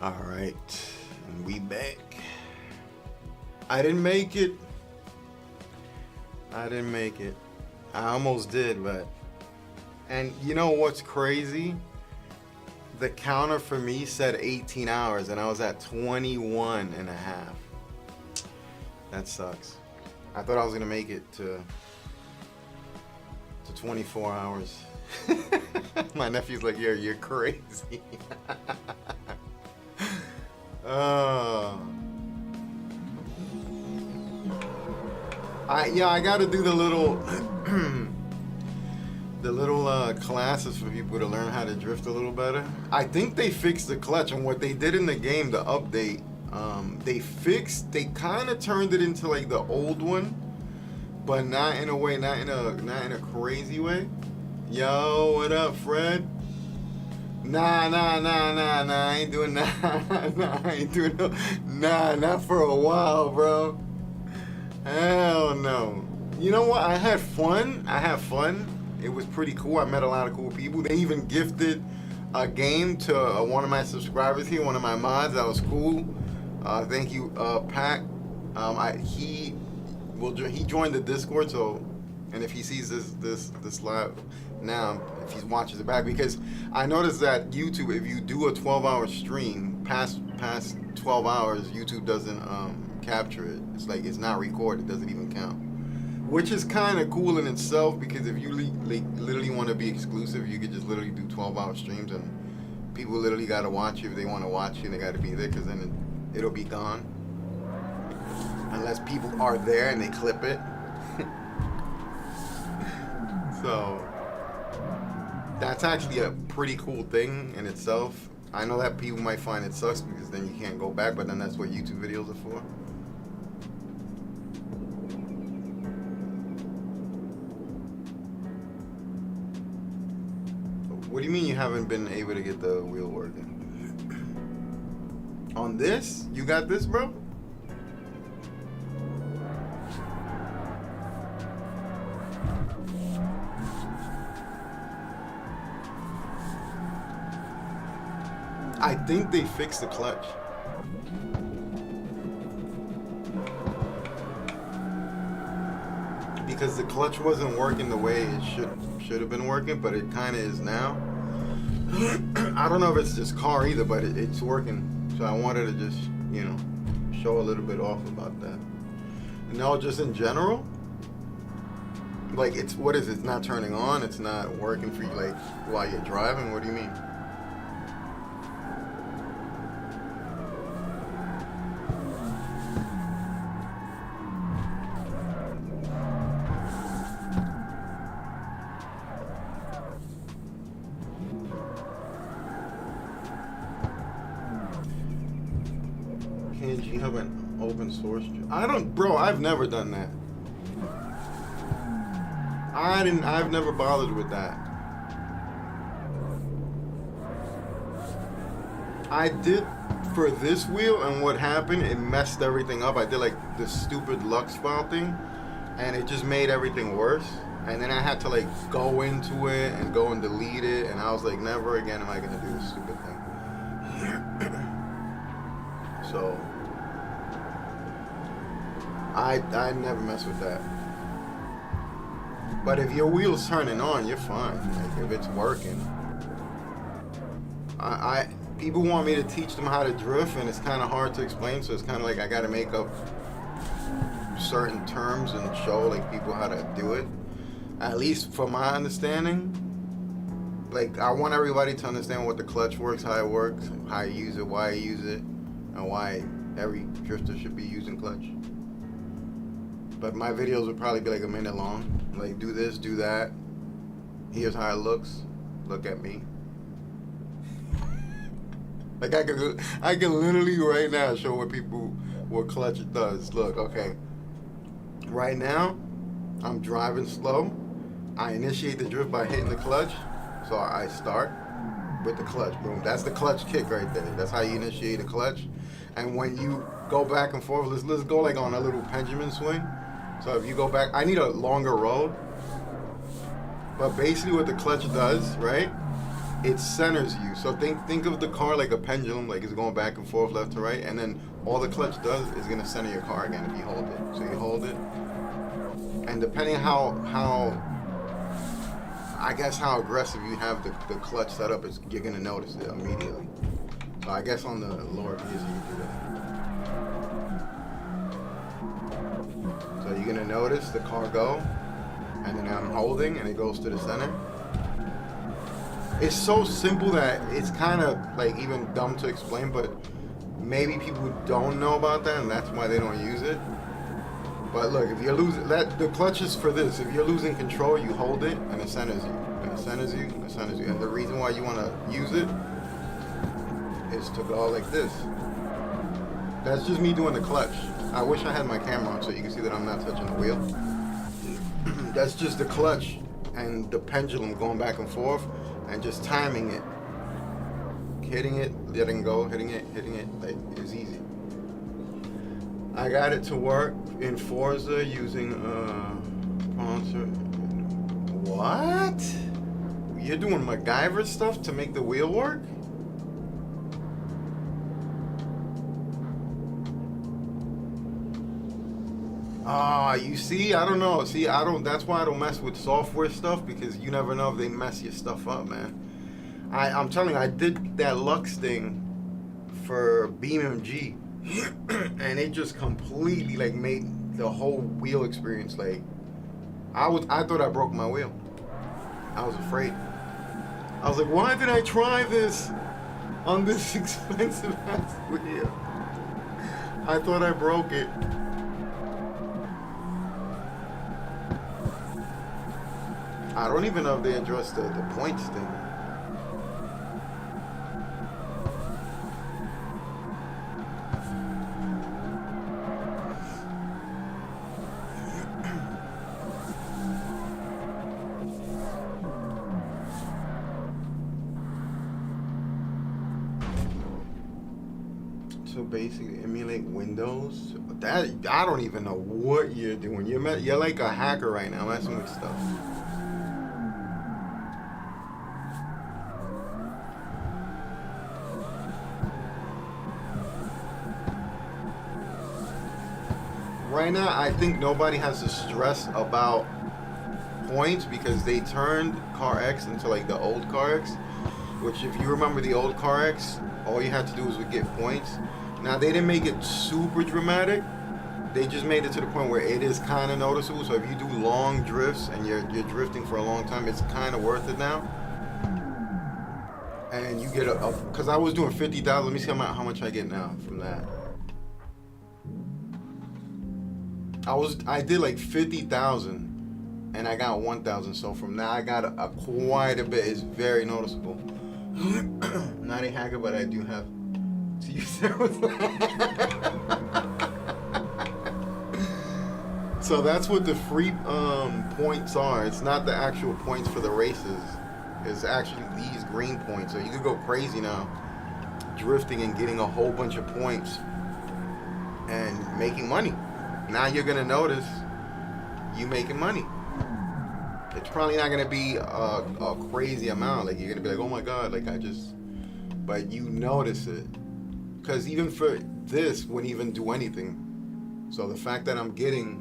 All right, and we back. I didn't make it. I almost did, but... And you know what's crazy? The counter for me said 18 hours, and I was at 21 and a half. That sucks. I thought I was gonna make it to 24 hours. My nephew's like, yeah, you're crazy. I gotta do the little classes for people to learn how to drift a little better. I think they fixed the clutch, and what they did in the game, the update, they kind of turned it into like the old one, but not in a crazy way. Yo, what up, Fred? Nah, I ain't doing not for a while, bro. Hell no. You know what? I had fun. It was pretty cool. I met a lot of cool people. They even gifted a game to one of my subscribers here, one of my mods. That was cool. Thank you, Pac. He joined the Discord, so, and if he sees this live now, if he watches it back, because I noticed that YouTube, if you do a 12-hour stream past 12 hours, YouTube doesn't capture it. It's like it's not recorded. It doesn't even count, which is kind of cool in itself, because if you literally want to be exclusive, you could just literally do 12-hour streams, and people literally got to watch you. If they want to watch you, they got to be there, because then it'll be gone unless people are there and they clip it. So that's actually a pretty cool thing in itself. I know that people might find it sucks because then you can't go back, but then that's what YouTube videos are for. What do you mean you haven't been able to get the wheel working? On this? You got this, bro? I think they fixed the clutch. Because the clutch wasn't working the way it should have been working, but it kind of is now. I don't know if it's just car either, but it's working. So I wanted to just, show a little bit off about that. No, just in general, like it's not turning on? It's not working for you, like while you're driving? What do you mean? You have an open source? I've never done that. I've never bothered with that. I did for this wheel, and what happened, it messed everything up. I did like the stupid Lux file thing, and it just made everything worse. And then I had to like go into it and go and delete it, and I was like, never again am I gonna do this stupid thing. So I never mess with that. But if your wheel's turning on, you're fine. Like if it's working. People want me to teach them how to drift, and it's kind of hard to explain. So it's kind of like I got to make up certain terms and show like people how to do it. At least from my understanding. Like I want everybody to understand what the clutch works, how it works, how you use it, why you use it, and why every drifter should be using clutch. But my videos would probably be like a minute long. Like, do this, do that. Here's how it looks. Look at me. Like, I can literally right now show what clutch does. Look, okay. Right now, I'm driving slow. I initiate the drift by hitting the clutch. So I start with the clutch. Boom. That's the clutch kick right there. That's how you initiate a clutch. And when you go back and forth, let's go like on a little pendulum swing. So if you go back, I need a longer road. But basically what the clutch does, right? it centers you. So think of the car like a pendulum, like it's going back and forth, left to right, and then all the clutch does is gonna center your car again if you hold it. So you hold it, and depending how I guess how aggressive you have the clutch set up, is you're gonna notice it immediately. So I guess on the lower gears you do that. So you're gonna notice the car go, and then I'm holding, and it goes to the center. It's so simple that it's kind of like even dumb to explain, but maybe people don't know about that, and that's why they don't use it. But look, if you're losing the clutch is for this. If you're losing control, you hold it, and it centers you, and it centers you, and it centers you. And the reason why you want to use it is to go like this. That's just me doing the clutch. I wish I had my camera on so you can see that I'm not touching the wheel. That's just the clutch and the pendulum going back and forth, and just timing it, hitting it, letting go, hitting it, like it's easy. I got it to work in Forza using sponsor. What? You're doing MacGyver stuff to make the wheel work? You see, I don't know. See, that's why I don't mess with software stuff, because you never know if they mess your stuff up, man. I'm telling you, I did that Lux thing for BMG, and it just completely like made the whole wheel experience like I thought I broke my wheel. I was afraid. I was like, why did I try this on this expensive ass wheel? I thought I broke it. I don't even know if they addressed the points thing. So basically, emulate Windows. That I don't even know what you're doing. You're like a hacker right now, messing with stuff. Right now, I think nobody has to stress about points, because they turned CarX into like the old CarX, which if you remember the old CarX, all you had to do was get points. Now, they didn't make it super dramatic. They just made it to the point where it is kind of noticeable. So if you do long drifts and you're drifting for a long time, it's kind of worth it now. And you get because I was doing 50,000. Let me see how much I get now from that. I did like 50,000, and I got 1,000. So from that, I got quite a bit. It's very noticeable. Not a hacker, but I do have to use that. So that's what the free points are. It's not the actual points for the races. It's actually these green points. So you could go crazy now, drifting and getting a whole bunch of points and making money. Now you're gonna notice you making money. It's probably not gonna be a crazy amount. Like you're gonna be like, oh my god, like but you notice it. Because even for this wouldn't even do anything. So the fact that I'm getting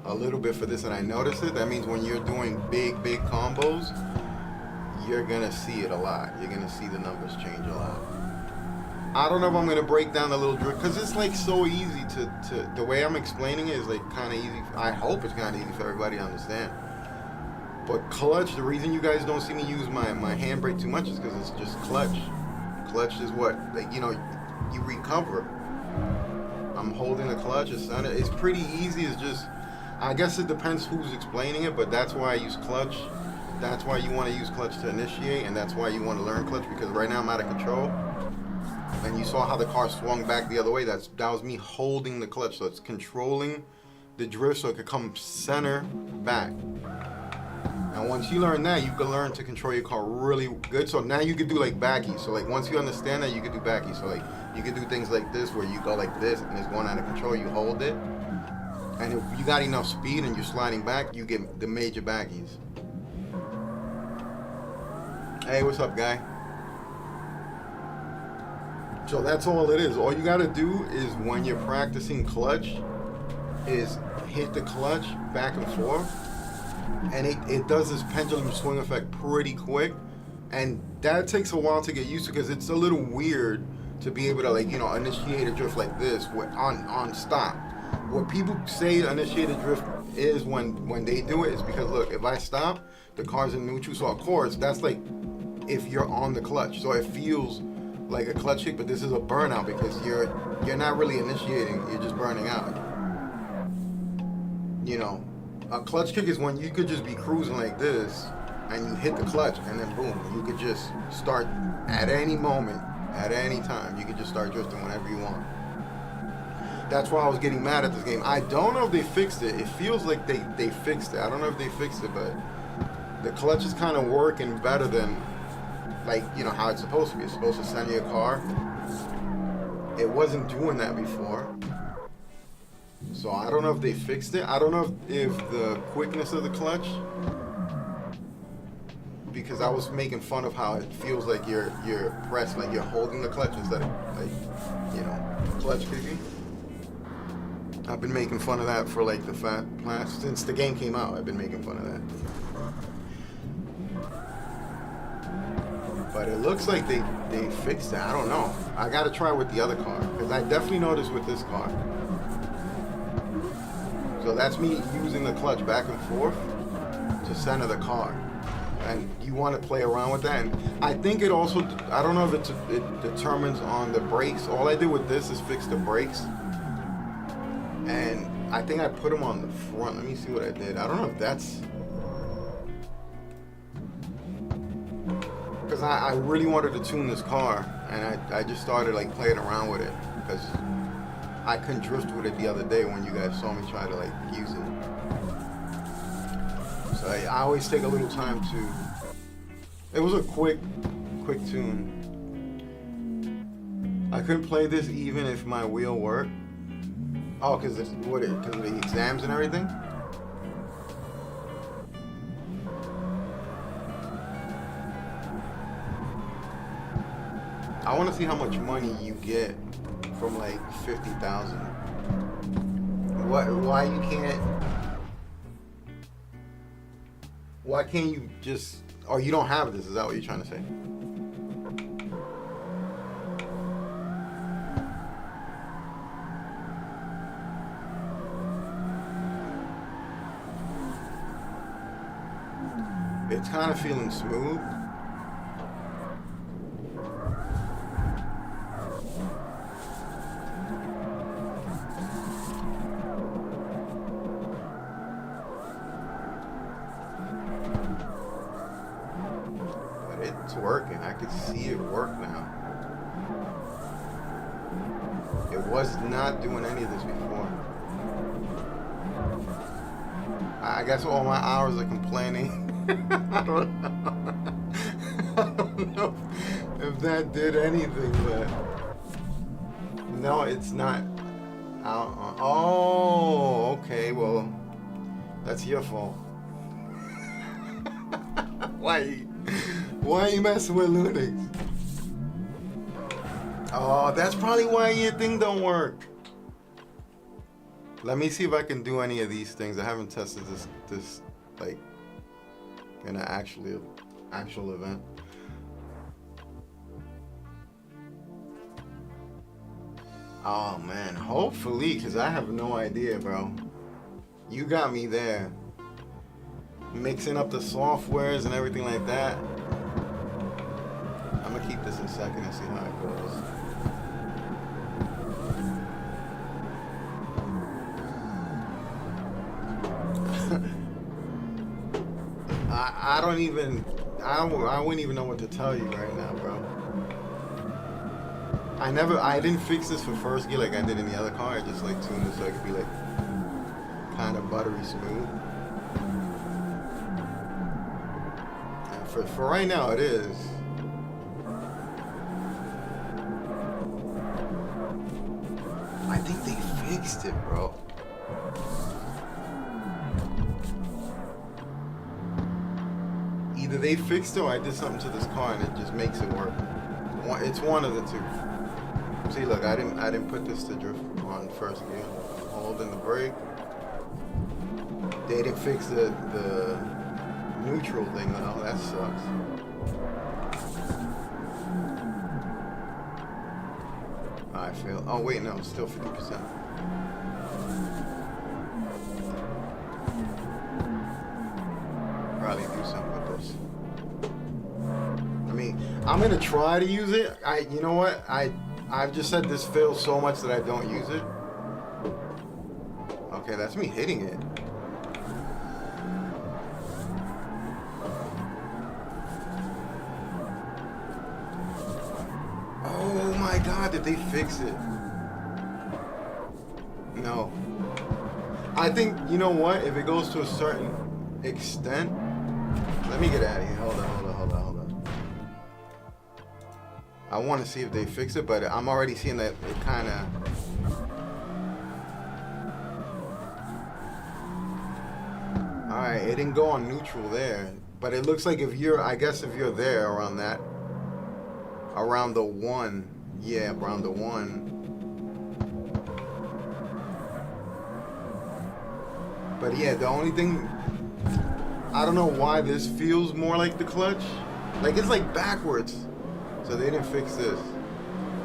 a little bit for this and I notice it, that means when you're doing big combos, you're gonna see it a lot. You're gonna see the numbers change a lot. I don't know if I'm gonna break down the little drift, because it's like so easy to the way I'm explaining it is like kind of easy. I hope it's kind of easy for everybody to understand. But clutch, the reason you guys don't see me use my handbrake too much is because it's just clutch. Clutch is what, like, you know, you recover. I'm holding the clutch. It's pretty easy. It's just, I guess it depends who's explaining it, but that's why I use clutch. That's why you want to use clutch to initiate, and that's why you want to learn clutch, because right now I'm out of control. And you saw how the car swung back the other way. That was me holding the clutch. So it's controlling the drift so it could come center back. And once you learn that, you can learn to control your car really good. So now you can do like backy. So like once you understand that, you can do backy. So like you can do things like this where you go like this and it's going out of control. You hold it. And if you got enough speed and you're sliding back, you get the major backies. Hey, what's up, guy? So that's all it is. All you gotta do is when you're practicing clutch, is hit the clutch back and forth, and it does this pendulum swing effect pretty quick, and that takes a while to get used to because it's a little weird to be able to, like, you know, initiate a drift like this on stop. What people say initiate a drift is when they do it is because, look, if I stop, the car's in neutral, so of course that's like if you're on the clutch, so it feels like a clutch kick, but this is a burnout because you're not really initiating, you're just burning out. You know, a clutch kick is when you could just be cruising like this and you hit the clutch and then boom, you could just start at any moment, at any time. You could just start drifting whenever you want. That's why I was getting mad at this game. I don't know if they fixed it. It feels like they fixed it. I don't know if they fixed it, but the clutch is kind of working better than, like, you know, how it's supposed to be. It's supposed to send you a car. It wasn't doing that before. So I don't know if they fixed it. I don't know if the quickness of the clutch, because I was making fun of how it feels like you're pressed, like you're holding the clutch instead of, like, you know, clutch kicking. I've been making fun of that for like since the game came out. I've been making fun of that. But it looks like they fixed it. I don't know. I gotta try with the other car because I definitely noticed with this car. So that's me using the clutch back and forth to center the car. And you want to play around with that. And I think it also, I don't know if it determines on the brakes. All I did with this is fix the brakes. And I think I put them on the front. Let me see what I did. I don't know if that's... Because I really wanted to tune this car. And I just started like playing around with it. Because I couldn't drift with it the other day when you guys saw me try to like use it. So I always take a little time to... It was a quick tune. I couldn't play this even if my wheel worked. Oh, because of the exams and everything? I want to see how much money you get from like 50,000. Why you can't... Why can't you just... Oh, you don't have this, is that what you're trying to say? It's kind of feeling smooth. But it's working. I can see it work now. It was not doing any of this before. I guess all my hours of complaining. I don't know if that did anything, but no, it's not. Oh, okay. Well, that's your fault. Why are you messing with Lunix? Oh, that's probably why your thing don't work. Let me see if I can do any of these things. I haven't tested this like in an actual event. Oh man, hopefully, because I have no idea, bro. You got me there. Mixing up the softwares and everything like that. I'm gonna keep this a second and see how it goes. I wouldn't even know what to tell you right now, bro. I didn't fix this for first gear like I did in the other car. I just like tuned it so it could be like kind of buttery smooth. And for right now it is. I think they fixed it, bro. Either they fixed it or I did something to this car and it just makes it work. It's one of the two. See, look, I didn't put this to drift on first gear. Holding the brake. They didn't fix the neutral thing though. That sucks. I failed. Oh wait, no, still 50%. Probably do something with this. I mean, I'm gonna try to use it. You know what? I've just said this fails so much that I don't use it. Okay, that's me hitting it. Oh my God, did they fix it? No. I think, you know what? If it goes to a certain extent, let me get out of here. Hold on. I want to see if they fix it, but I'm already seeing that it kind of... Alright, it didn't go on neutral there, but it looks like if you're, I guess if you're there around that, around the 1, yeah, around the 1. But yeah, the only thing, I don't know why this feels more like the clutch. Like it's like backwards. So they didn't fix this.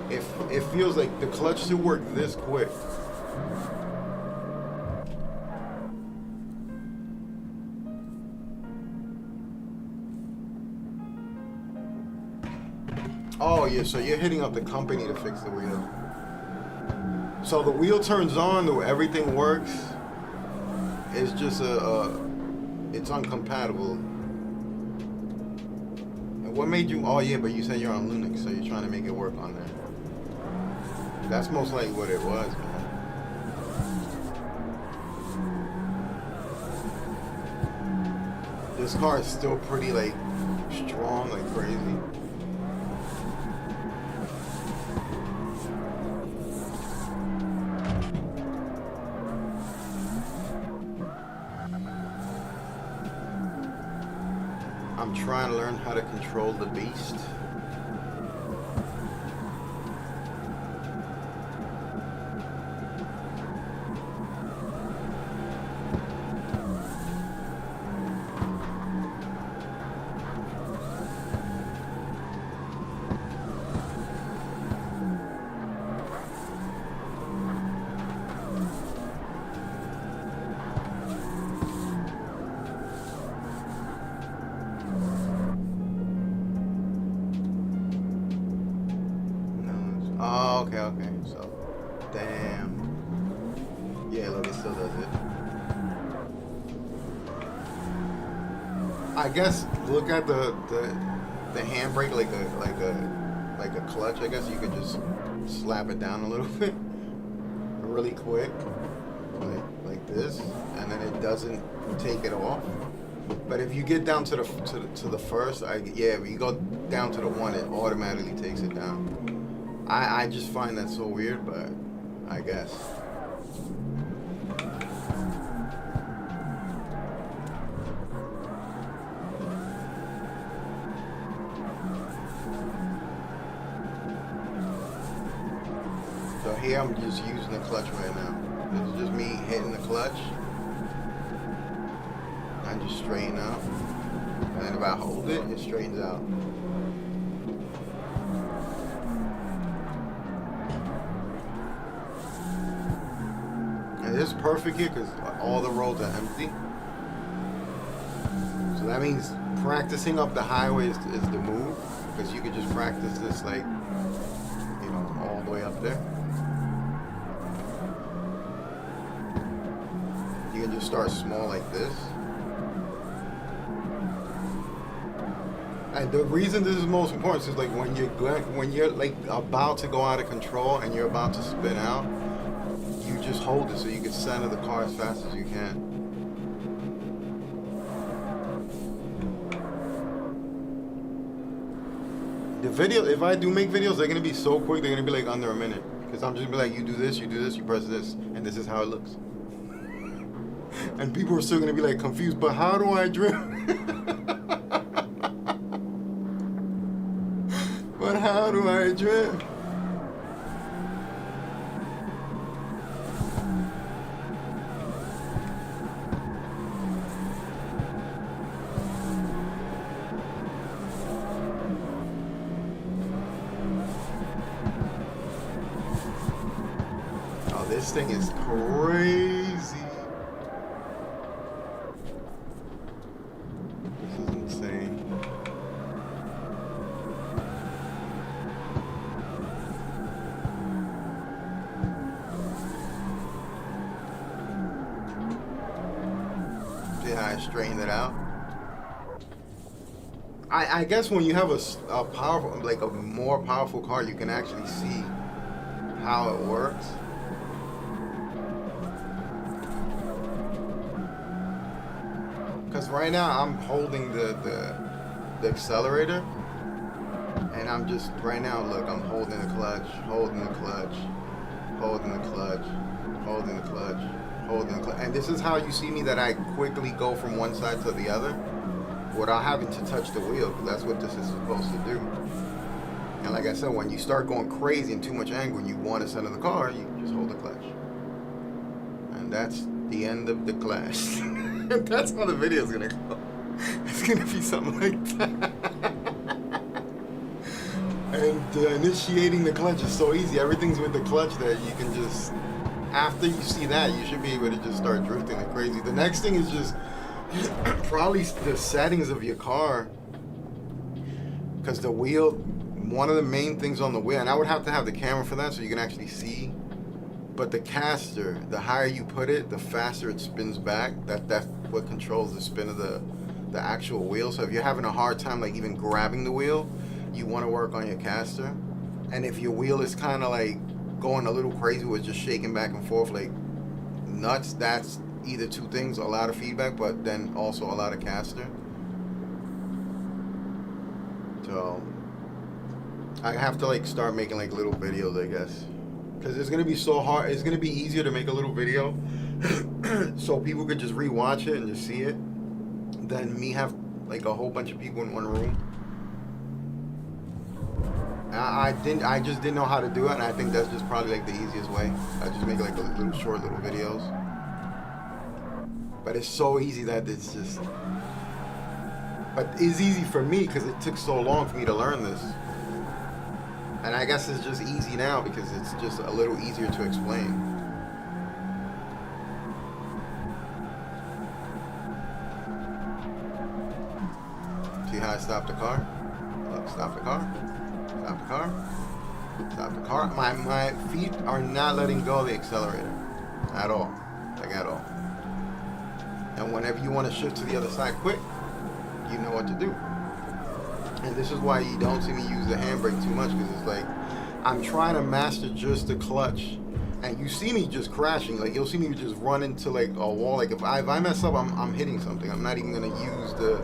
It feels like the clutch should work this quick. Oh yeah, so you're hitting up the company to fix the wheel. So the wheel turns on, though everything works. It's just it's uncompatible. And what made you? Oh yeah, but you said you're on Linux, so you're trying to make it work on there. That's most likely what it was, man. This car is still pretty like strong, like crazy. I'm trying to learn how to control the beast. Okay, so, damn. Yeah, look, it still does it. I guess look at the handbrake like a clutch. I guess you could just slap it down a little bit, really quick, like this, and then it doesn't take it off. But if you get down to the first, yeah, when you go down to the 1, it automatically takes it down. I just find that so weird, but I guess. So here I'm just using the clutch right now. It's just me hitting the clutch. I just straighten out. And then if I hold it, it straightens out. It's perfect here because all the roads are empty. So that means practicing up the highway is the move, because you can just practice this like, you know, all the way up there. You can just start small like this. And the reason this is most important is like when you're like about to go out of control and you're about to spin out, you just hold it so you can center the car as fast as you can. The video, if I do make videos, they're gonna be so quick, they're gonna be like under a minute. Because I'm just gonna be like, you do this, you press this, and this is how it looks. And people are still gonna be like confused, but how do I drift? But how do I drift? This thing is crazy. This is insane. See how I straightened it out? I guess when you have a powerful, like a more powerful car, you can actually see how it works. Because right now I'm holding the accelerator, and I'm just right now. Look, I'm holding the clutch, holding the clutch, holding the clutch, holding the clutch, holding the clutch, and this is how you see me that I quickly go from one side to the other without having to touch the wheel, because that's what this is supposed to do. And like I said, when you start going crazy and too much angle and you want to center the car, you just hold the clutch. And that's the end of the class. That's how the video is going to go. It's going to be something like that. And initiating the clutch is so easy. Everything's with the clutch that you can just, after you see that, you should be able to just start drifting like crazy. The next thing is just probably the settings of your car, because the wheel, one of the main things on the wheel, and I would have to have the camera for that so you can actually see, but the caster, the higher you put it, the faster it spins back. That's what controls the spin of the actual wheel. So if you're having a hard time like even grabbing the wheel, you want to work on your caster. And if your wheel is kind of like going a little crazy with just shaking back and forth like nuts, that's either two things: a lot of feedback, but then also a lot of caster. So I have to like start making like little videos, I guess, because it's gonna be so hard. It's gonna be easier to make a little video so people could just rewatch it and just see it than me have like a whole bunch of people in one room. I just didn't know how to do it, and I think that's just probably like the easiest way. I just make like little short little videos. But it's so easy that it's just... But it's easy for me because it took so long for me to learn this. And I guess it's just easy now because it's just a little easier to explain. See how I stopped the car? Look, stop the car. Stop the car. Stop the car. My feet are not letting go of the accelerator. At all. Like at all. And whenever you want to shift to the other side quick, you know what to do. And this is why you don't see me use the handbrake too much, because it's like I'm trying to master just the clutch, and you see me just crashing. Like you'll see me just run into like a wall. Like if I mess up, I'm hitting something. I'm not even gonna use the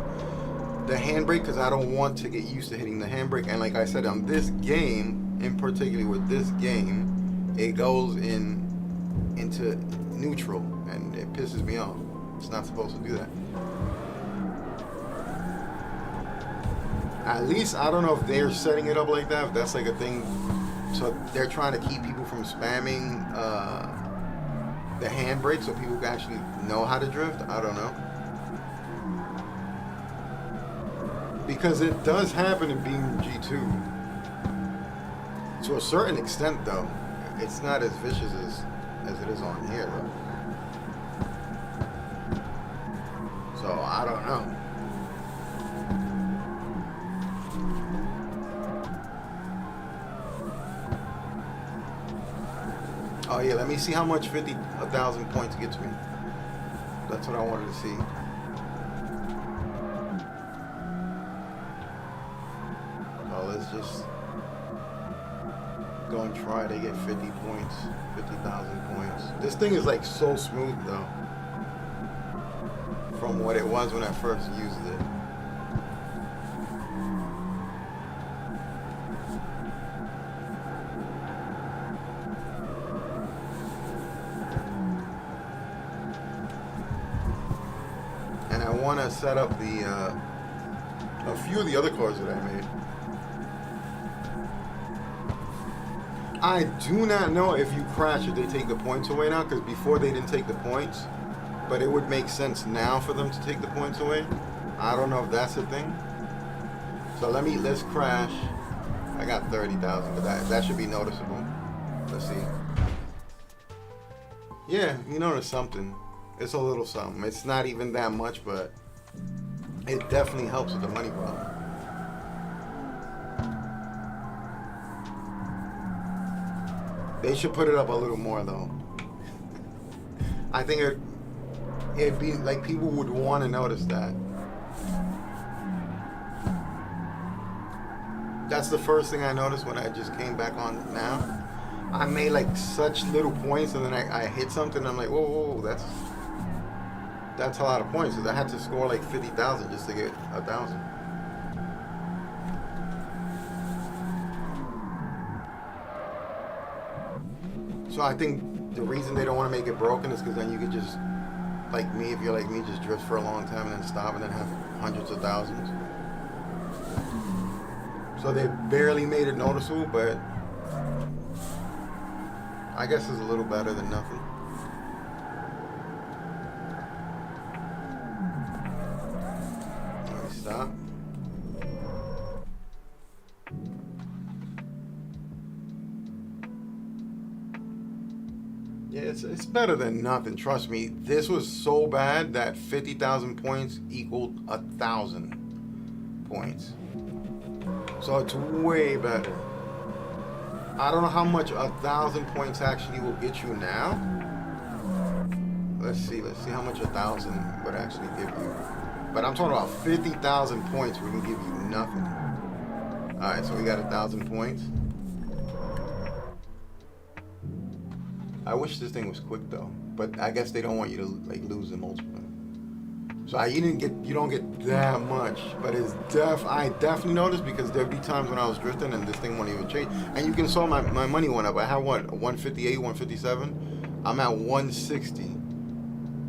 handbrake because I don't want to get used to hitting the handbrake. And like I said, on this game, in particular with this game, it goes into neutral, and it pisses me off. It's not supposed to do that. At least, I don't know if they're setting it up like that, if that's like a thing. So they're trying to keep people from spamming the handbrake so people can actually know how to drift. I don't know. Because it does happen in being G2. To a certain extent, though. It's not as vicious as it is on here, though. So, I don't know. Oh yeah, let me see how much 50,000 points gets me. That's what I wanted to see. Oh, let's just go and try to get 50 points, 50,000 points. This thing is like so smooth though, from what it was when I first used it. And I want to set up the a few of the other cars that I made. I do not know if you crash if they take the points away now, because before they didn't take the points, but it would make sense now for them to take the points away. I don't know if that's a thing. So let's crash. I got 30,000, but that should be noticeable. Let's see. Yeah, you notice something. It's a little something. It's not even that much, but it definitely helps with the money problem. They should put it up a little more though. I think it'd be like people would want to notice that. That's the first thing I noticed when I just came back on now. I made like such little points, and then I hit something. And I'm like, whoa, whoa, whoa, that's a lot of points. Because I had to score like 50,000 just to get 1,000. So I think the reason they don't want to make it broken is because then you could just, like me, if you're like me, just drift for a long time and then stop and then have hundreds of thousands. So they barely made it noticeable, but I guess it's a little better than nothing. Let me stop. Yeah, it's better than nothing. Trust me. This was so bad that 50,000 points equaled 1,000 points. So it's way better. I don't know how much 1,000 points actually will get you now. Let's see how much 1,000 would actually give you. But I'm talking about 50,000 points wouldn't give you nothing. Alright, so we got 1,000 points. I wish this thing was quick though, but I guess they don't want you to like lose the multiple. So you don't get that much, but I definitely noticed because there'd be times when I was drifting and this thing won't even change. And you can saw my money went up. I had what, 158, 157. I'm at 160.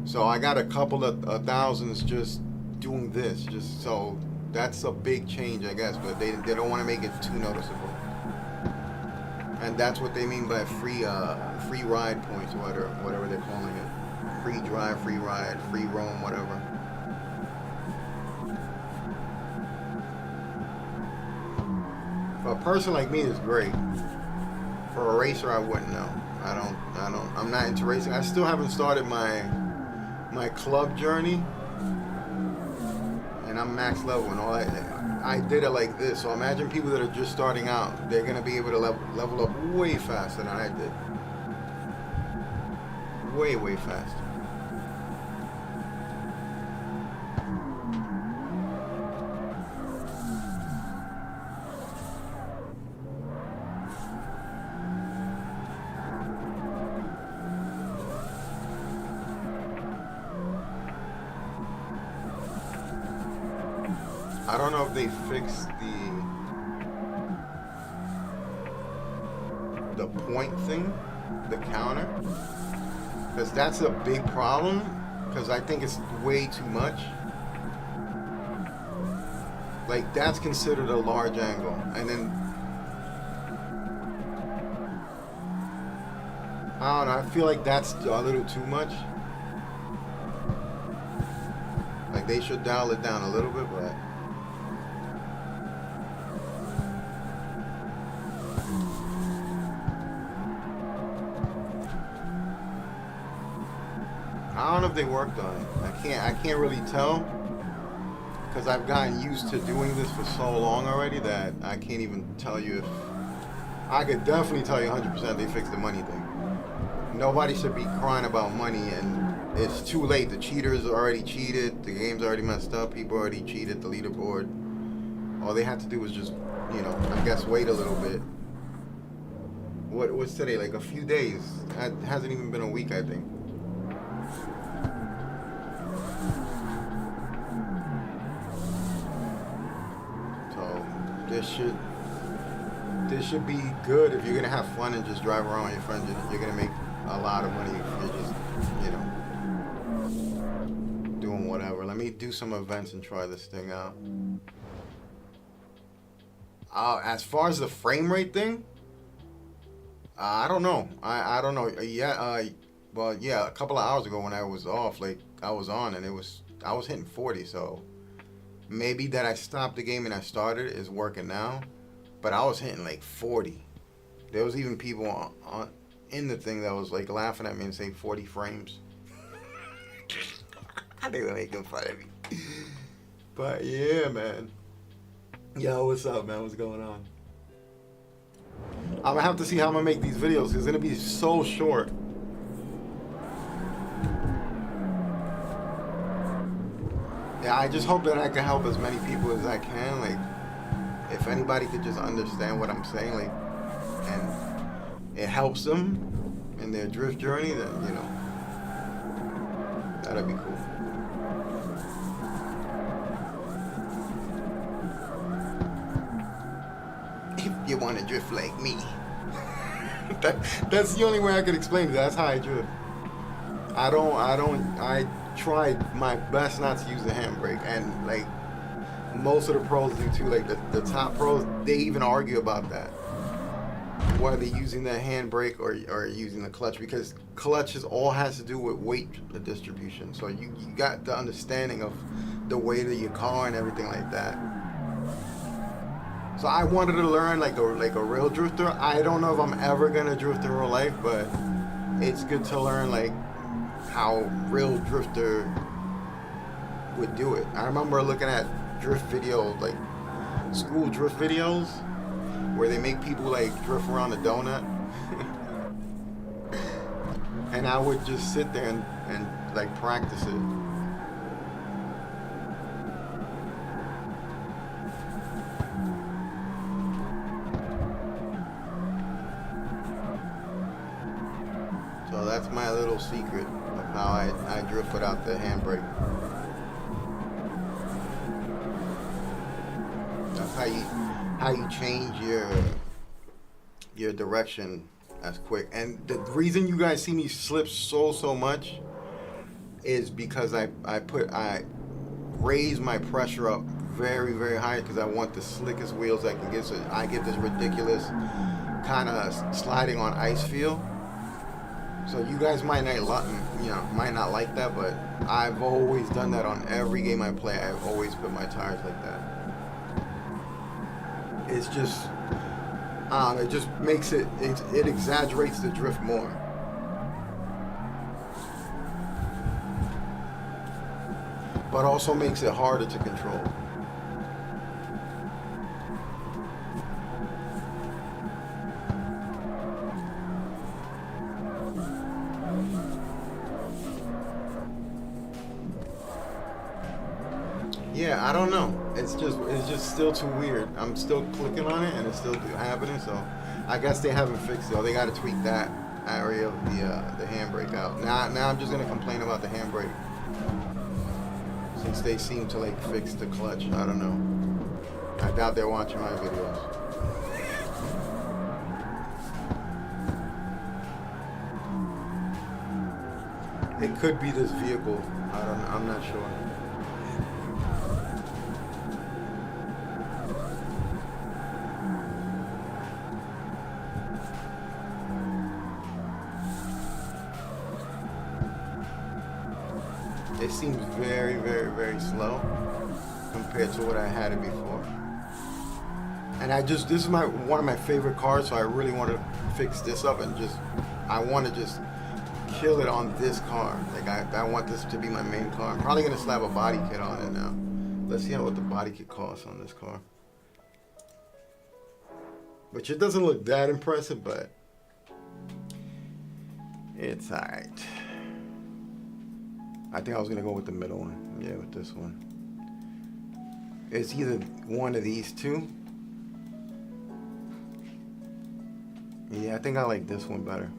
So I got a couple of thousands just doing this. Just so that's a big change, I guess. But they don't want to make it too noticeable. And that's what they mean by free ride points, whatever they're calling it. Free drive, free ride, free roam, whatever. For a person like me, it's great. For a racer, I wouldn't know. I'm not into racing. I still haven't started my club journey. And I'm max level and all that. I did it like this. So imagine people that are just starting out. They're going to be able to level up way faster than I did. Way, way faster. I don't know if they fixed the point thing, the counter, because that's a big problem, because I think it's way too much. Like, that's considered a large angle, and then I don't know, I feel like that's a little too much. Like, they should dial it down a little bit, but I don't know if they worked on it. I can't really tell because I've gotten used to doing this for so long already that I can't even tell you if I could definitely tell you 100% they fixed the money thing. Nobody should be crying about money and it's too late. The cheaters already cheated. The game's already messed up. People already cheated the leaderboard. All they had to do was just, I guess wait a little bit. What's today? Like a few days. It hasn't even been a week, I think. This should be good if you're gonna have fun and just drive around with your friends. You're gonna make a lot of money if you're just, doing whatever. Let me do some events and try this thing out. As far as the frame rate thing, I don't know. I don't know. Well, yeah, a couple of hours ago when I was off, like I was on and I was hitting 40, so. Maybe that I stopped the game and I started is working now, but I was hitting like 40. There was even people on in the thing that was like laughing at me and saying 40 frames. I think they're making fun of me. But yeah, man. Yo, what's up, man? What's going on? I'm gonna have to see how I'm gonna make these videos. It's gonna be so short. Yeah, I just hope that I can help as many people as I can. Like, if anybody could just understand what I'm saying, like, and it helps them in their drift journey, then, you know, that'd be cool. If you want to drift like me. That's the only way I could explain it. That's how I drift. I tried my best not to use the handbrake, and like most of the pros do too. Like the top pros, they even argue about that, whether using the handbrake or using the clutch, because clutches all has to do with weight distribution. So you got the understanding of the weight of your car and everything like that. So I wanted to learn like a real drifter. I don't know if I'm ever gonna drift in real life, but it's good to learn like how real drifter would do it. I remember looking at drift videos, like school drift videos, where they make people like drift around a donut. And I would just sit there and like practice it. So that's my little secret of how I drift without the handbrake. That's how you change your direction as quick. And the reason you guys see me slip so much is because I raise my pressure up very, very high, because I want the slickest wheels I can get, so I get this ridiculous kind of sliding on ice feel. So you guys might not like that, but I've always done that on every game I play. I've always put my tires like that. It's just, it just makes it exaggerates the drift more. But also makes it harder to control. Yeah, I don't know. It's just still too weird. I'm still clicking on it and it's still happening. So I guess they haven't fixed it. Or they got to tweak that area of the handbrake out. Now I'm just gonna complain about the handbrake, since they seem to like fix the clutch. I don't know. I doubt they're watching my videos. It could be this vehicle. I'm not sure. It seems very, very, very slow compared to what I had it before. And this is one of my favorite cars, so I really want to fix this up and I want to just kill it on this car. Like I want this to be my main car. I'm probably gonna slap a body kit on it now. Let's see what the body kit costs on this car. Which it doesn't look that impressive, but it's alright. I think I was gonna go with the middle one. Yeah, with this one. It's either one of these two. Yeah, I think I like this one better.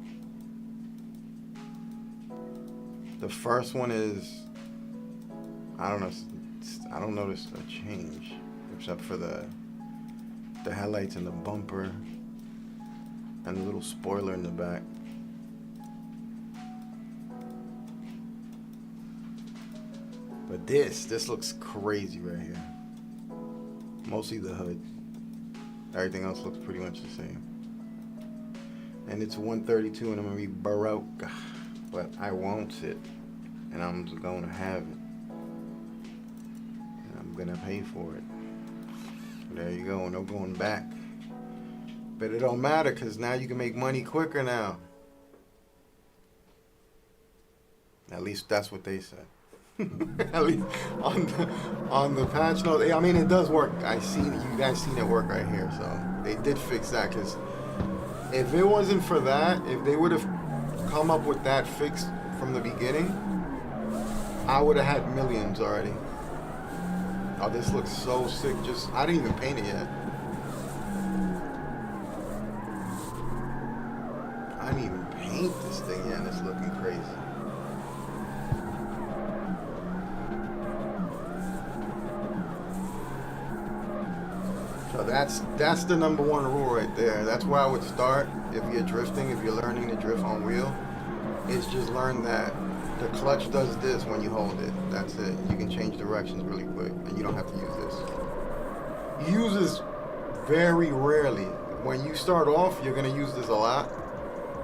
The first one is, I don't know, I don't notice a change except for the headlights and the bumper and the little spoiler in the back. But this looks crazy right here. Mostly the hood. Everything else looks pretty much the same. And it's 132 and I'm gonna be Baroque. But I want it. And I'm just gonna have it. And I'm gonna pay for it. There you go, no going back. But it don't matter, because now you can make money quicker now. At least that's what they said. At least on the patch notes. I mean, it does work. I see you guys seen it work right here. So they did fix that. Because if it wasn't for that, if they would have come up with that fix from the beginning, I would have had millions already. Oh, this looks so sick. Just I didn't even paint it yet. I didn't even paint this thing yet, and it's looking crazy. So that's the number one rule right there. That's where I would start if you're drifting, if you're learning to drift on wheel. Is just learn that the clutch does this when you hold it. That's it. You can change directions really quick, and you don't have to use this. You use this very rarely. When you start off, you're gonna use this a lot,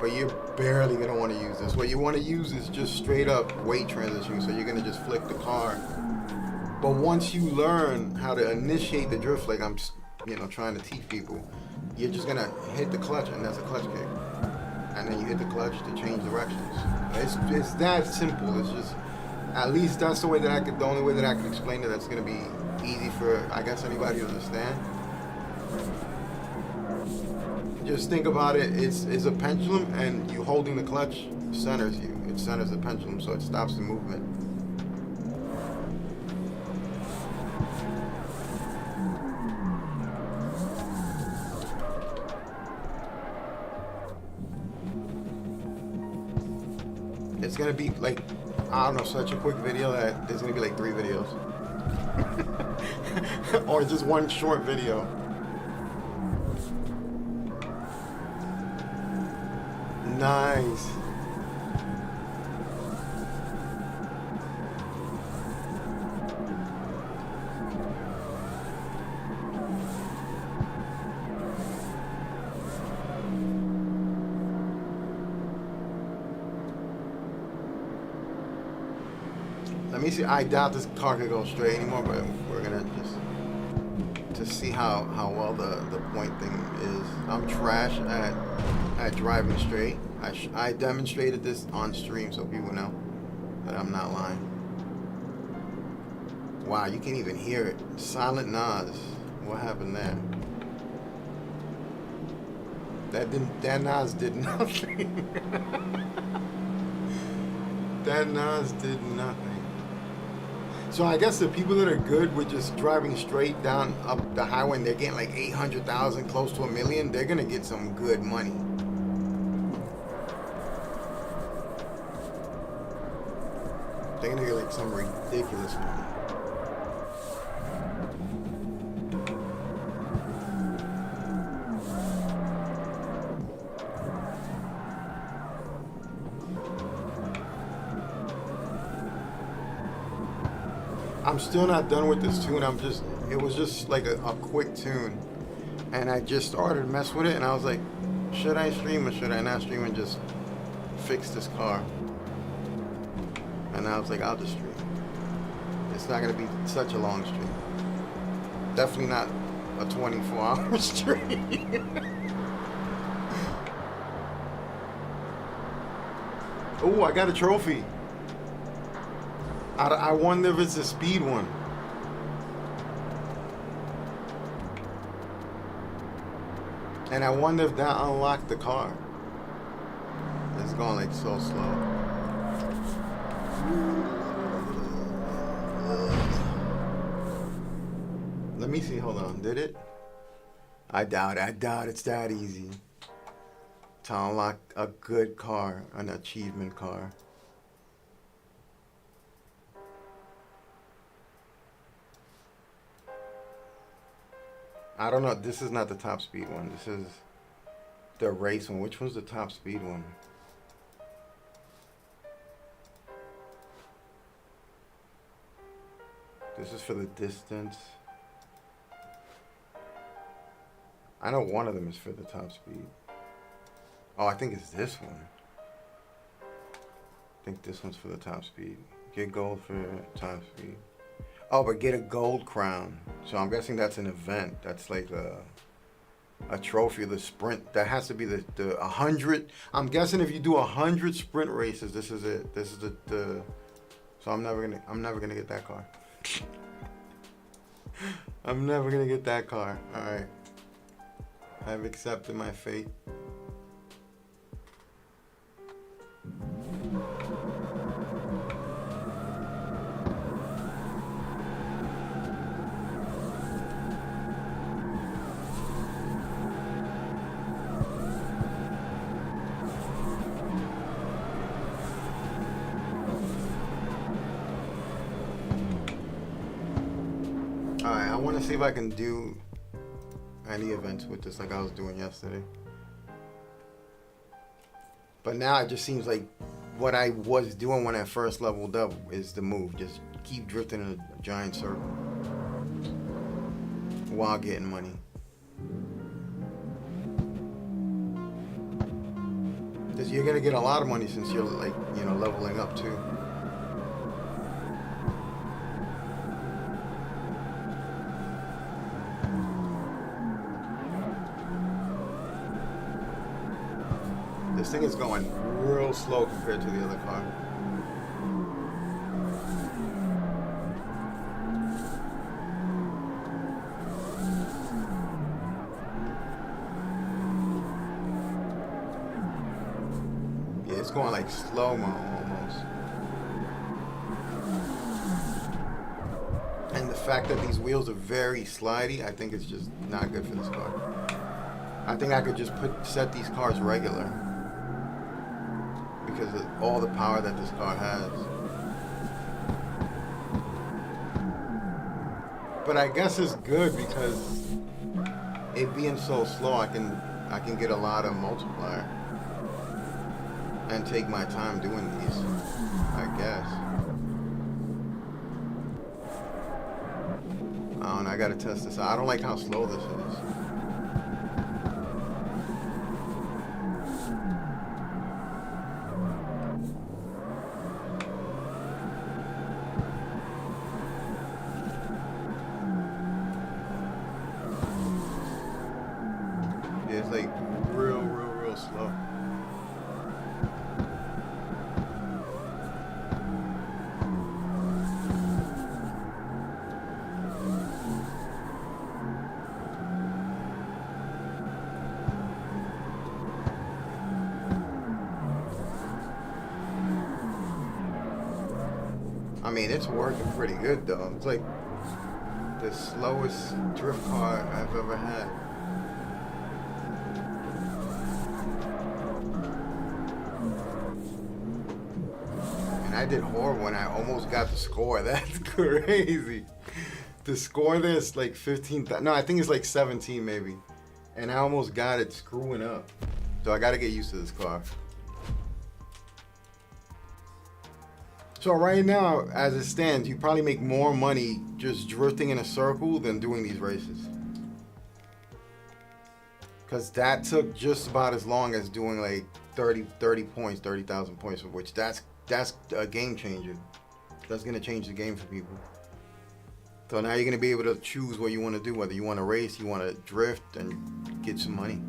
but you're barely gonna want to use this. What you want to use is just straight up weight transition. So you're gonna just flick the car. But once you learn how to initiate the drift, like I'm, trying to teach people, you're just gonna hit the clutch, and that's a clutch kick. And then you hit the clutch to change directions. It's that simple. It's just, at least that's the way that the only way that I can explain it. That's gonna be easy for, I guess, anybody to understand. Just think about it. It's a pendulum, and you holding the clutch centers you. It centers the pendulum, so it stops the movement. It's gonna be like, I don't know, such a quick video that there's gonna be like 3 videos. Or just one short video. Nice. Let me see. I doubt this car could go straight anymore, but we're gonna just to see how well the point thing is. I'm trash at driving straight. I demonstrated this on stream so people know that I'm not lying. Wow, you can't even hear it. Silent Nas. What happened there? That Nas did nothing. That Nas did nothing. So I guess the people that are good with just driving straight down up the highway and they're getting like 800,000, close to 1 million, they're gonna get some good money. They're gonna get like some ridiculous money. I'm still not done with this tune. It was just like a quick tune. And I just started to mess with it, and I was like, should I stream or should I not stream and just fix this car? And I was like, I'll just stream. It's not gonna be such a long stream. Definitely not a 24-hour stream. Oh, I got a trophy. I wonder if it's a speed one. And I wonder if that unlocked the car. It's going like so slow. Let me see, hold on, did it? I doubt it's that easy to unlock a good car, an achievement car. I don't know. This is not the top speed one. This is the race one. Which one's the top speed one? This is for the distance. I know one of them is for the top speed. Oh, I think it's this one. I think this one's for the top speed. Get gold for top speed. Oh, but get a gold crown. So I'm guessing that's an event. That's like a a trophy of the sprint. That has to be the 100. I'm guessing if you do 100 sprint races, this is it. This is the so I'm never gonna get that car. I'm never gonna get that car. All right. I've accepted my fate. Alright, I want to see if I can do any events with this like I was doing yesterday. But now it just seems like what I was doing when I first leveled up is the move. Just keep drifting in a giant circle while getting money. Because you're going to get a lot of money since you're like, you know, leveling up too. This thing is going real slow compared to the other car. Yeah, it's going like slow-mo almost. And the fact that these wheels are very slidey, I think it's just not good for this car. I think I could just set these cars regular, because of all the power that this car has. But I guess it's good because it being so slow, I can get a lot of multiplier and take my time doing these, I guess. I don't know, I gotta test this out. I don't like how slow this is. It's like real slow. I mean, it's working pretty good though. It's like the slowest drift car I've ever had. I did horrible when I almost got the score. That's crazy. The score there is like 15. No, I think it's like 17 maybe. And I almost got it screwing up. So I got to get used to this car. So right now, as it stands, you probably make more money just drifting in a circle than doing these races. Because that took just about as long as doing like 30 points, 30,000 points, of which that's a game changer. That's gonna change the game for people. So now you're gonna be able to choose what you want to do, whether you want to race, you want to drift, and get some money.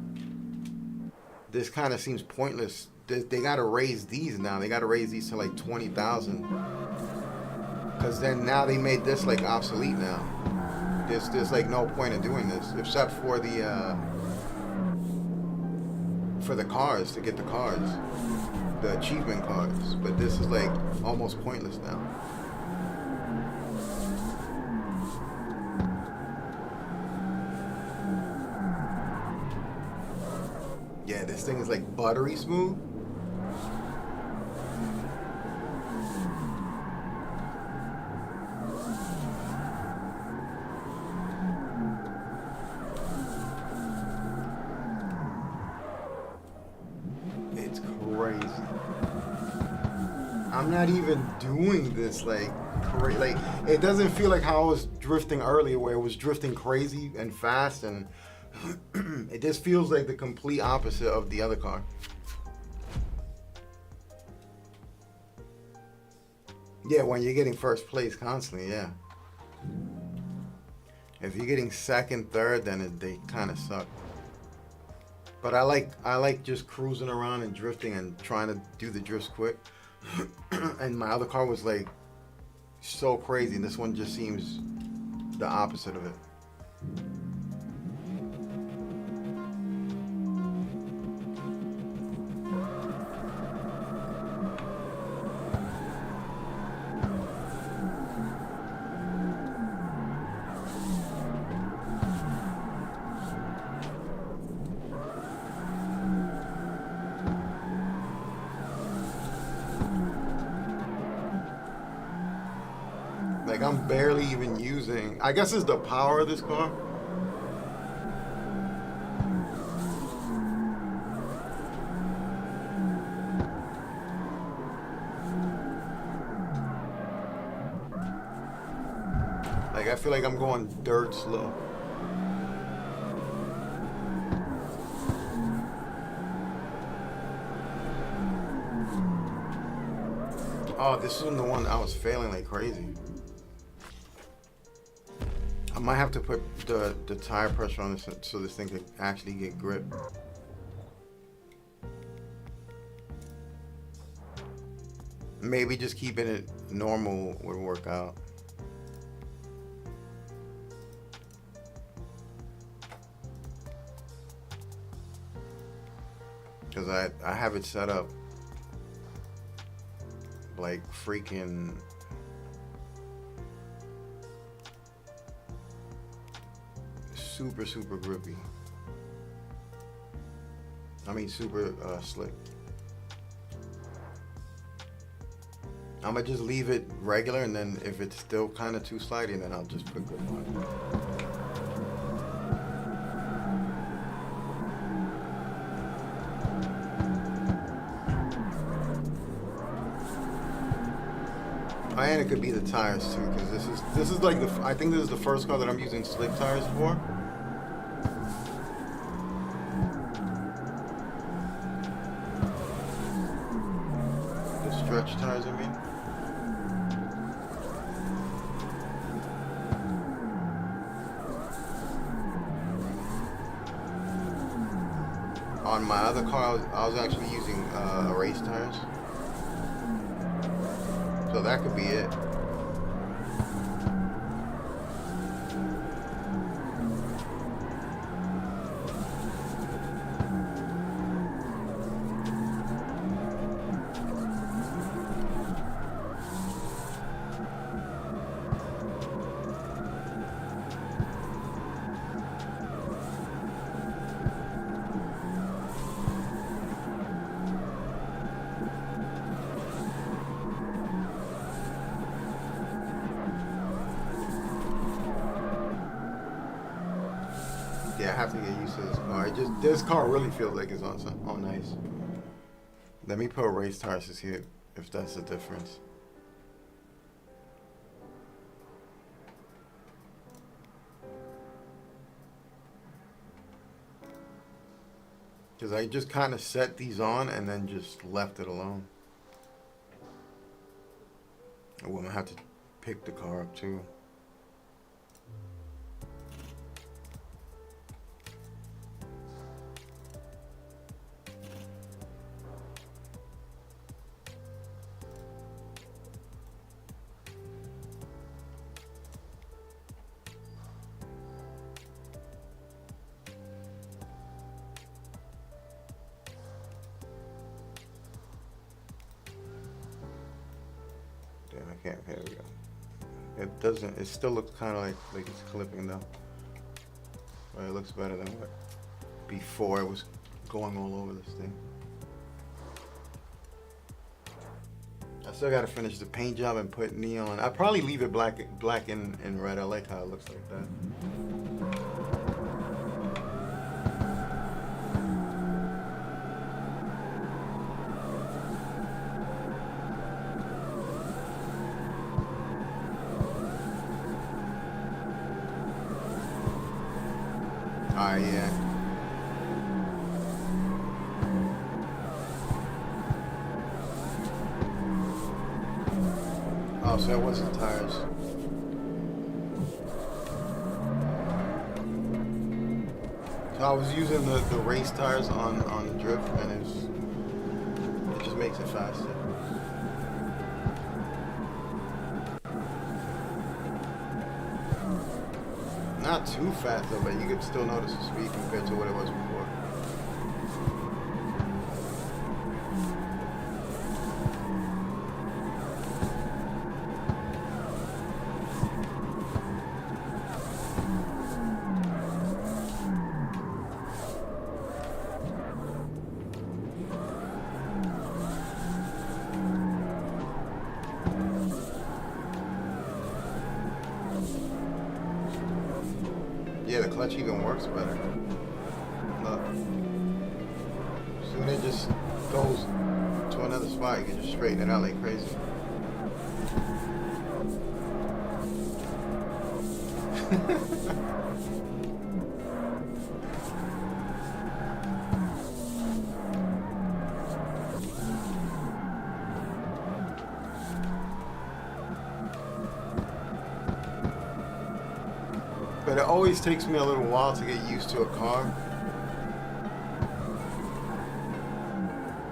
This kind of seems pointless. They gotta raise these now. They gotta raise these to like 20,000. Because then now they made this like obsolete now. There's like no point in doing this except for the cars, to get the cars. The achievement cards, but this is like almost pointless now. Yeah, this thing is like buttery smooth. It's crazy. I'm not even doing this like it doesn't feel like how I was drifting earlier, where it was drifting crazy and fast, and it just feels like the complete opposite of the other car. Yeah, when you're getting first place constantly, yeah. If you're getting second, third, then they kind of suck. But I like just cruising around and drifting and trying to do the drifts quick. And my other car was like so crazy, and this one just seems the opposite of it. Like I'm barely even using. I guess it's the power of this car. Like I feel like I'm going dirt slow. Oh, this is the one I was failing like crazy. I might have to put the tire pressure on this so this thing could actually get grip. Maybe just keeping it normal would work out. Because I have it set up like freaking super grippy. I mean super slick. I'm gonna just leave it regular, and then if it's still kind of too slidey, then I'll just put grip on it. And it could be the tires too, because this is like I think this is the first car that I'm using slick tires for. The stretch tires, I mean. On my other car, I was actually using race tires. So that could be it. Yeah, I have to get used to this car. This car really feels like it's on ice. Let me put race tires to see if that's the difference. Because I just kind of set these on and then just left it alone. I'm gonna have to pick the car up too. Here we go. It doesn't. It still looks kind of like it's clipping though. But it looks better than what before it was going all over this thing. I still got to finish the paint job and put neon. I'll probably leave it black and red. I like how it looks like that. Yeah. Oh, so that was the tires. I was using the race tires on the drift, and it just makes it faster. Not too fast though, but you could still notice the speed compared to what it was before. Yeah, the clutch even works better. Look. Soon it just goes to another spot, you can just straighten it out like crazy. But it always takes me a little while to get used to a car.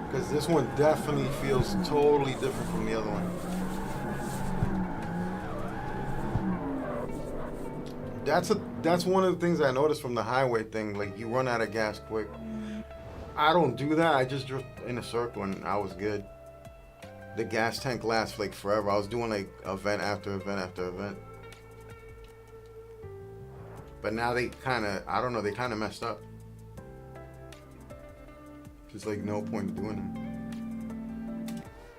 Because this one definitely feels totally different from the other one. That's one of the things I noticed from the highway thing. Like, you run out of gas quick. I don't do that. I just drift in a circle and I was good. The gas tank lasts like forever. I was doing like event after event after event. But now they kind of, I don't know, they kind of messed up. Just like no point in doing them.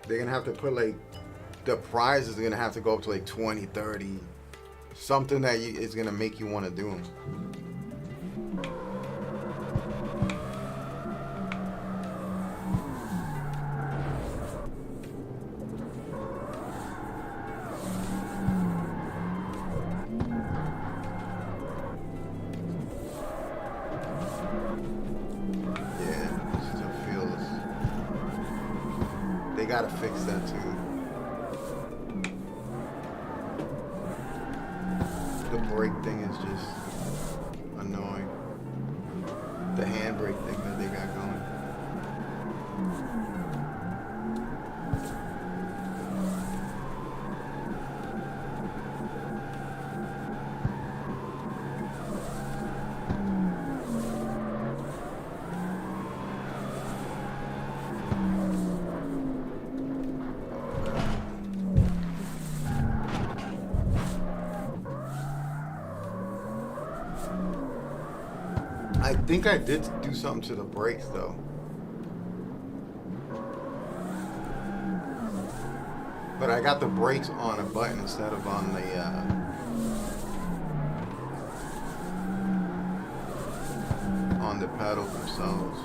They're going to have to put like, the prizes are going to have to go up to like 20, 30. Something that is going to make you want to do them. Gotta fix that too. The brake thing is just annoying. The handbrake thing that they got going. I think I did do something to the brakes though. But I got the brakes on a button instead of on the pedals themselves.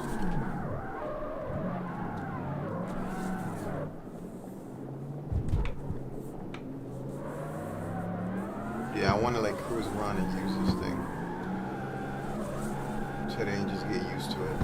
Yeah, I want to like cruise around and use this thing. Today and just get used to it.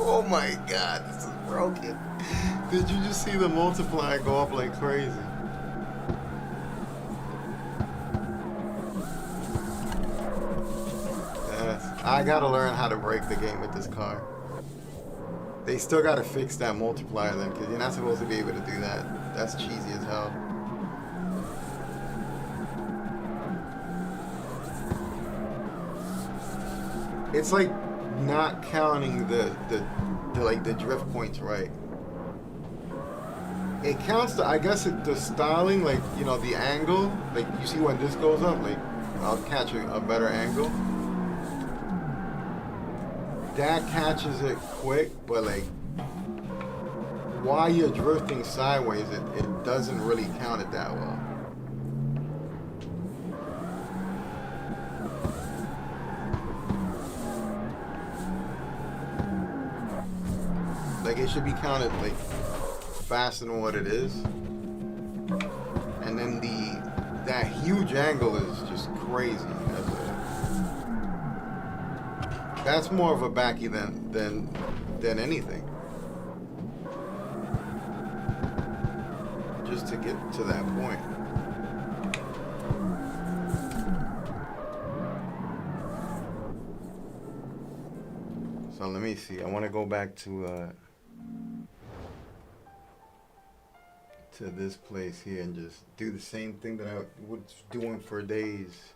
Oh my god, this is broken. Did you just see the multiplier go up like crazy? Yes, I gotta learn how to break the game with this car. They still gotta fix that multiplier then, because you're not supposed to be able to do that. That's cheesy as hell. It's like not counting the drift points right. It counts I guess the styling, like, you know, the angle, like you see when this goes up, like I'll catch a better angle. That catches it quick, but like while you're drifting sideways, it doesn't really count it that well. Like, it should be counted like faster than what it is. And then that huge angle is just crazy. That's more of a backy than anything. Just to get to that point. So let me see. I want to go back to this place here and just do the same thing that I was doing for days.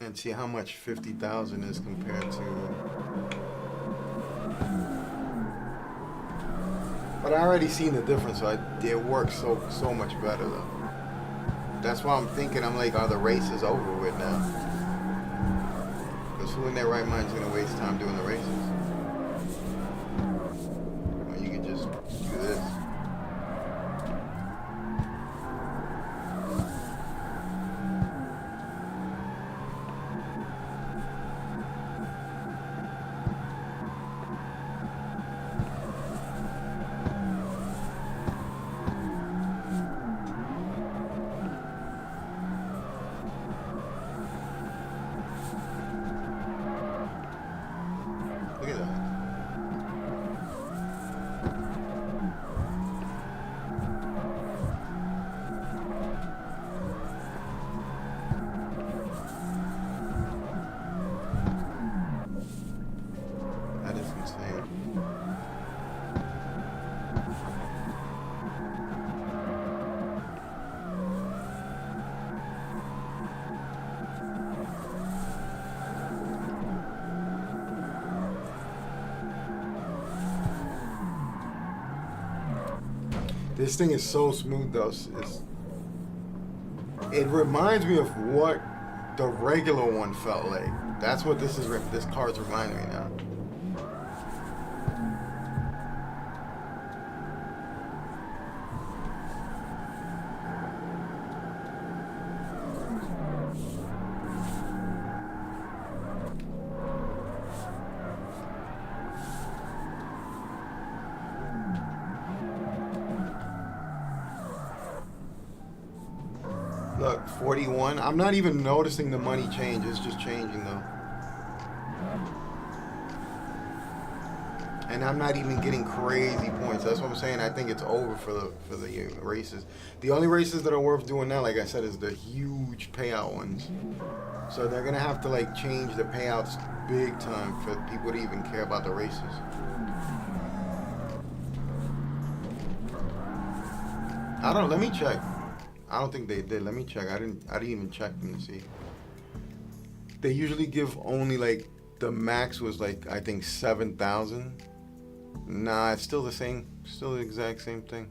And see how much 50,000 is compared to. But I already seen the difference, so it works so much better though. That's why I'm thinking, I'm like, are the races over with now? Because who in their right mind is gonna waste time doing the races? Well, you can just do this. Look at that. That is insane. This thing is so smooth though. It reminds me of what the regular one felt like. That's what this car's reminding me now. Look, 41. I'm not even noticing the money change. It's just changing though. And I'm not even getting crazy points. That's what I'm saying. I think it's over for the races. The only races that are worth doing now, like I said, is the huge payout ones. So they're gonna have to like change the payouts big time for people to even care about the races. Let me check. I don't think they did. Let me check. I didn't even check them to see. They usually give only like, the max was like, I think 7,000. Nah, it's still the same. Still the exact same thing.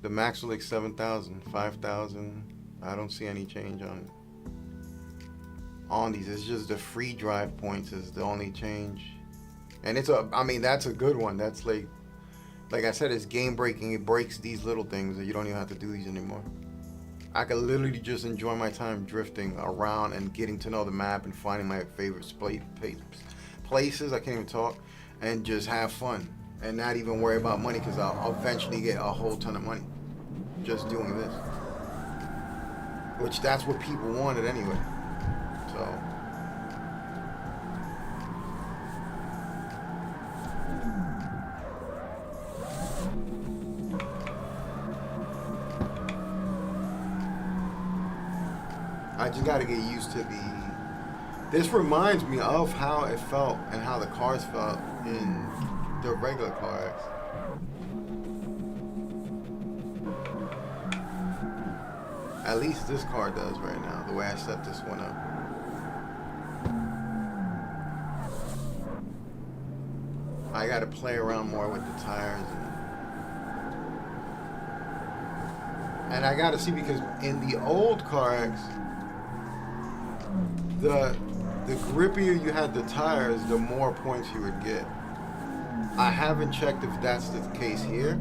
The max was like 7,000, 5,000. I don't see any change on it. On these, it's just the free drive points is the only change. And I mean, that's a good one. That's like I said, it's game breaking. It breaks these little things that you don't even have to do these anymore. I could literally just enjoy my time drifting around and getting to know the map and finding my favorite places. I can't even talk. And just have fun and not even worry about money, because I'll eventually get a whole ton of money just doing this. Which that's what people wanted anyway. So. I just got to get used to this reminds me of how it felt and how the cars felt in the regular CarX. At least this car does right now, the way I set this one up. I got to play around more with the tires. And I got to see, because in the old CarX, the grippier you had the tires, the more points you would get. I haven't checked if that's the case here.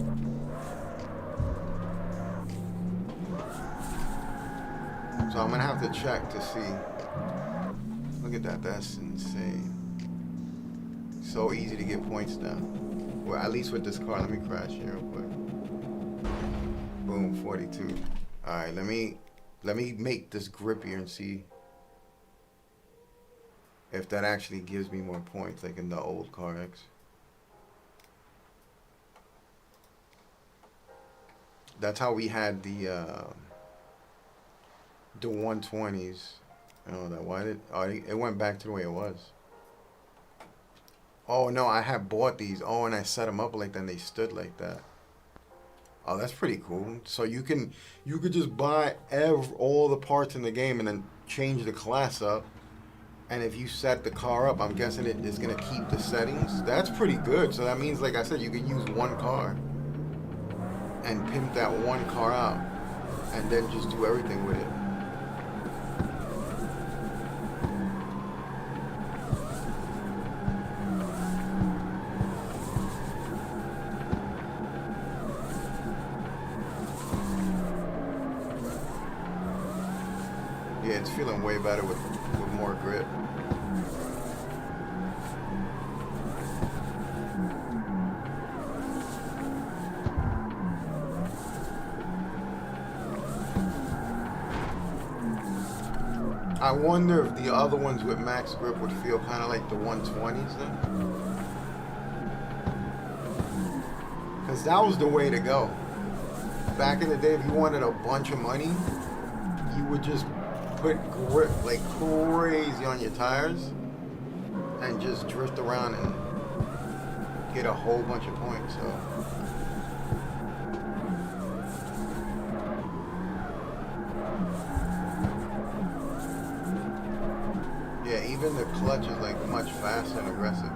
So I'm gonna have to check to see. Look at that, that's insane. So easy to get points now. Well, at least with this car. Let me crash here real quick. Boom, 42. Alright, let me make this grippier and see if that actually gives me more points, like in the old CarX. That's how we had the 120s. Oh, that why did it went back to the way it was. Oh no, I had bought these. Oh, and I set them up like that and they stood like that. Oh, that's pretty cool. So you could just buy all the parts in the game and then change the class up. And if you set the car up, I'm guessing it is gonna keep the settings. That's pretty good. So that means, like I said, you could use one car and pimp that one car out, and then just do everything with it. Yeah, it's feeling way better with more grip. I wonder if the other ones with max grip would feel kind of like the 120s then. Because that was the way to go. Back in the day, if you wanted a bunch of money, you would just put grip like crazy on your tires and just drift around and get a whole bunch of points. So yeah, even the clutch is like much faster and aggressive.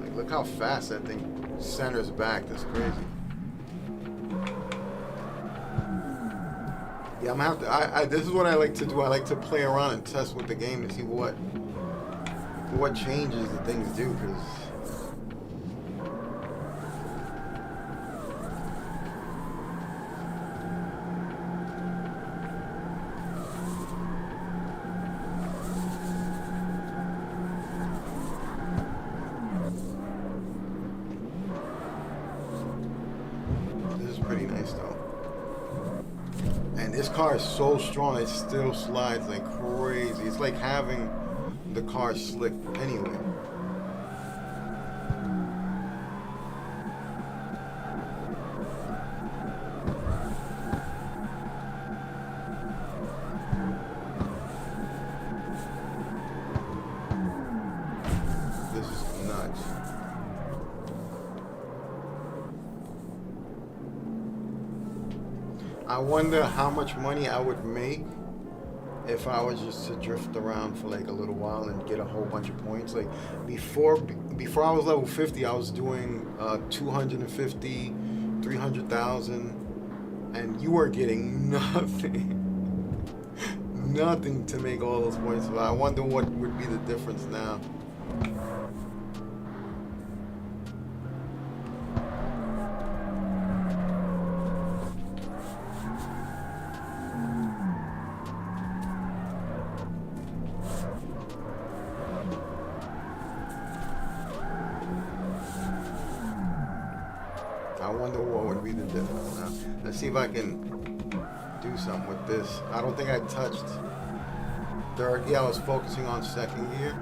Like, look how fast that thing centers back. That's crazy. Yeah, I'm gonna have to. This is what I like to do. I like to play around and test with the game to see what changes the things do. Because this is pretty nice though. And this car is so strong, it still slides like crazy. It's like having the car slick anyway. This is nuts. I wonder how much money I would make if I was just to drift around for like a little while and get a whole bunch of points. Like before I was level 50, I was doing 250, 300,000, and you were getting nothing. Nothing to make all those points. But I wonder what would be the difference now. I wonder what would be the difference now. Let's see if I can do something with this. I don't think I touched third gear. I was focusing on second gear.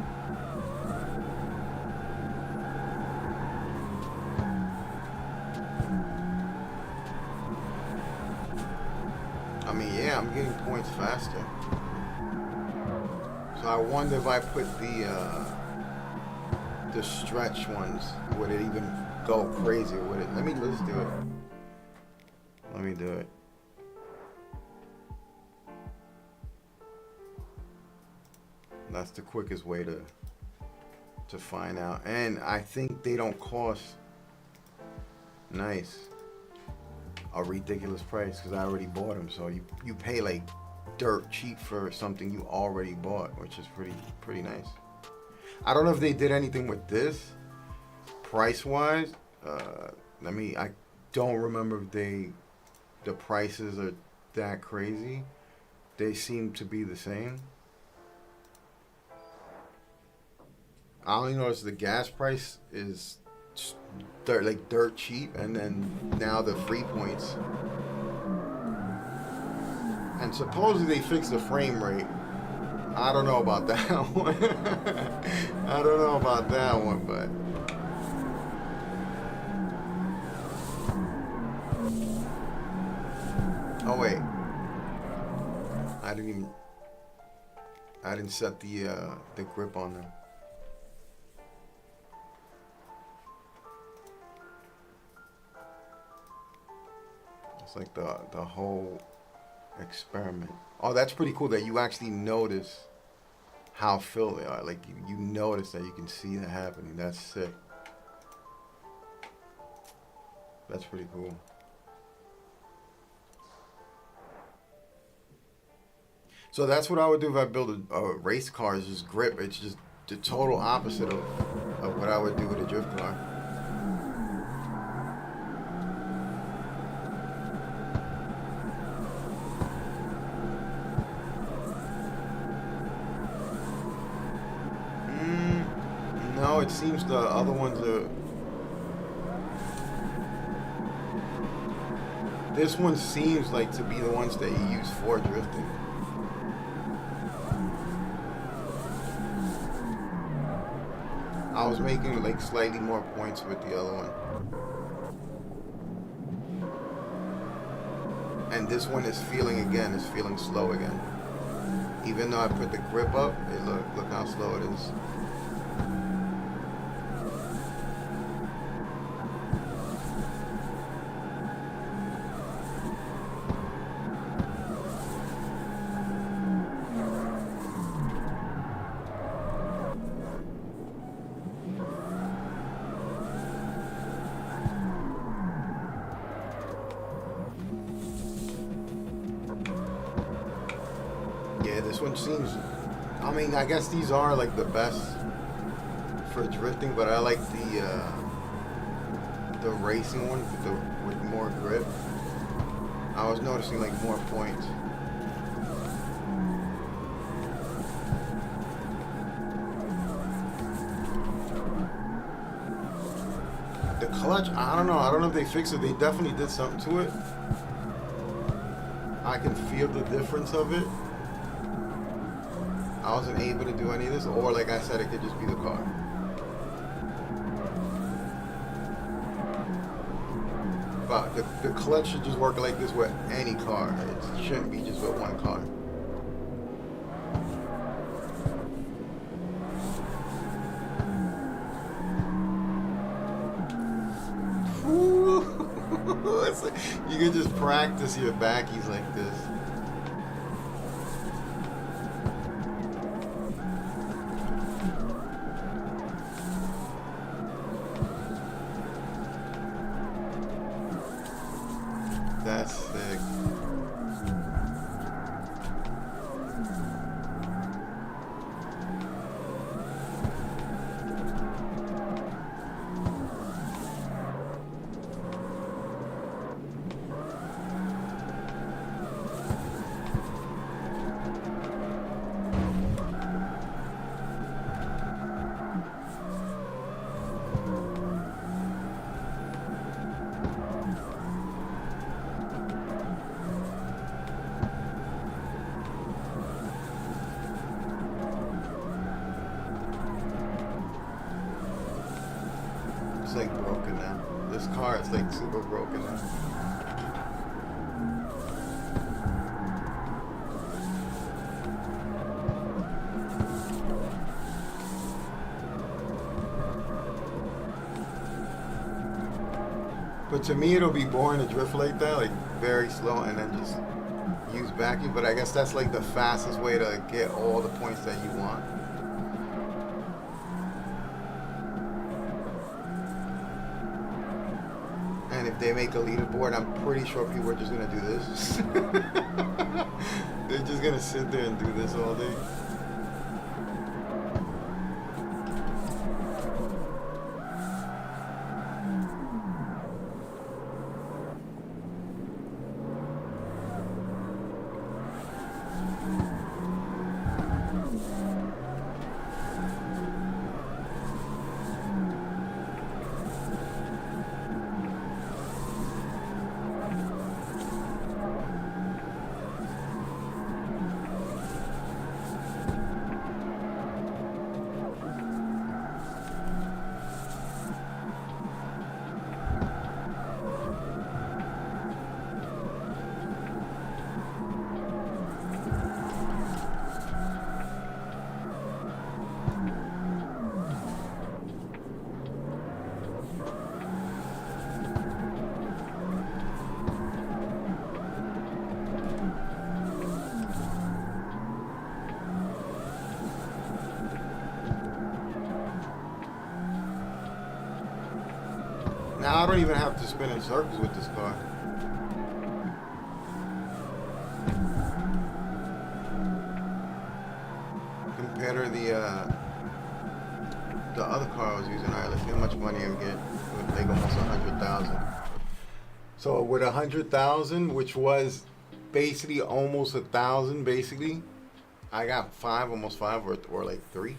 I mean, yeah, I'm getting points faster. So I wonder if I put the stretch ones, would it even go crazy with it? Let's do it. Let me do it. That's the quickest way to find out. And I think they don't cost. Nice. a ridiculous price because I already bought them. So you pay like dirt cheap for something you already bought, which is pretty nice. I don't know if they did anything with this price wise. I don't remember if the prices are that crazy. They seem to be the same. I only noticed the gas price is dirt cheap, and then now the free points. And supposedly they fixed the frame rate. I don't know about that one. I don't know about that one, but oh wait, I didn't set the grip on them. It's like the whole experiment. Oh, that's pretty cool that you actually notice how filled they are. Like you notice that you can see that happening. That's sick. That's pretty cool. So that's what I would do if I build a race car, is just grip. It's just the total opposite of what I would do with a drift car. No, it seems the other ones are... This one seems like to be the ones that you use for drifting. I was making like slightly more points with the other one. And this one is feeling slow again. Even though I put the grip up, look how slow it is. Yeah, this one seems... I mean, I guess these are like the best for drifting, but I like the racing one with more grip. I was noticing like more points. The clutch, I don't know if they fixed it. They definitely did something to it. I can feel the difference of it. I wasn't able to do any of this, or like I said, it could just be the car. But the clutch should just work like this with any car. It shouldn't be just with one car. You can just practice your backies like this. That's sick. It's like broken now. This car is like super broken now. But to me, it'll be boring to drift like that, like very slow, and then just use backing. But I guess that's like the fastest way to get all the points that you want. And if they make a leaderboard, I'm pretty sure people are just gonna do this. They're just gonna sit there and do this all day. Now I don't even have to spin in circles with this car. Compared to the other car I was using, alright, let's see how much money I'm getting. It would take almost 100,000. So with 100,000, which was basically almost 1,000, basically, I got almost five, or like 3.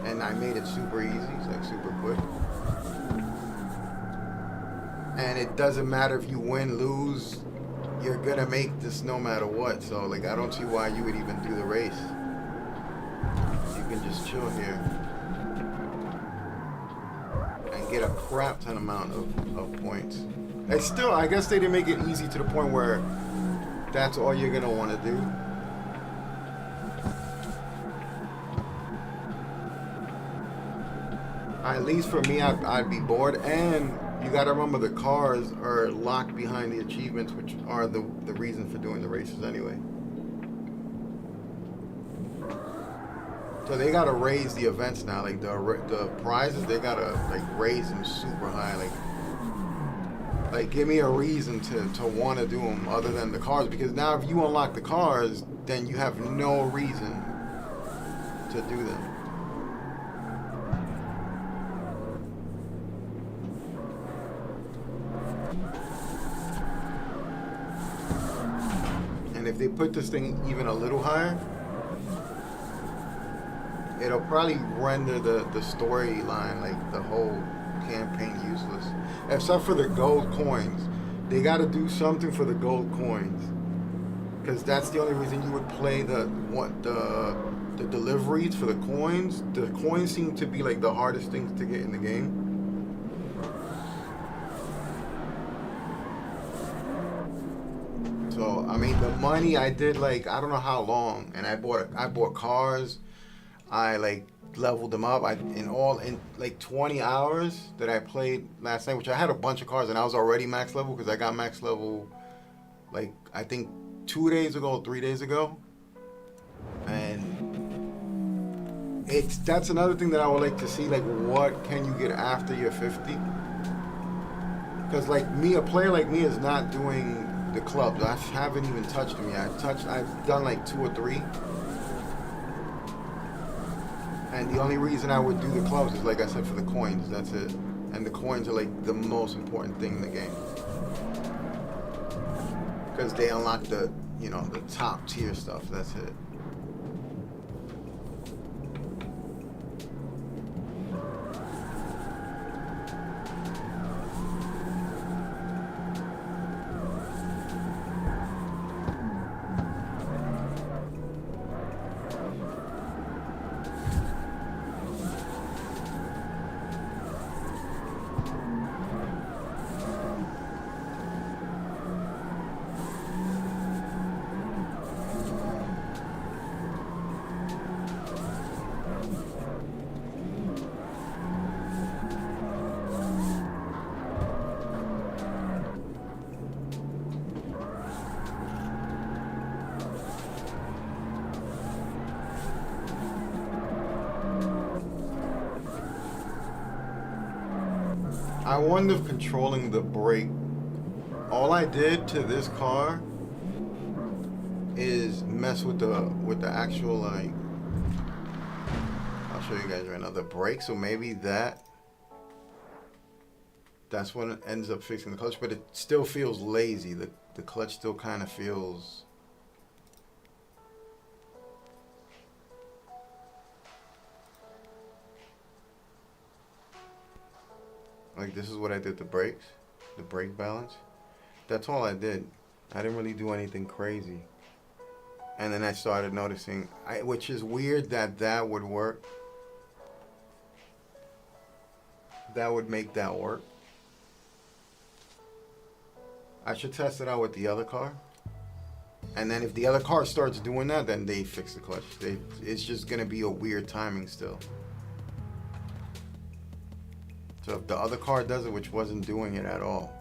And I made it super easy, it's like super quick. And it doesn't matter if you win, lose, you're gonna make this no matter what. So like, I don't see why you would even do the race. You can just chill here and get a crap ton amount of points. And still, I guess they didn't make it easy to the point where that's all you're gonna want to do. At least for me, I'd be bored. And you gotta remember, the cars are locked behind the achievements, which are the reason for doing the races anyway. So they gotta raise the events now, like the prizes, they gotta like raise them super high, like give me a reason to want to do them other than the cars, because now if you unlock the cars, then you have no reason to do them. And if they put this thing even a little higher, it'll probably render the storyline, like the whole campaign, useless. Except for the gold coins. They gotta do something for the gold coins. Because that's the only reason you would play the deliveries for the coins. The coins seem to be like the hardest things to get in the game. So I mean, the money I did, like, I don't know how long, and I bought cars. I like leveled them up. In like 20 hours that I played last night, which I had a bunch of cars and I was already max level, because I got max level like I think 3 days ago. And that's another thing that I would like to see, like what can you get after you're 50? Because like me, a player like me is not doing the clubs. I haven't even touched them yet. I've done like 2 or 3. And the only reason I would do the clubs is, like I said, for the coins. That's it. And the coins are like the most important thing in the game, because they unlock the top tier stuff. That's it. I wonder if controlling the brake. All I did to this car is mess with the actual like. I'll show you guys right now the brake. So maybe that's when it ends up fixing the clutch, but it still feels lazy. The clutch still kind of feels. Like this is what I did the brakes, the brake balance. That's all I did. I didn't really do anything crazy. And then I started noticing, which is weird that would work. That would make that work. I should test it out with the other car. And then if the other car starts doing that, then they fix the clutch. It's just going to be a weird timing still. So if the other car does it, which wasn't doing it at all.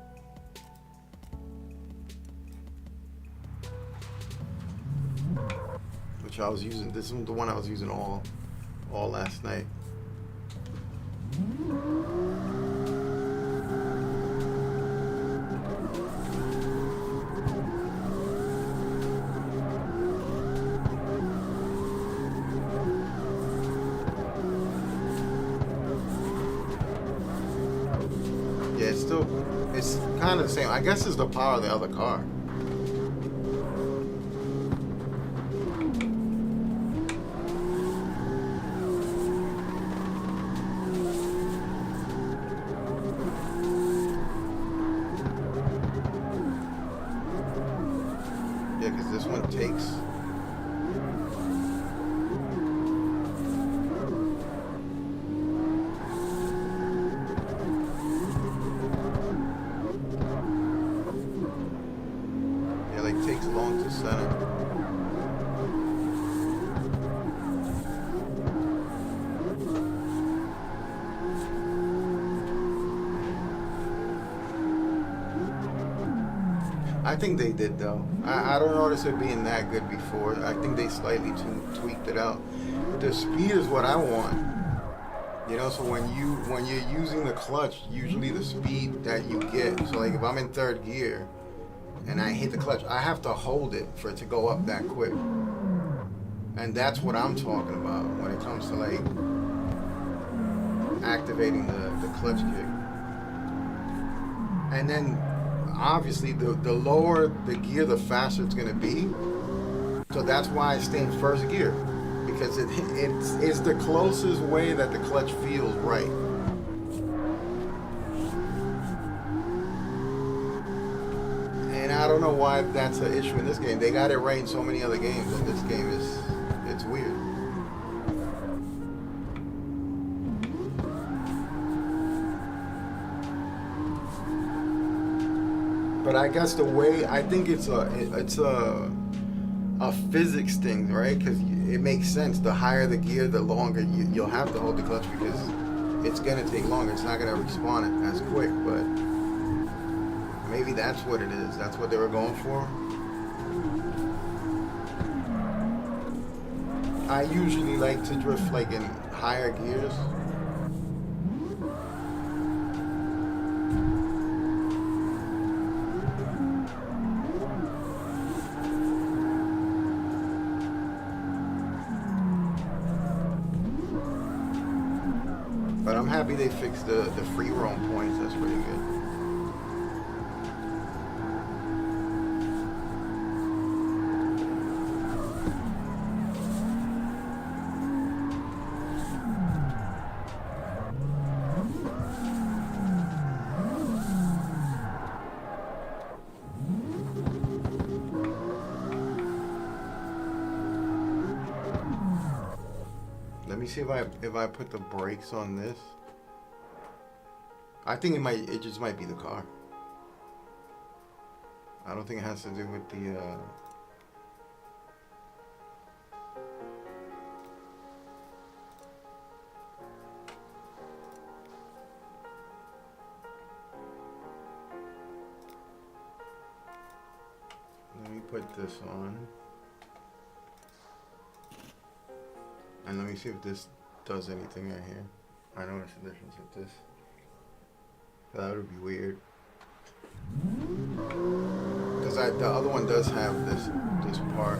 Which I was using, this is the one I was using all last night. Yeah, it's kind of the same. I guess it's the power of the other car. Yeah, because this one takes. Yeah, like takes long to center. I think they did though. I don't notice it being that good before. I think they slightly tweaked it out. The speed is what I want. You know, so when you're using the clutch, usually the speed that you get. So like if I'm in third gear and I hit the clutch, I have to hold it for it to go up that quick. And that's what I'm talking about when it comes to like activating the clutch kick. And then obviously the lower the gear, the faster it's gonna be. So that's why I stay in first gear, because it's the closest way that the clutch feels right. And I don't know why that's an issue in this game. They got it right in so many other games, and this game it's weird. But I guess the way I think it's a physics thing, right? Because it makes sense. The higher the gear, the longer you'll have to hold the clutch, because it's gonna take longer. It's not gonna respawn it as quick. But maybe that's what it is. That's what they were going for. I usually like to drift like in higher gears. But I'm happy they fixed the free roam points. That's pretty good. Let me see if I put the brakes on this. I think it just might be the car. I don't think it has to do with the Let me put this on. And let me see if this does anything right here. I notice the difference with this. That would be weird. Because the other one does have this part.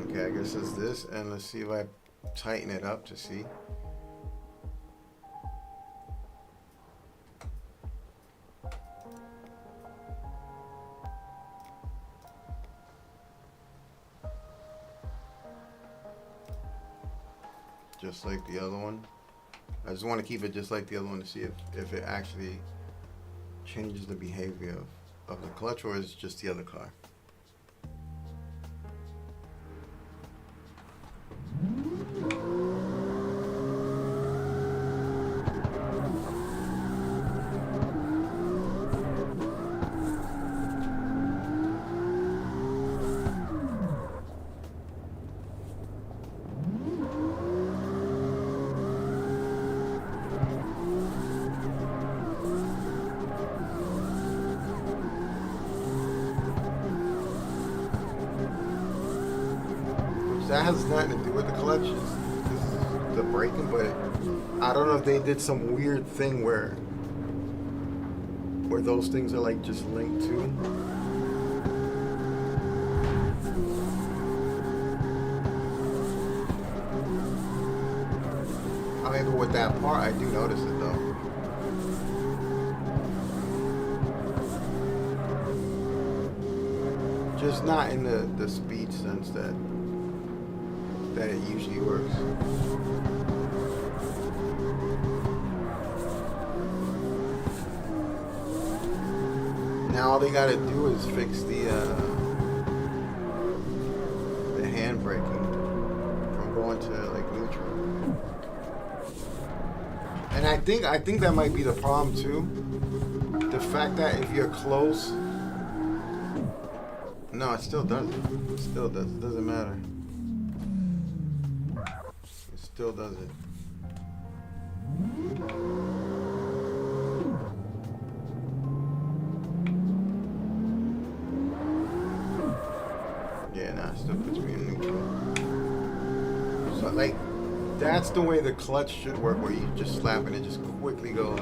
Okay, I guess it's this, and let's see if I tighten it up to see. Just like the other one. I just want to keep it just like the other one to see if it actually changes the behavior of the clutch, or is it just the other car. That has nothing to do with the clutch, it's the braking, but I don't know if they did some weird thing where those things are like just linked to. I mean, but with that part, I do notice it though. Just not in the speed sense that it usually works. Now all they gotta do is fix the hand braking from going to like neutral. And I think that might be the problem too. The fact that if you're close, no, it still does it. It still does. It doesn't matter. Still does it. Yeah, nah, it still puts me in neutral. So like, that's the way the clutch should work, where you just slap and it just quickly goes.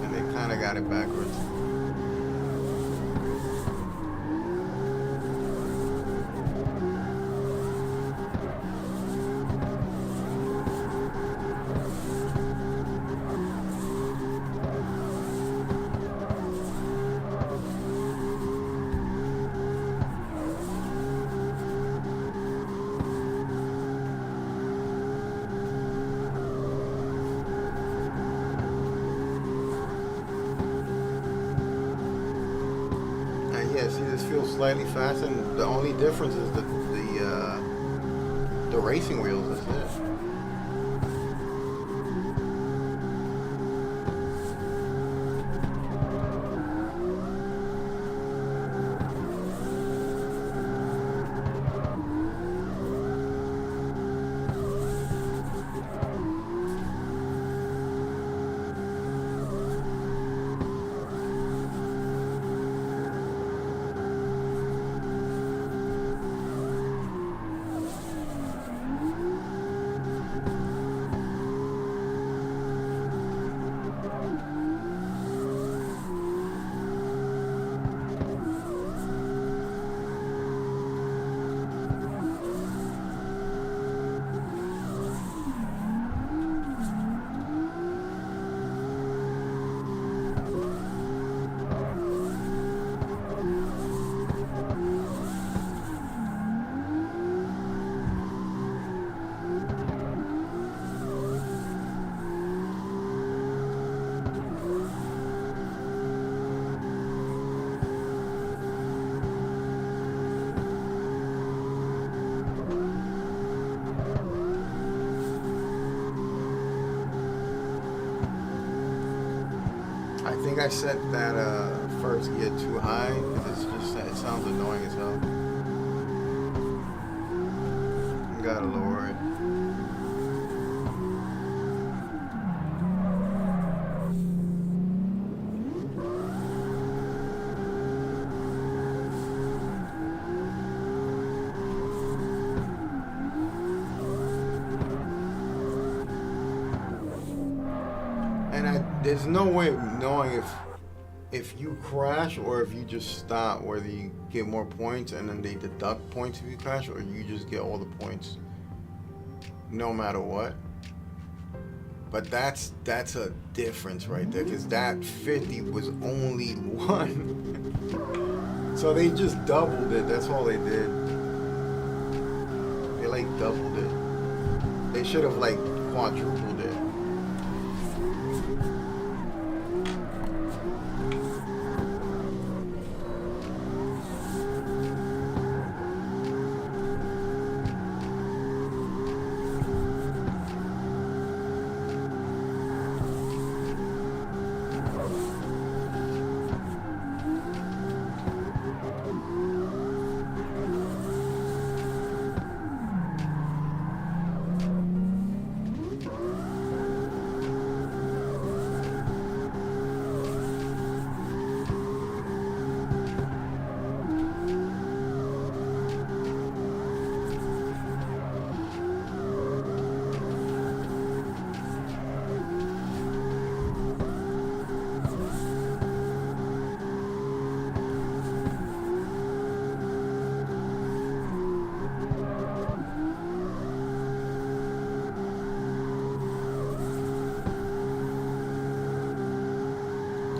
And they kind of got it backwards. Yeah, see, this feels slightly faster, and the only difference is the racing wheels. That's it. I think I set that first gear too high because it sounds annoying as hell. Gotta lower it. there's no way of knowing if you crash or if you just stop, whether you get more points and then they deduct points if you crash, or you just get all the points no matter what. But that's a difference right there, because that 50 was only one. So they just doubled it. That's all they did. They like doubled it. They should have like quadrupled it.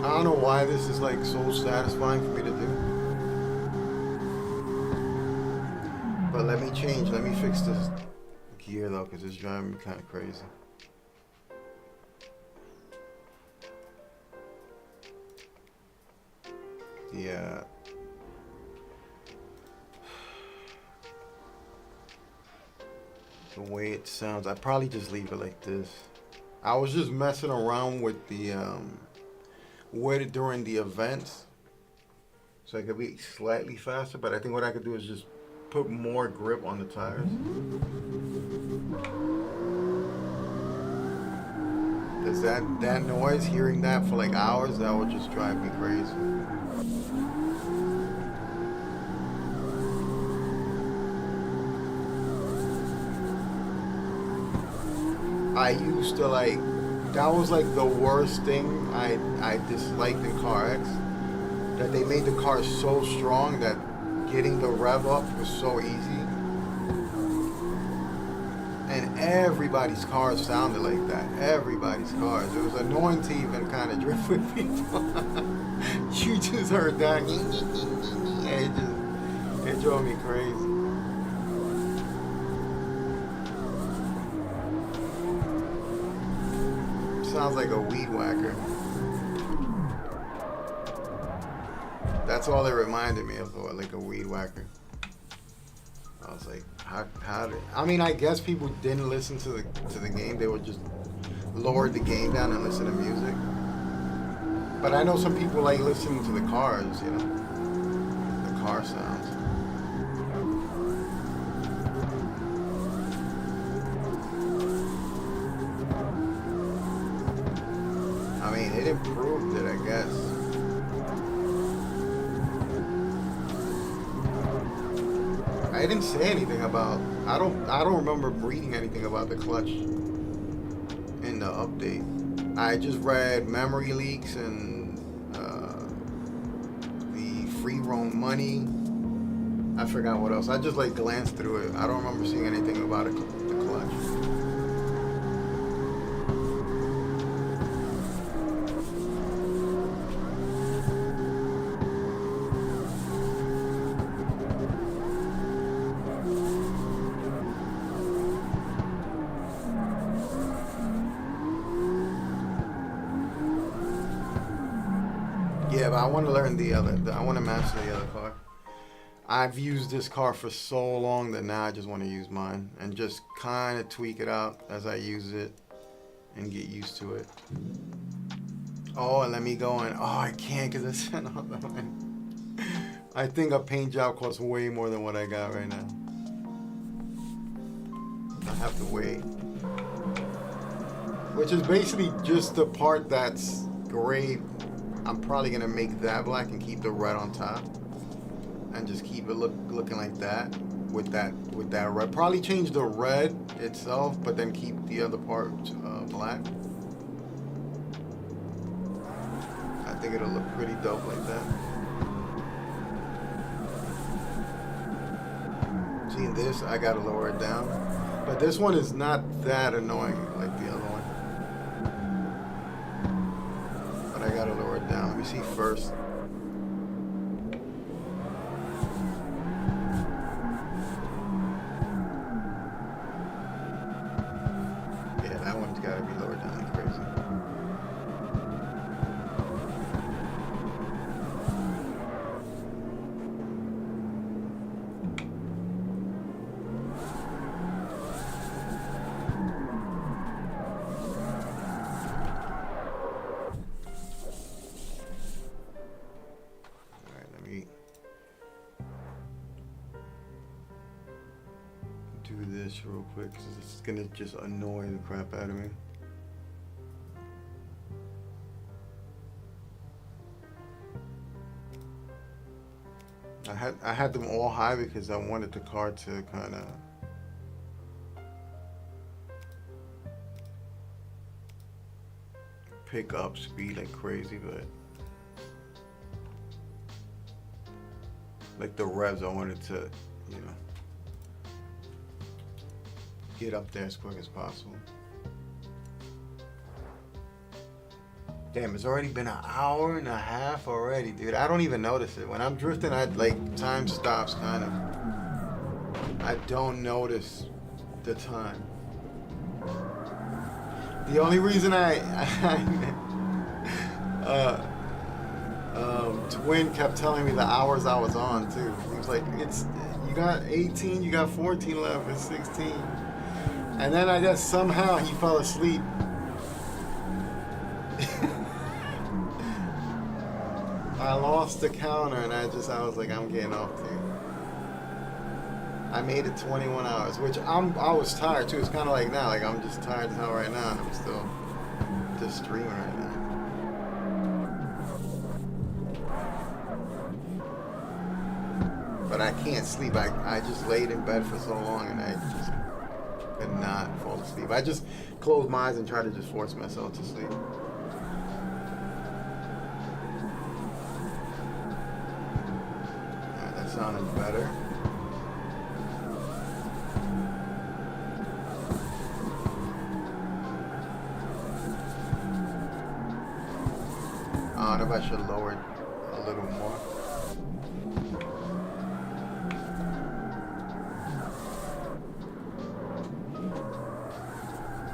I don't know why this is like so satisfying for me to do. But let me fix this gear though, because it's driving me kind of crazy. Yeah. The way it sounds, I'd probably just leave it like this. I was just messing around with the with it during the events, so I could be slightly faster, but I think what I could do is just put more grip on the tires. Cause that noise, hearing that for like hours, that would just drive me crazy. I used to like, that was like the worst thing I disliked in CarX, that they made the car so strong that getting the rev up was so easy. And everybody's cars sounded like that. Everybody's cars. It was annoying to even kind of drift with people. You just heard that. It drove me crazy. Sounds like a weed whacker. That's all it reminded me of, like a weed whacker. I was like, how did? I mean, I guess people didn't listen to the game. They would just lower the game down and listen to music. But I know some people like listening to the cars, you know, the car sounds. I mean, it improved it, I guess. I didn't say anything about. I don't remember reading anything about the clutch in the update. I just read memory leaks and the free roam money. I forgot what else. I just like glanced through it. I don't remember seeing anything about it, the clutch. Yeah, but I want to learn I want to master the other car. I've used this car for so long that now I just want to use mine and just kind of tweak it out as I use it and get used to it. Oh, and let me go in. Oh, I can't because it's another one. I think a paint job costs way more than what I got right now. I have to wait. Which is basically just the part that's gray. I'm probably gonna make that black and keep the red on top, and just keep it looking like that with that red. Probably change the red itself, but then keep the other part black. think it'll look pretty dope like that. See, this, I gotta lower it down. But this one is not that annoying like the other one. But I gotta lower it down. Let me see first. Yeah, that one's gotta be lowered down like crazy. Do this real quick because it's gonna just annoy the crap out of me. I had them all high because I wanted the car to kind of pick up speed like crazy, but like the revs, I wanted to, you know, get up there as quick as possible. Damn, it's already been an hour and a half already, dude. I don't even notice it. When I'm drifting, time stops kind of. I don't notice the time. The only reason Twin kept telling me the hours I was on too. He was like, you got 18, you got 14 left, it's 16. And then I guess somehow he fell asleep. I lost the counter and I was like, I'm getting off too. I made it 21 hours, which I was tired too. It's kind of like now, like I'm just tired as hell right now and I'm still just streaming right now. But I can't sleep. I just laid in bed for so long and I just could not fall asleep. I just closed my eyes and tried to just force myself to sleep. Alright, that sounded better. I don't know if I should lower it a little more.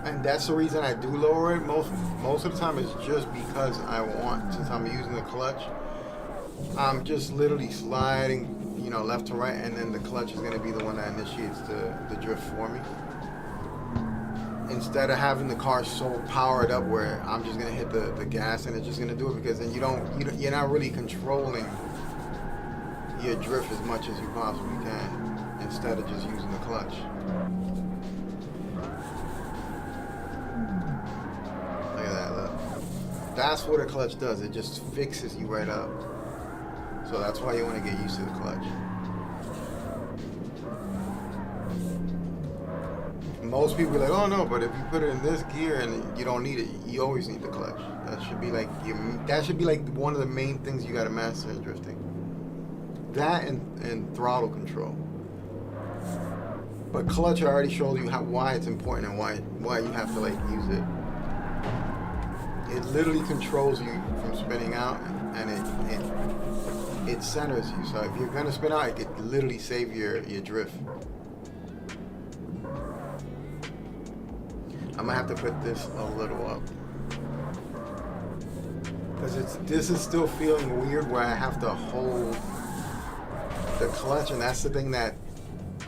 And that's the reason I do lower it. Most of the time it's just because I want, since I'm using the clutch, I'm just literally sliding, you know, left to right, and then the clutch is going to be the one that initiates the drift for me. Instead of having the car so powered up where I'm just going to hit the gas and it's just going to do it, because then you're not really controlling your drift as much as you possibly can, instead of just using the clutch. That's what a clutch does. It just fixes you right up. So that's why you want to get used to the clutch. Most people are like, oh no, but if you put it in this gear and you don't need it, you always need the clutch. That should be like one of the main things you got to master in drifting. That and throttle control. But clutch, I already showed you why it's important and why you have to like use it. It literally controls you from spinning out, and it centers you. So if you're gonna spin out, it could literally save your drift. I'm gonna have to put this a little up, because this is still feeling weird where I have to hold the clutch, and that's the thing that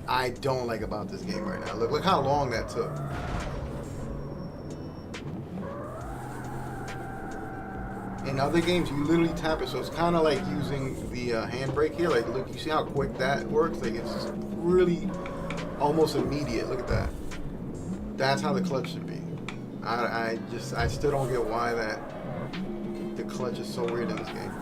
I don't like about this game right now. Look how long that took. In other games, you literally tap it, so it's kind of like using the handbrake here. Like, look, you see how quick that works? Like, it's really almost immediate. Look at that. That's how the clutch should be. I still don't get why the clutch is so weird in this game.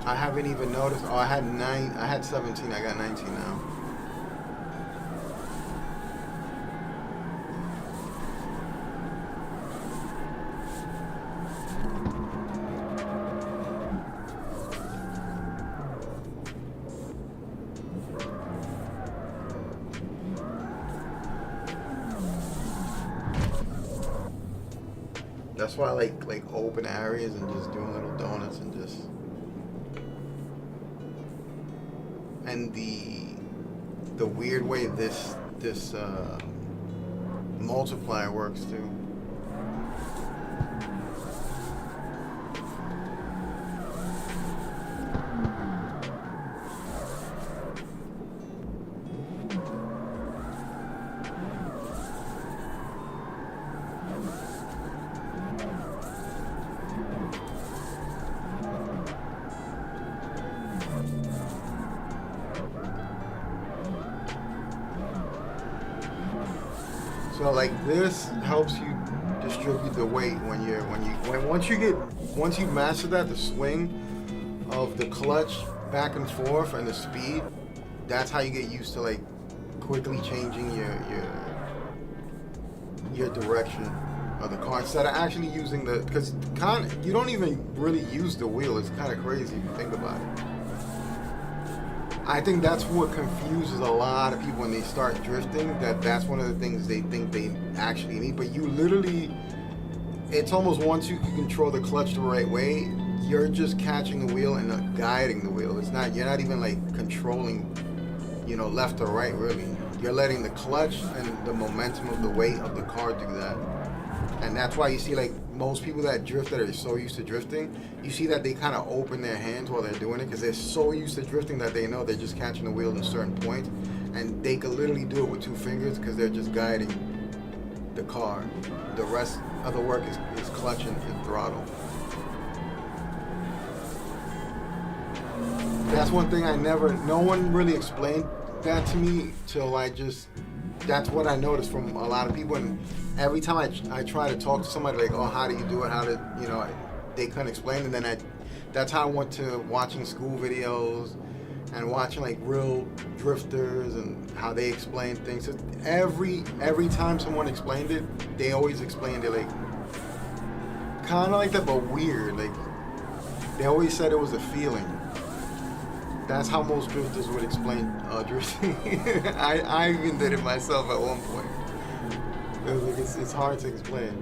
I haven't even noticed. Oh, I had 17. I got 19 now. That's why I like open areas and just doing little donuts and just. And the weird way this multiplier works too. So like this helps you distribute the weight once you master that, the swing of the clutch back and forth and the speed. That's how you get used to like quickly changing your direction of the car instead of actually using because you don't even really use the wheel. It's kind of crazy if you think about it. I think that's what confuses a lot of people when they start drifting, that's one of the things they think they actually need. But you literally, it's almost once you can control the clutch the right way, you're just catching the wheel and guiding the wheel. You're not even like controlling, left or right really. You're letting the clutch and the momentum of the weight of the car do that. And that's why you see like most people that drift that are so used to drifting, you see that they kind of open their hands while they're doing it because they're so used to drifting that they know they're just catching the wheel in a certain point, and they can literally do it with 2 fingers because they're just guiding the car. The rest of the work is clutch and throttle. That's one thing no one really explained that to me till that's what I noticed from a lot of people. And every time I try to talk to somebody like, oh, how do you do it? They couldn't explain. And then that's how I went to watching school videos and watching like real drifters and how they explain things. So every time someone explained it, they always explained it like kind of like that, but weird. Like they always said it was a feeling. That's how most drifters would explain drifting. I even did it myself at one point. It was like it's hard to explain,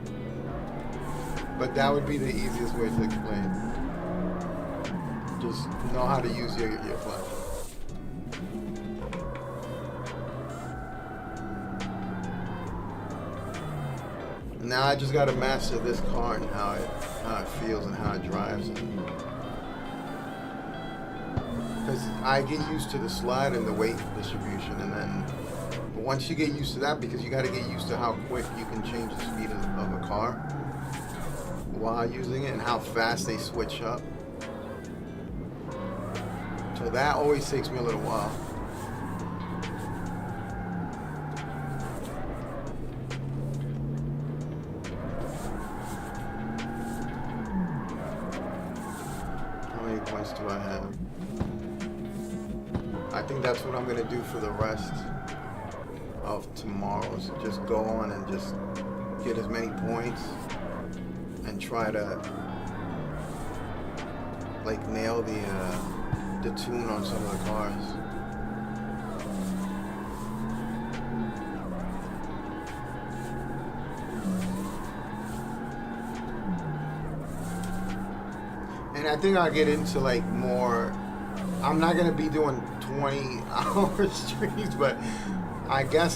but that would be the easiest way to explain. Just know how to use your clutch. Now I just gotta master this car and how it feels and how it drives. Because I get used to the slide and the weight distribution, and then once you get used to that, because you got to get used to how quick you can change the speed of a car while using it and how fast they switch up. So that always takes me a little while. How many points do I have? I think that's what I'm going to do for the rest of tomorrow. So just go on and just get as many points and try to like nail the tune on some of the cars. And I think I'll get into like more. I'm not going to be doing 20-hour streams, but I guess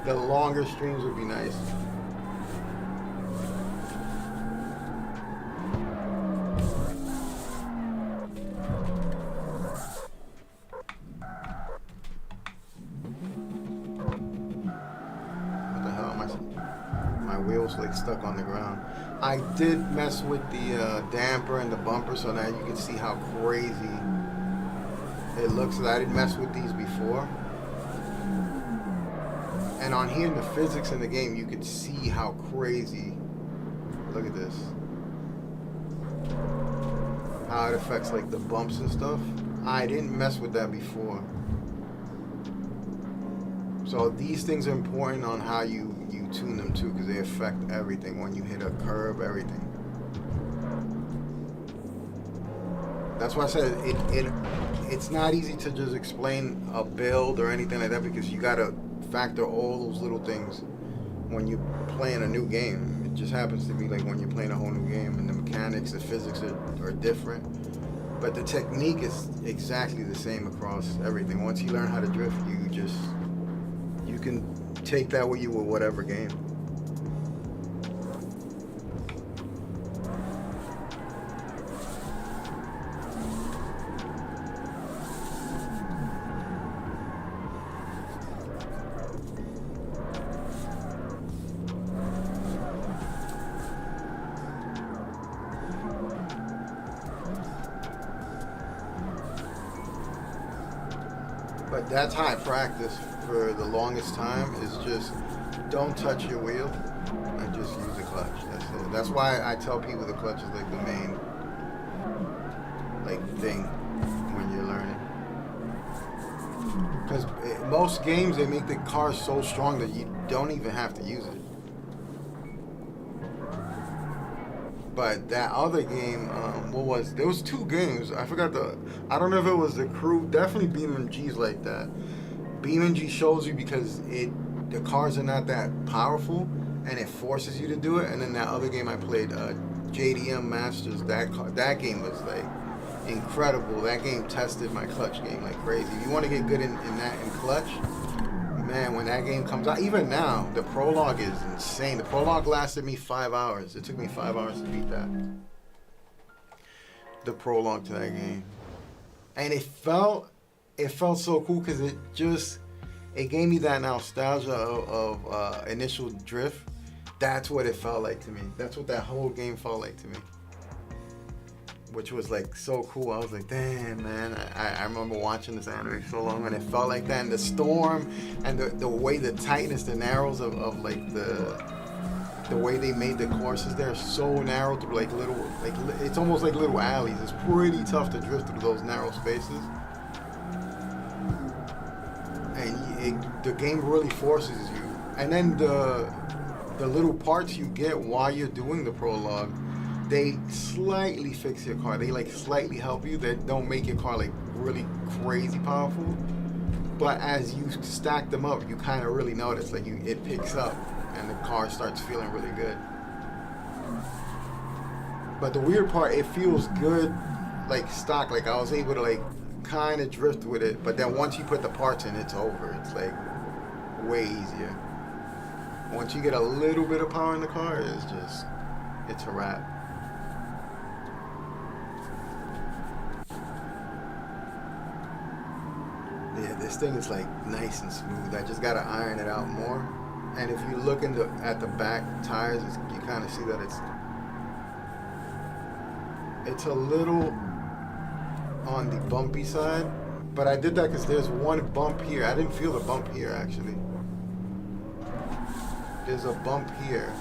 the longer streams would be nice. What the hell my wheels like stuck on the ground. I did mess with the damper and the bumper, so now you can see how crazy it looks. I didn't mess with these before. And on here in the physics in the game, you could see how crazy. Look at this. how it affects like the bumps and stuff. I didn't mess with that before. So these things are important on how you tune them too, because they affect everything. When you hit a curve, everything. That's why I said it's not easy to just explain a build or anything like that, because you gotta factor all those little things when you're playing a new game. It just happens to be like when you're playing a whole new game, and the mechanics, the physics are different. But the technique is exactly the same across everything. Once you learn how to drift, you can take that with you with whatever game. But that's how I practice for the longest time, is just don't touch your wheel and just use the clutch. That's it. That's why I tell people the clutch is like the main like thing when you're learning. Because most games, they make the car so strong that you don't even have to use it. But that other game, there was two games. I forgot I don't know if it was the Crew, definitely BeamNG's like that. BeamNG shows you because the cars are not that powerful, and it forces you to do it. And then that other game I played, JDM Masters, that game was like incredible. That game tested my clutch game like crazy. If you want to get good in clutch, man, when that game comes out, even now, the prologue is insane. The prologue lasted me 5 hours. It took me 5 hours to beat that. The prologue to that game. And it felt so cool because it gave me that nostalgia of initial drift. That's what it felt like to me. That's what that whole game felt like to me. Which was like so cool. I was like, damn, man. I remember watching this anime so long, and it felt like that. And the storm and the way, the tightness, the narrows of like the way they made the courses, they're so narrow through like little, like it's almost like little alleys. It's pretty tough to drift through those narrow spaces. And the game really forces you. And then the little parts you get while you're doing the prologue, they slightly fix your car. They like slightly help you. They don't make your car like really crazy powerful. But as you stack them up, you kind of really notice like it picks up and the car starts feeling really good. But the weird part, it feels good like stock. Like I was able to like kind of drift with it. But then once you put the parts in, it's over. It's like way easier. Once you get a little bit of power in the car, it's a wrap. Yeah, this thing is like nice and smooth. I just gotta iron it out more. And if you look at the back tires, you kind of see that it's a little on the bumpy side. But I did that because there's one bump here. I didn't feel the bump here actually. There's a bump here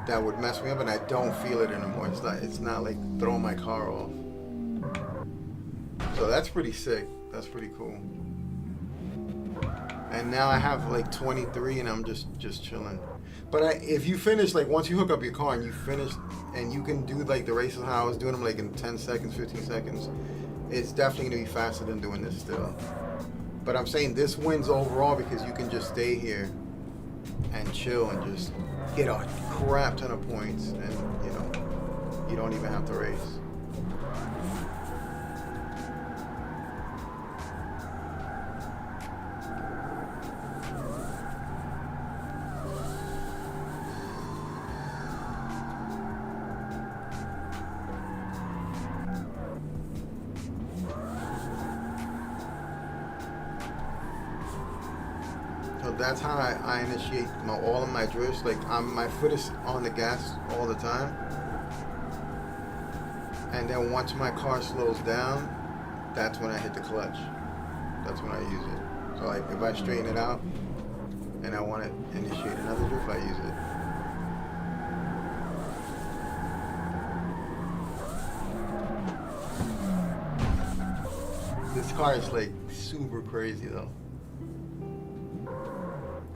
that would mess me up, and I don't feel it anymore. It's not like throwing my car off. So that's pretty sick. That's pretty cool. And now I have like 23, and I'm just chilling. But if you finish, like once you hook up your car and you finish, and you can do like the races how I was doing them like in 10 seconds, 15 seconds, it's definitely gonna be faster than doing this still. But I'm saying this wins overall because you can just stay here and chill and just get a crap ton of points, and you don't even have to race. So that's how I initiate all of my drifts. Like my foot is on the gas all the time. And then once my car slows down, that's when I hit the clutch. That's when I use it. So like if I straighten it out and I want to initiate another drift, I use it. This car is like super crazy though.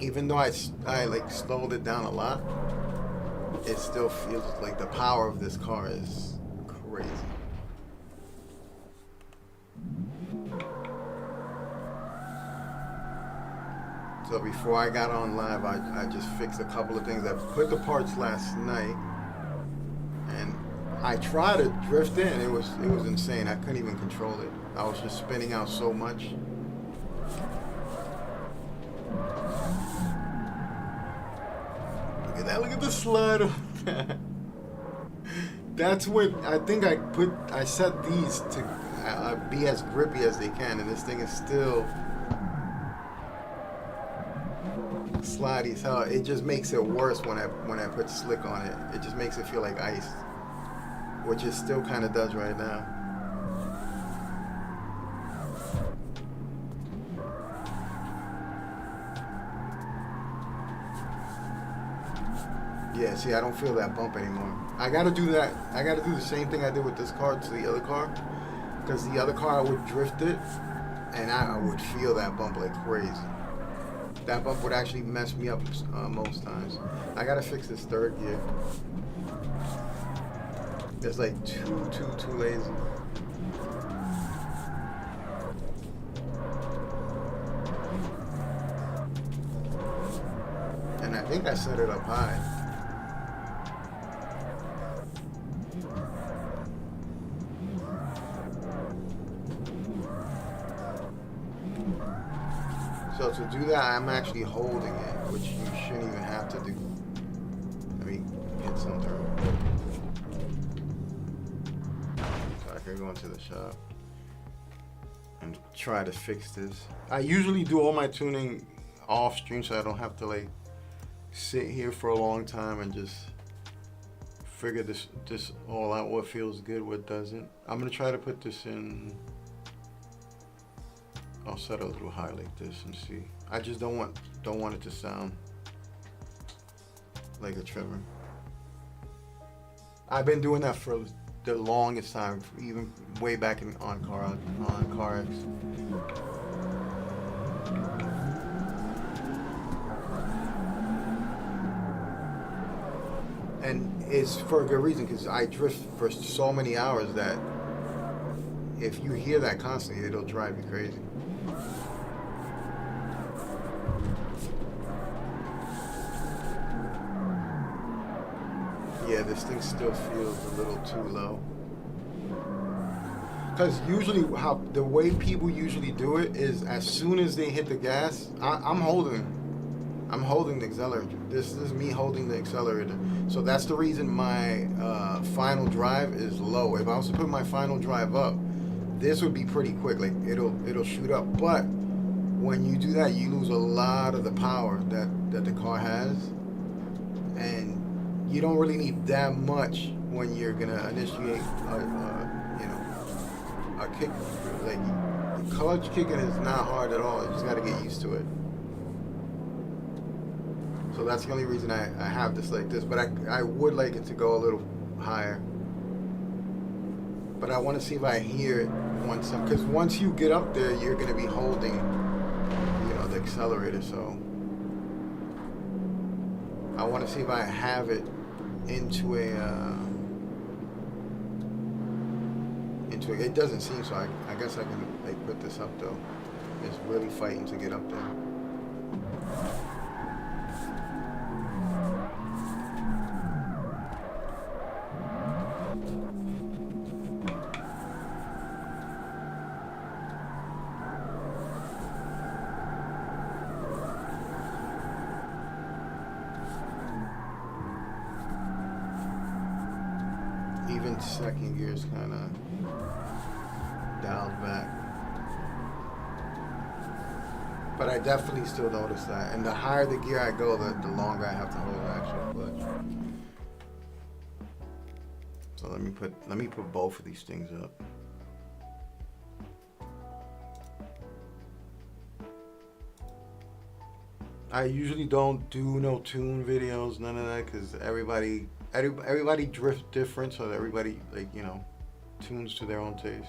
Even though I like slowed it down a lot, it still feels like the power of this car is crazy. So before I got on live, I just fixed a couple of things. I put the parts last night, and I tried to drift in. It was insane. I couldn't even control it. I was just spinning out so much. Look at that! Look at the slide on that. That's what I think I set these to be as grippy as they can, and this thing is still slidey as hell. It just makes it worse when I put slick on it. It just makes it feel like ice, which it still kind of does right now. Yeah, see, I don't feel that bump anymore. I gotta do that. I gotta do the same thing I did with this car to the other car, because the other car I would drift it, and I would feel that bump like crazy. That bump would actually mess me up most times. I gotta fix this third gear. It's like too lazy. And I think I set it up high. So to do that, I'm actually holding it, which you shouldn't even have to do. Let me hit something. So I can go into the shop and try to fix this. I usually do all my tuning off stream, so I don't have to like sit here for a long time and just figure this all out. What feels good, what doesn't. I'm gonna try to put this in. I'll set a little high like this and see. I just don't want it to sound like a trimmer. I've been doing that for the longest time, even way back on CarX. And it's for a good reason, because I drift for so many hours that if you hear that constantly, it'll drive you crazy. Yeah, this thing still feels a little too low. Because usually, the way people usually do it is, as soon as they hit the gas, I'm holding the accelerator. This is me holding the accelerator. So that's the reason my final drive is low. If I was to put my final drive up, this would be pretty quick. Like it'll shoot up. But when you do that, you lose a lot of the power that the car has, and you don't really need that much when you're gonna initiate a kick. Like clutch kicking is not hard at all. You just gotta get used to it. So that's the only reason I have this like this. But I would like it to go a little higher. But I want to see if I hear it because once you get up there, you're gonna be holding, the accelerator. So I want to see if I have it into it doesn't seem so. I guess I can like put this up though. It's really fighting to get up there. Even second gear is kind of dialed back, but I definitely still notice that. And the higher the gear I go, the longer I have to hold the actual clutch. So let me put both of these things up. I usually don't do no tune videos, none of that, because everybody drifts different, so everybody tunes to their own taste.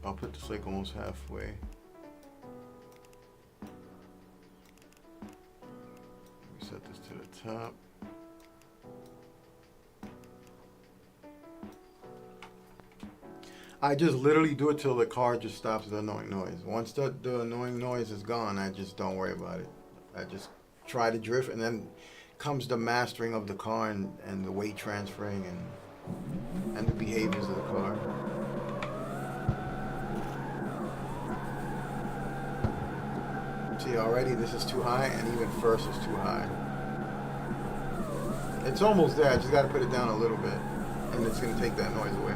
I'll put this like almost halfway. Set this to the top. I just literally do it till the car just stops the annoying noise. Once the annoying noise is gone, I just don't worry about it. I just try to drift, and then comes the mastering of the car and the weight transferring and the behaviors of the car. See, already this is too high, and even first is too high. It's almost there. I just got to put it down a little bit, and it's going to take that noise away.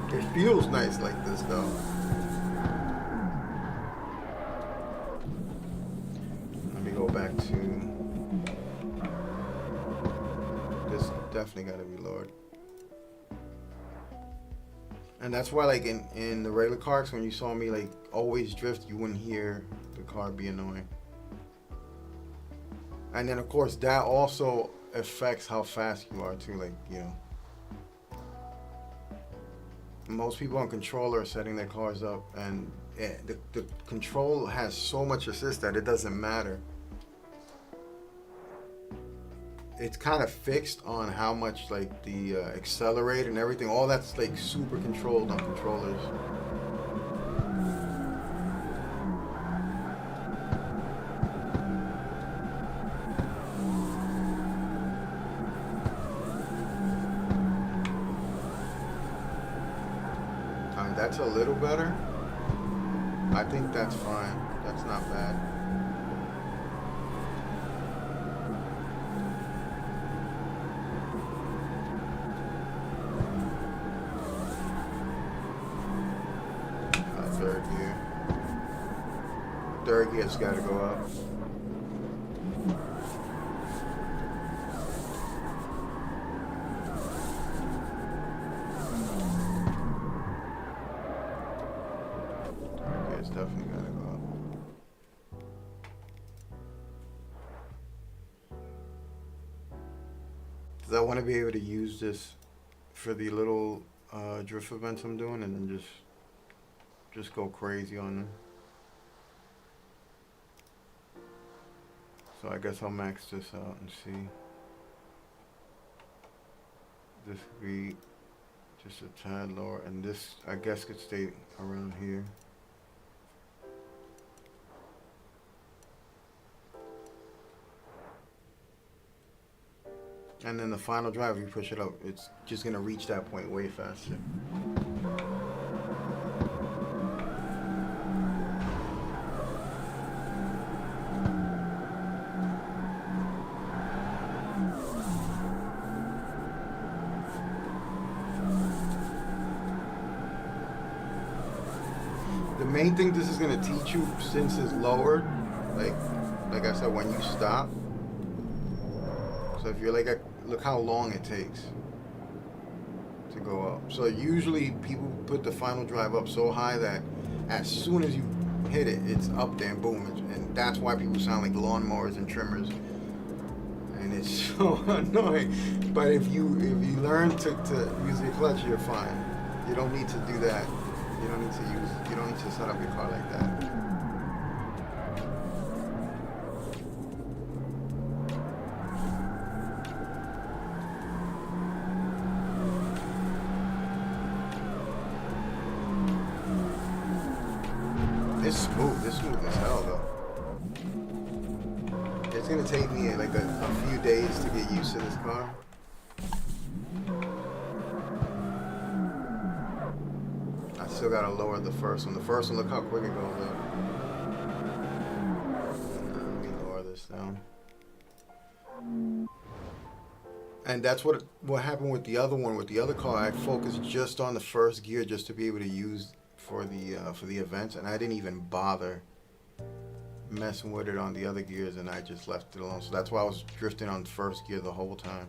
It feels nice like this, though. Let me go back to... This definitely got to be lowered. And that's why, like, in the regular CarX, when you saw me, like, always drift, you wouldn't hear the car be annoying. And then, of course, that also affects how fast you are, too. Like, you know, most people on controller are setting their cars up, and the control has so much assist that it doesn't matter. It's kind of fixed on how much, like, the accelerator and everything, all that's, like, super controlled on controllers. That's a little better. I think that's fine. That's not bad. Third gear. Third gear's got to go up. Definitely gotta go up. Because I want to be able to use this for the little drift events I'm doing, and then just go crazy on them. So I guess I'll max this out and see. This could be just a tad lower, and this I guess could stay around here. And then the final drive, you push it up, it's just gonna reach that point way faster. The main thing this is gonna teach you, since it's lowered, like I said, when you stop. So if you're like, look how long it takes to go up. So usually people put the final drive up so high that as soon as you hit it, it's up there and boom. And that's why people sound like lawnmowers and trimmers. And it's so annoying. But if you learn to use your clutch, you're fine. You don't need to do that. You don't need to set up your car like that. It's smooth. It's smooth as hell, though. It's gonna take me like a few days to get used to this car. I still gotta lower the first one. The first one, look how quick it goes up. Let me lower this down. And that's what happened with the other one. With the other car, I focused just on the first gear just to be able to use for the events, and I didn't even bother messing with it on the other gears, and I just left it alone. So that's why I was drifting on first gear the whole time.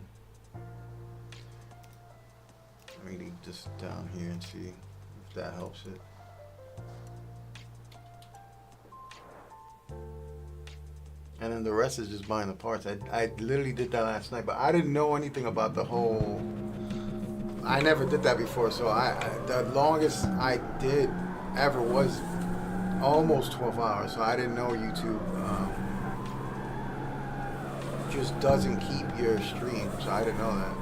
Let me leave this down here and see if that helps it. And then the rest is just buying the parts. I literally did that last night, but I didn't know anything about the whole I never did that before, so the longest I did ever was almost 12 hours. So I didn't know YouTube just doesn't keep your stream. So I didn't know that.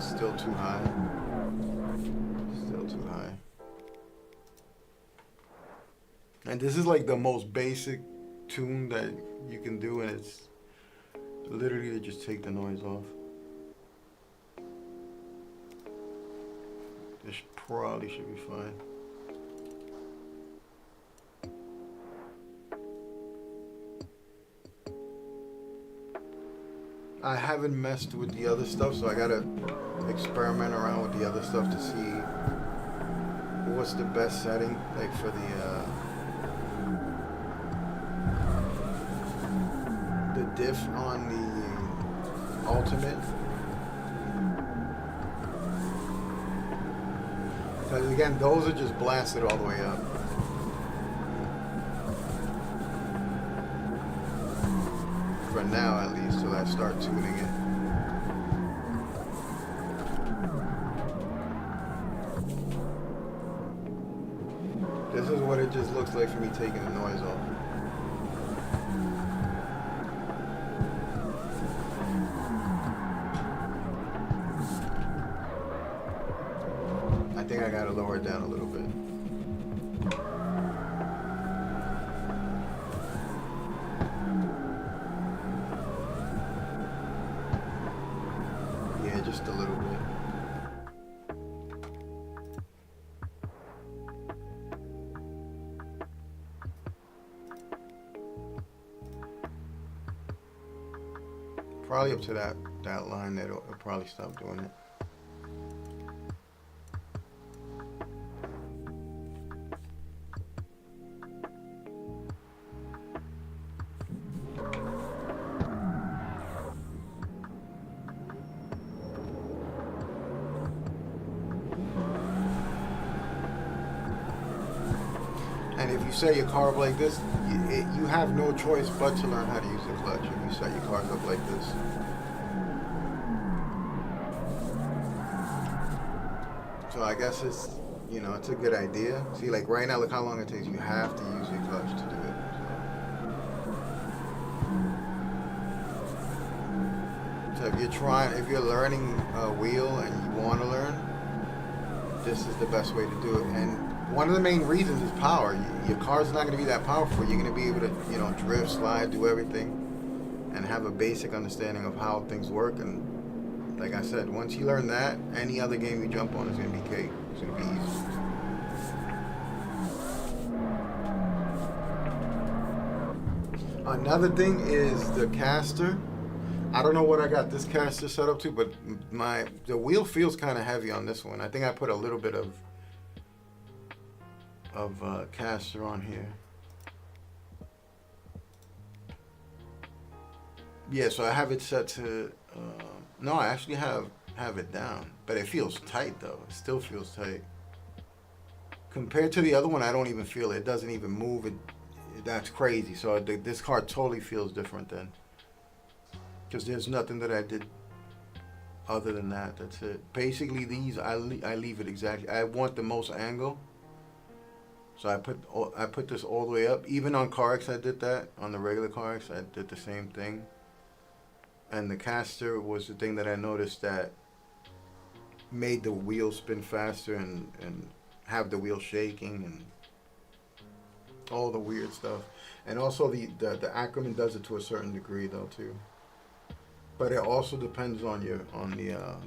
Still too high. Still too high. And this is like the most basic tune that you can do, and it's literally to just take the noise off. This probably should be fine. I haven't messed with the other stuff, so I gotta experiment around with the other stuff to see what's the best setting, like for the diff on the ultimate. Because again, those are just blasted all the way up. For now, at least, till I start tuning it. This is what it just looks like for me taking the noise off. I think I gotta lower it down a little bit. Yeah, just a little bit. Probably up to that line that it'll probably stop doing it. And if you set your car up like this, you have no choice but to learn how to use the clutch if you set your cars up like this. So I guess it's, you know, it's a good idea. See, like right now, look how long it takes. You have to use your clutch to do it. So if you're learning a wheel and you want to learn, this is the best way to do it. And one of the main reasons is power. Your car's not going to be that powerful. You're going to be able to, you know, drift, slide, do everything, and have a basic understanding of how things work. And like I said, once you learn that, any other game you jump on is going to be cake. It's going to be easy. Another thing is the caster. I don't know what I got this caster set up to, but the wheel feels kind of heavy on this one. I think I put a little bit of caster on here. Yeah, so I have it set to no, I actually have it down, but it feels tight though. It still feels tight compared to the other one. I don't even feel it. It doesn't even move. That's crazy. So this car totally feels different then, because there's nothing that I did other than that. That's it. Basically, these I leave it exactly. I want the most angle. So I put this all the way up. Even on CarX, I did that. On the regular CarX, I did the same thing. And the caster was the thing that I noticed that made the wheel spin faster and have the wheel shaking and all the weird stuff. And also the Ackerman does it to a certain degree though too. But it also depends on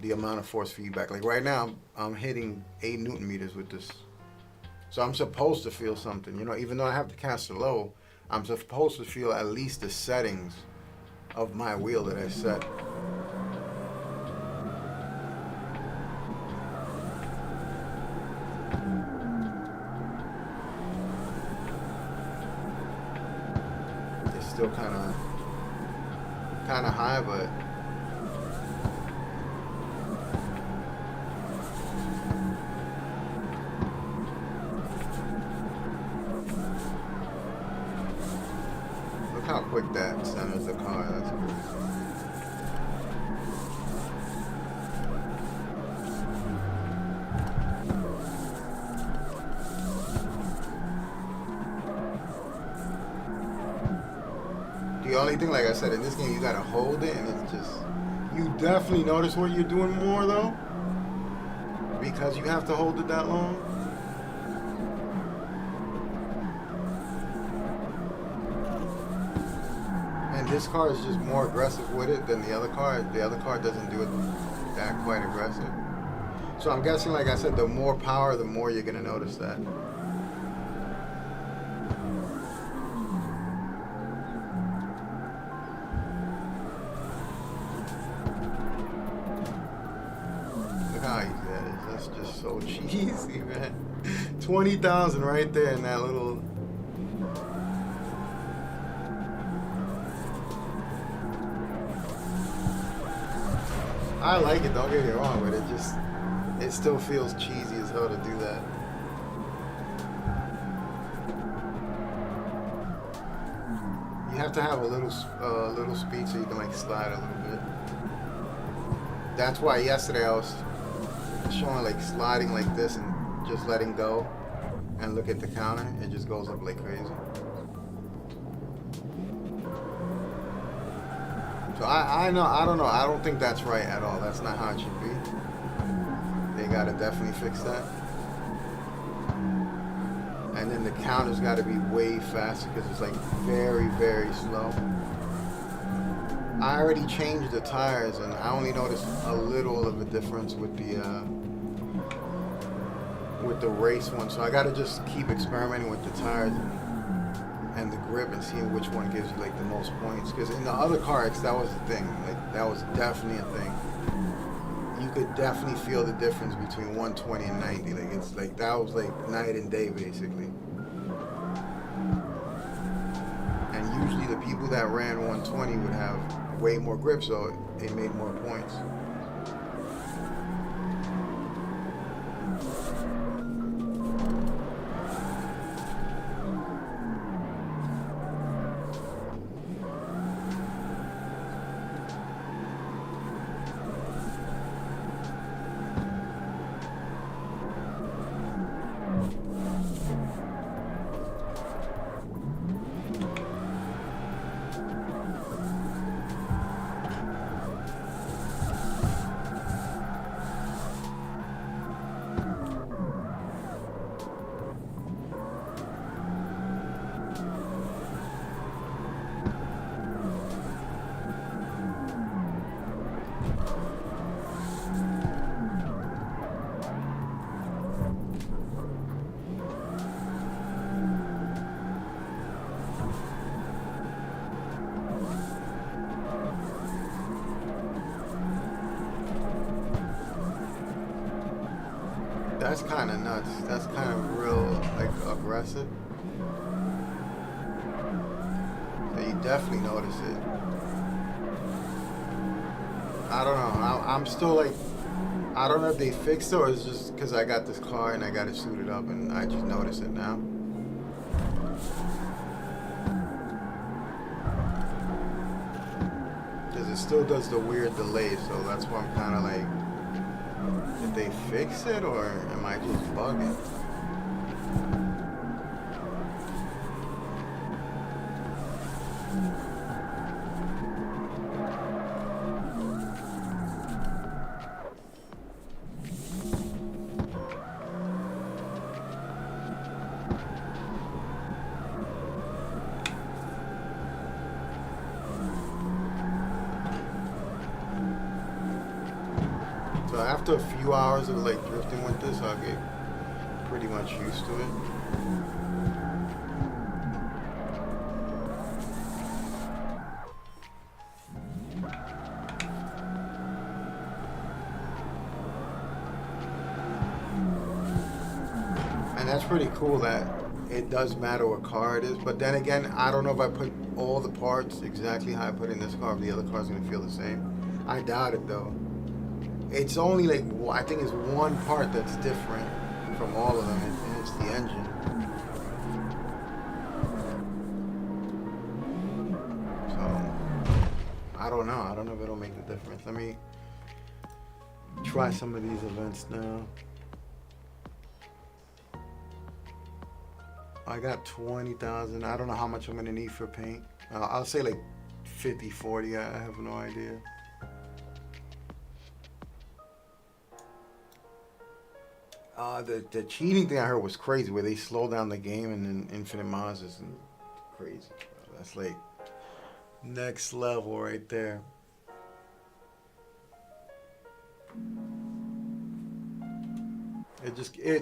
the amount of force feedback. Like right now, I'm hitting 8 Newton meters with this. So I'm supposed to feel something, you know, even though I have the caster low, I'm supposed to feel at least the settings of my wheel that I set. still kind of high, but look how quick that centers the car. That's crazy. The only thing, like I said, in this game, you gotta hold it, and it's just, you definitely notice what you're doing more though, because you have to hold it that long. And this car is just more aggressive with it than the other car. The other car doesn't do it that quite aggressive. So I'm guessing, like I said, the more power, the more you're gonna notice that. How easy that is. That's just so cheesy, man. 20,000 right there in that little. I like it, don't get me wrong, but it still feels cheesy as hell to do that. You have to have a little speed so you can like slide a little bit. That's why yesterday I was showing like sliding like this and just letting go and look at the counter. It just goes up like crazy. So I don't know. I don't think that's right at all. That's not how it should be. They gotta definitely fix that. And then the counter's gotta be way faster because it's like very, very slow. I already changed the tires and I only noticed a little of a difference with the race one. So I gotta just keep experimenting with the tires and the grip and seeing which one gives you like the most points. Because in the other CarX, that was the thing. Like that was definitely a thing. You could definitely feel the difference between 120 and 90. Like it's like that was like night and day basically. And usually the people that ran 120 would have way more grip, so it made more points. That's kind of nuts. That's kind of real, like, aggressive. So you definitely notice it. I don't know. I'm still like, I don't know if they fixed it or it's just because I got this car and I got it suited up and I just notice it now. Because it still does the weird delay, so that's why I'm kind of like, did they fix it or am I just bugging? So after a few hours of like drifting with this, I'll get pretty much used to it. And that's pretty cool that it does matter what car it is. But then again, I don't know if I put all the parts exactly how I put in this car, if the other car's gonna feel the same. I doubt it though. It's only like, I think it's one part that's different from all of them, and it's the engine. So, I don't know. I don't know if it'll make the difference. Let me try some of these events now. I got 20,000. I don't know how much I'm gonna need for paint. I'll say like 50, 40. I have no idea. The cheating thing I heard was crazy, where they slow down the game and then infinite mods is crazy. That's like next level right there.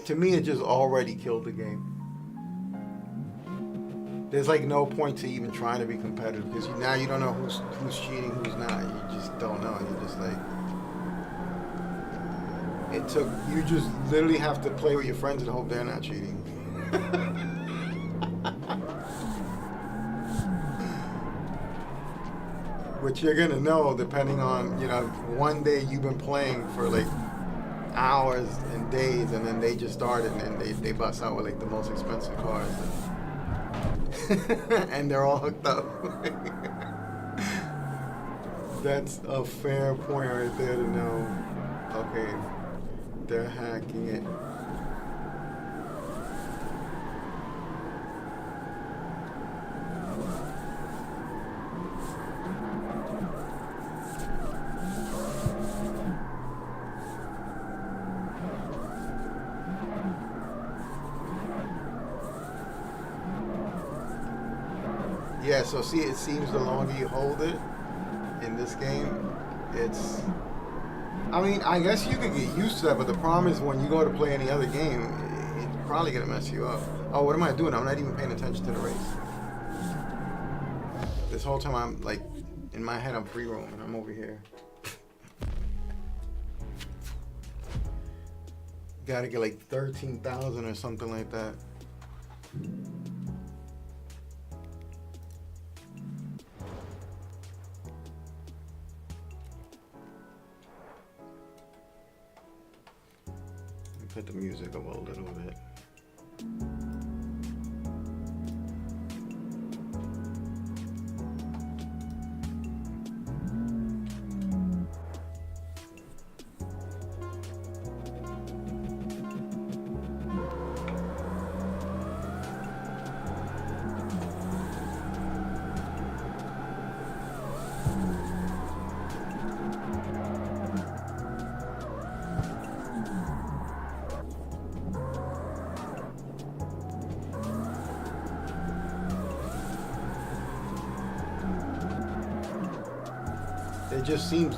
To me, it just already killed the game. There's like no point to even trying to be competitive, because now you don't know who's cheating, who's not. You just don't know. You're just like, you just literally have to play with your friends and hope they're not cheating. Which you're gonna know depending on, one day you've been playing for like hours and days, and then they just started and they bust out with like the most expensive cars. And they're all hooked up. That's a fair point right there to know. Okay, they're hacking it. Yeah, so see, it seems the longer you hold it in this game, I guess you could get used to that, but the problem is when you go to play any other game, it's probably going to mess you up. Oh, what am I doing? I'm not even paying attention to the race. This whole time I'm like, in my head I'm free roaming. I'm over here. Gotta get like 13,000 or something like that. Put the music up a little bit.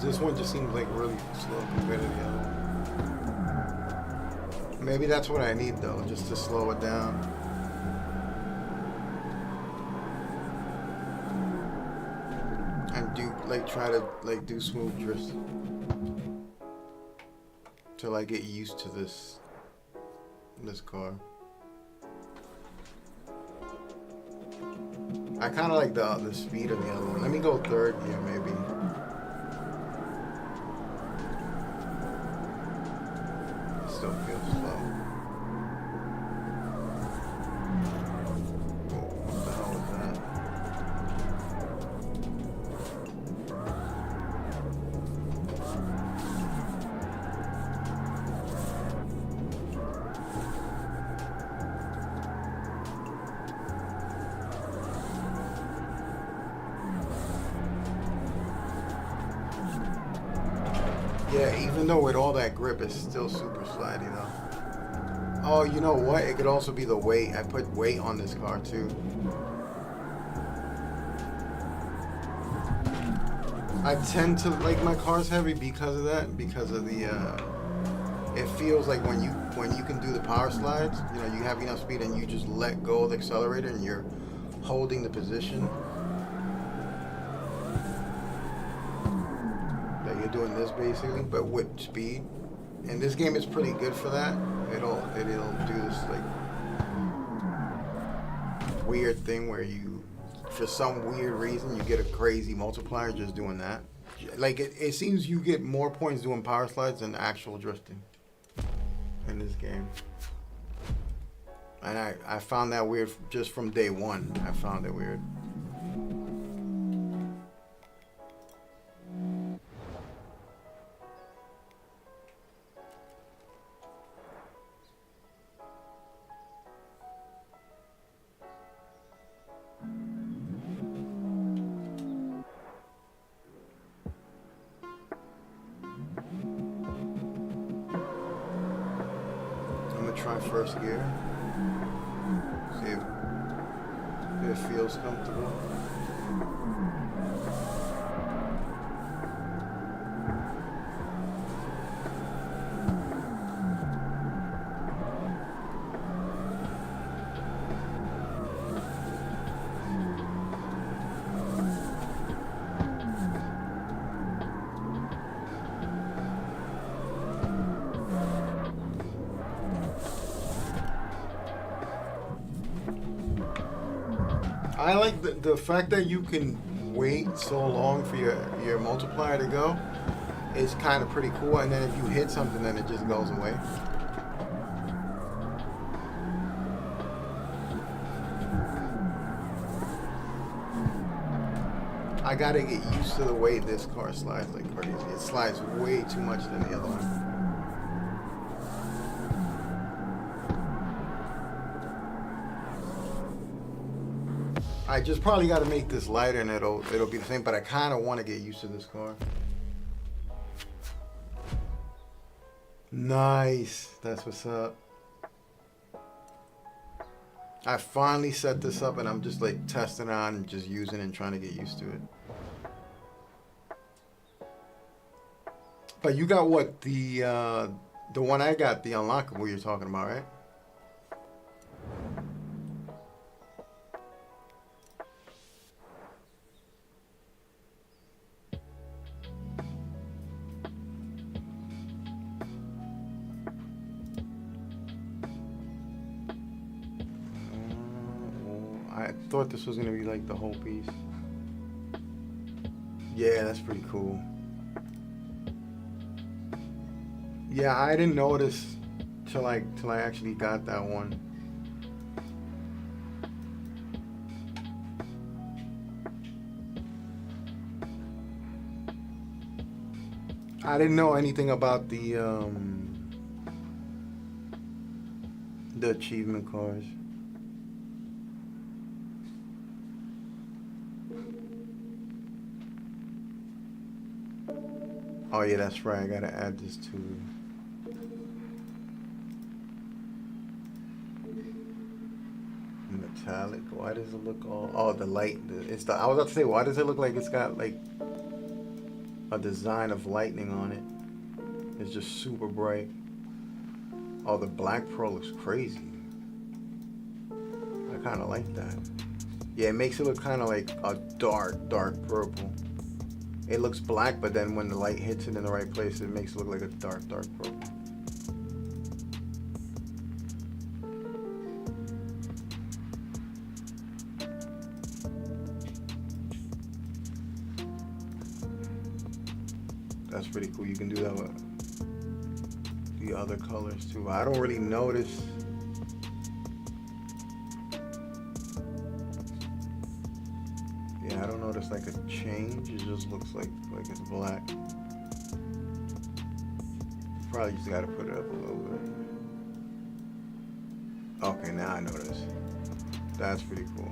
This one just seems like really slow compared to the other one. Maybe that's what I need though, just to slow it down. And try to do smooth drifts. Till I get used to this car. I kinda like the speed of the other one. Let me go third here maybe. Still feels slow. Oh, what the hell was that? Yeah, even though with all that grip, it's still super slidey though. Oh, you know what? It could also be the weight. I put weight on this car too. I tend to like my cars heavy because of that, because of the it feels like when you can do the power slides, you have enough speed and you just let go of the accelerator and you're holding the position. That you're doing this basically, but with speed. And this game is pretty good for that. It'll do this like weird thing where you, for some weird reason, you get a crazy multiplier just doing that. Like it seems you get more points doing power slides than actual drifting in this game. And I found that weird just from day one. I found it weird. I'm gonna try first gear. See if it feels comfortable. I like the fact that you can wait so long for your multiplier to go is kind of pretty cool, and then if you hit something then it just goes away. I gotta get used to the way this car slides like crazy. It slides way too much than the other one. I just probably got to make this lighter and it'll be the same, but I kind of want to get used to this car. Nice. That's what's up. I finally set this up and I'm just like testing it on and just using it and trying to get used to it. But you got what, the one I got, the unlockable you're talking about, right? I thought this was gonna be like the whole piece. Yeah, that's pretty cool. Yeah, I didn't notice till I actually got that one. I didn't know anything about the achievement cars. Oh yeah, that's right. I gotta add this to. Metallic. Why does it look all? Oh, the light. It's the. I was about to say, why does it look like it's got like a design of lightning on it? It's just super bright. Oh, the black pearl looks crazy. I kind of like that. Yeah, it makes it look kind of like a dark purple. It looks black, but then when the light hits it in the right place, it makes it look like a dark purple. That's pretty cool. You can do that with the other colors too. I don't really notice. Yeah, I don't notice like a change. It just looks like it's black. Probably just gotta put it up a little bit. Okay, now I notice. That's pretty cool.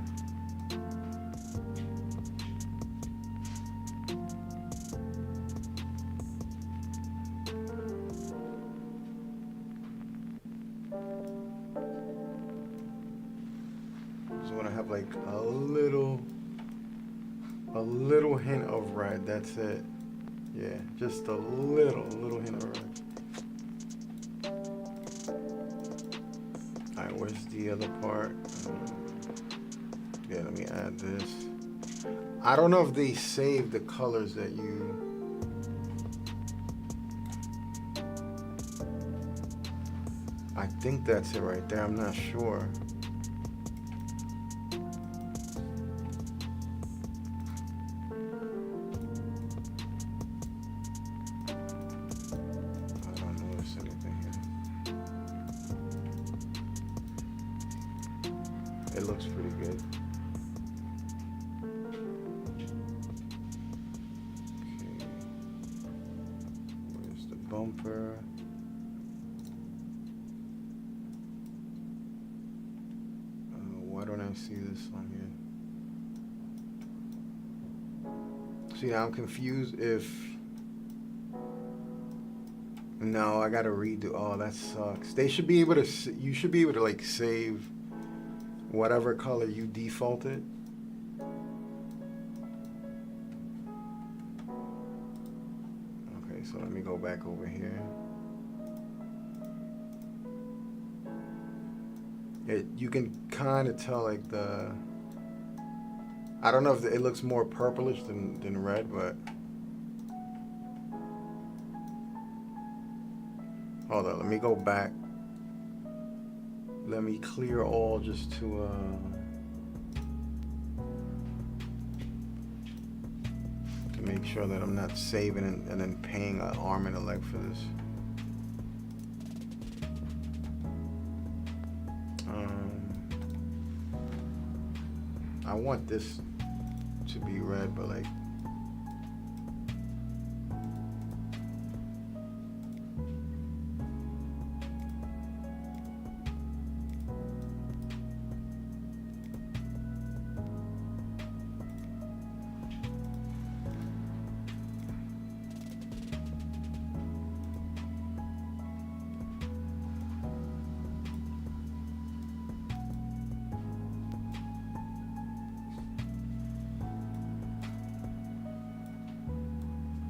Just wanna have like a little hint of red. That's it. Yeah, just a little hint of red. Alright, where's the other part? Yeah, let me add this. I don't know if they save the colors that you. I think that's it right there. I'm not sure. looks pretty good. Okay. Where's the bumper? Why don't I see this on here? See, now I'm confused if... No, I gotta redo. Oh, that sucks. They should be able to... You should be able to, like, save whatever color you defaulted. Okay, so let me go back over here. You can kind of tell, like, the... I don't know if it looks more purplish than red, but... Hold on, let me go back. Let me clear all just to make sure that I'm not saving and then paying an arm and a leg for this. I want this to be red, but like...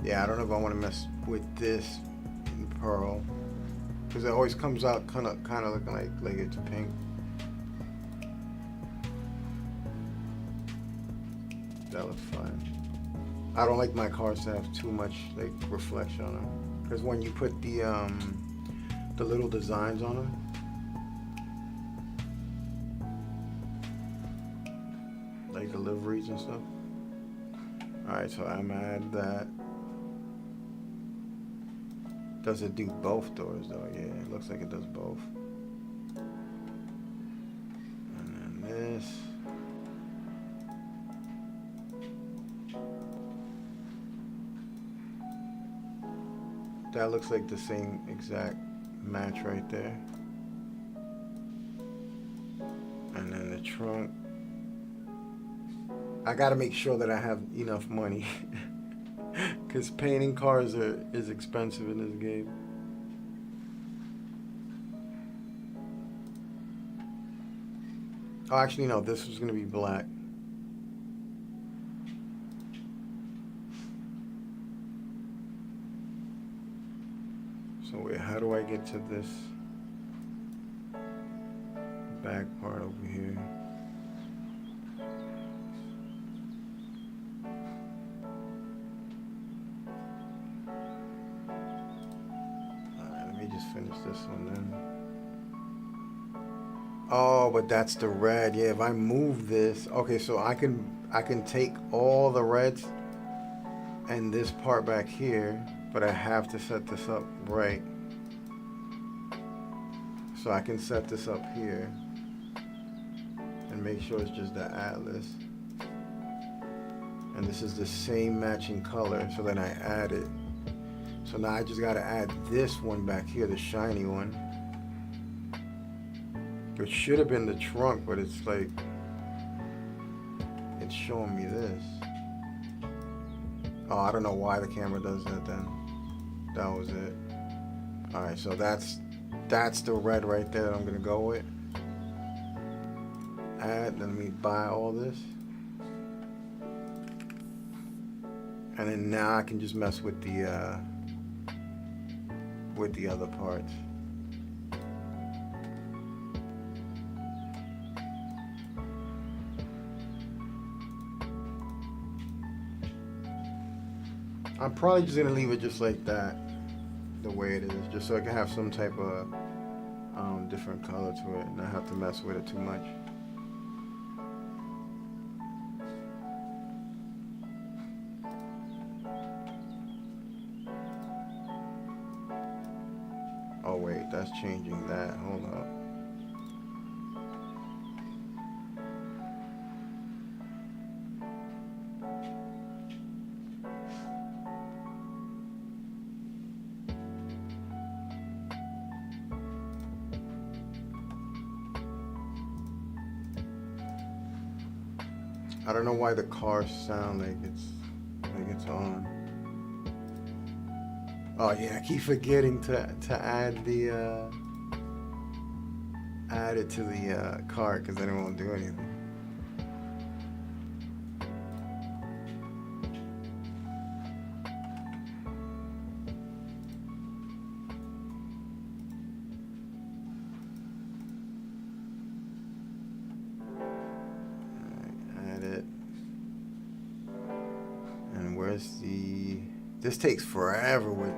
Yeah, I don't know if I want to mess with this in pearl, because it always comes out kind of looking like it's pink. That looks fine. I don't like my cars to have too much like reflection on them, because when you put the little designs on them, like the liveries and stuff. All right, so I'm gonna add that. Does it do both doors though? Yeah, it looks like it does both. And then this. That looks like the same exact match right there. And then the trunk. I gotta make sure that I have enough money. Because painting cars is expensive in this game. Oh, actually, no, this was going to be black. So wait, how do I get to this back part over here? Finish this one then. Oh, but that's the red. Yeah, if I move this, okay, so I can take all the reds and this part back here, but I have to set this up right. So I can set this up here and make sure it's just the Atlas. And this is the same matching color, so then I add it. So now I just gotta add this one back here, the shiny one. It should have been the trunk, but it's like, it's showing me this. Oh, I don't know why the camera does that then. That was it. All right, so that's the red right there that I'm gonna go with. Add, let me buy all this. And then now I can just mess with the other parts. I'm probably just gonna leave it just like that, the way it is, just so I can have some type of different color to it and not have to mess with it too much. Oh wait, that's changing that. Hold up. I don't know why the cars sound like it's on. Oh yeah, I keep forgetting to add the add it to the cart because then it won't do anything. This takes forever with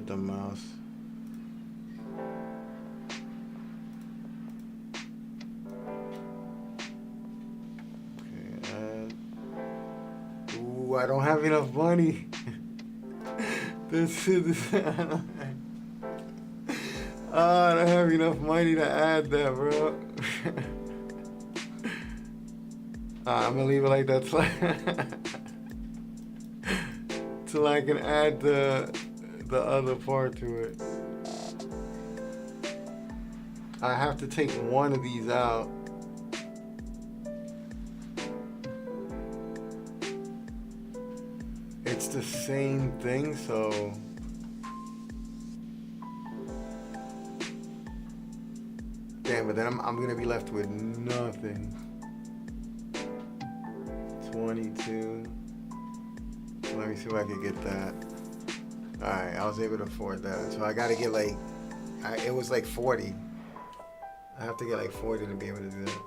the mouse. Okay. Ooh, I don't have enough money. this is. I don't have enough money to add that, bro. I'm gonna leave it like that till I can add the other part to it. I have to take one of these out. It's the same thing, so damn, but then I'm gonna be left with nothing. 22. Let me see if I can get that. Alright, I was able to afford that. So I gotta get like, it was like 40. I have to get like 40 to be able to do that.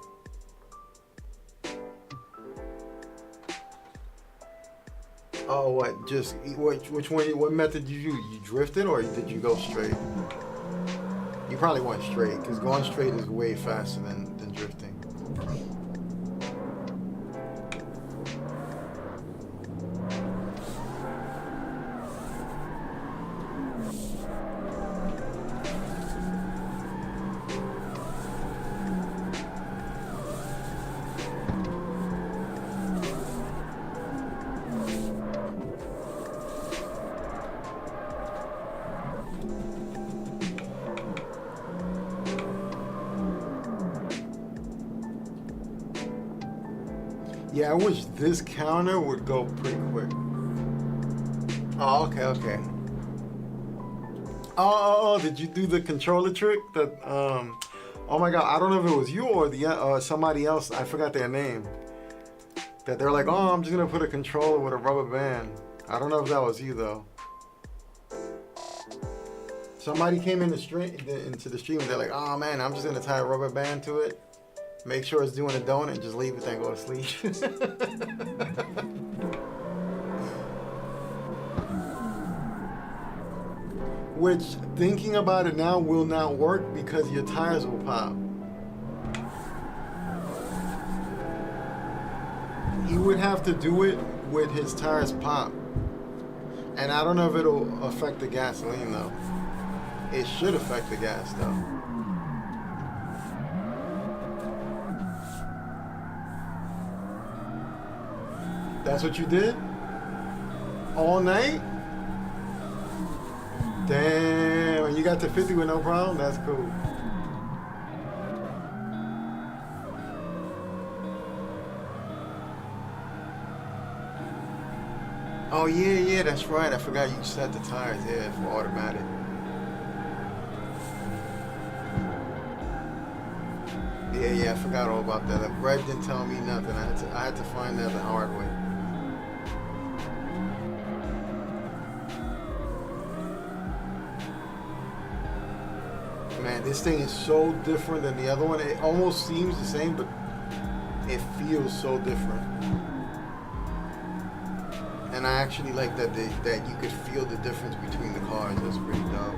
Oh, what? Just, which one, what method did you use? You drifted or did you go straight? You probably went straight, because going straight is way faster than drifting. Yeah, I wish this counter would go pretty quick. Oh, okay. Oh, did you do the controller trick? That oh my god, I don't know if it was you or the somebody else. I forgot their name. That they're like, oh, I'm just gonna put a controller with a rubber band. I don't know if that was you though. Somebody came into the stream and they're like, oh man, I'm just gonna tie a rubber band to it. Make sure it's doing a donut and just leave it and go to sleep. Which, thinking about it now, will not work because your tires will pop. He would have to do it with his tires pop. And I don't know if it'll affect the gasoline though. It should affect the gas though. That's what you did? All night? Damn, and you got to 50 with no problem? That's cool. Oh yeah, that's right. I forgot you set the tires, yeah, for automatic. Yeah, I forgot all about that. Brad didn't tell me nothing. I had to find that the hard way. Man, this thing is so different than the other one. It almost seems the same, but it feels so different. And I actually like that you could feel the difference between the cars. That's pretty dope.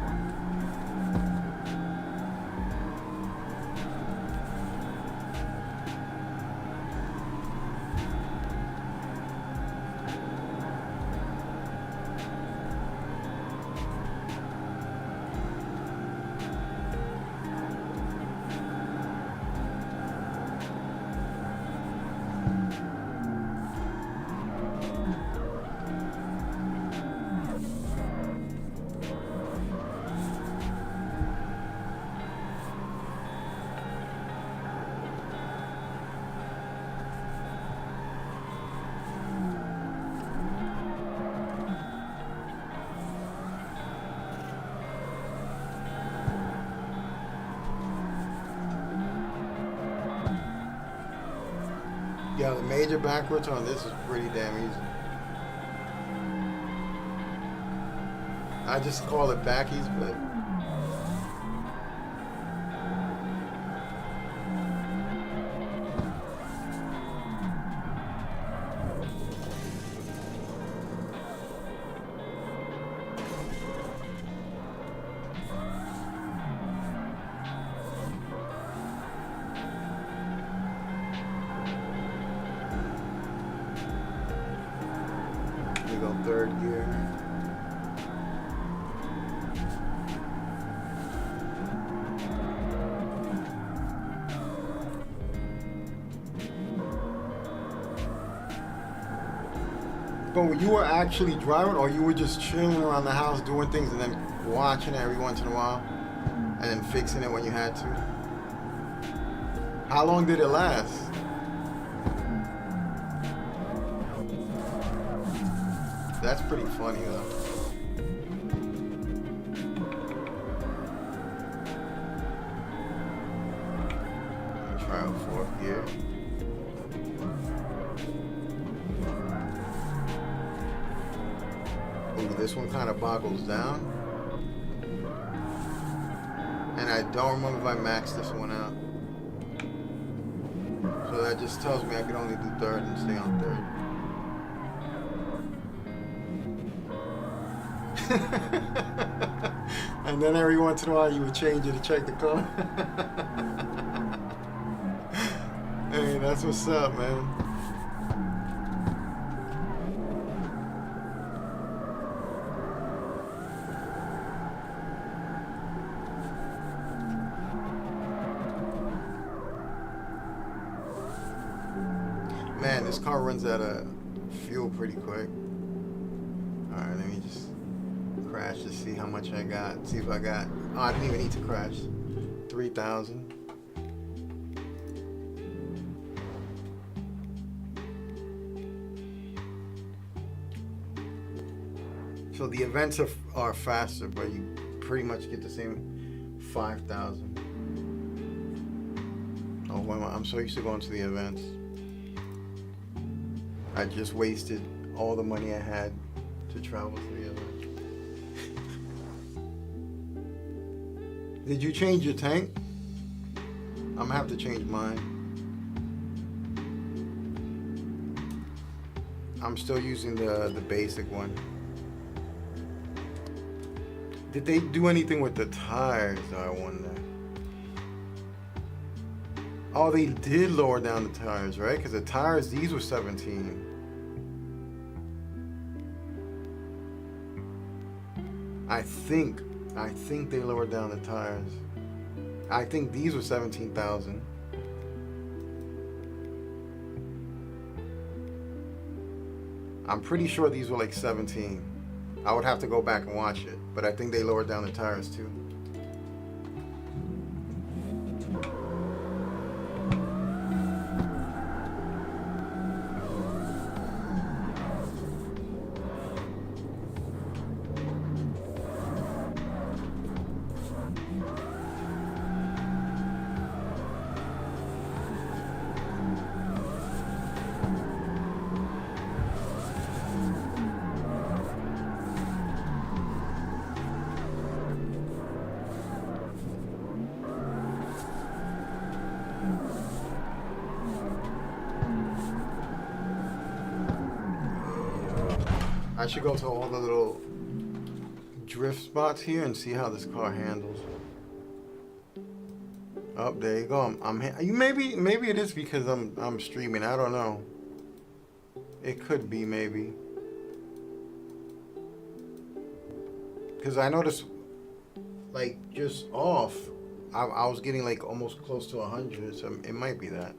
Yeah, the major backwards on this is pretty damn easy. I just call it backies, but we go third gear. But you were actually driving, or you were just chilling around the house doing things and then watching it every once in a while and then fixing it when you had to? How long did it last? That's pretty funny though. Let me try out fourth gear. Ooh, this one kind of boggles down. And I don't remember if I maxed this one out. So that just tells me I can only do third and stay on third. And then every once in a while you would change it to check the car. Hey, that's what's up, man. Man, this car runs out of fuel pretty quick. Alright, let me just crash to see how much I got. See if I got... Oh, I didn't even need to crash. 3,000. So the events are faster, but you pretty much get the same 5,000. Oh, wow, I'm so used to going to the events. I just wasted all the money I had to travel to the event. Did you change your tank? I'm gonna have to change mine. I'm still using the basic one. Did they do anything with the tires, I wonder? Oh, they did lower down the tires, right? Because the tires, these were 17. I think they lowered down the tires. I think these were 17,000. I'm pretty sure these were like 17. I would have to go back and watch it, but I think they lowered down the tires too. I should go to all the little drift spots here and see how this car handles. Oh, there you go. Maybe it is because I'm streaming. I don't know. It could be maybe. Because I noticed, like, just off, I was getting like almost close to 100, so it might be that.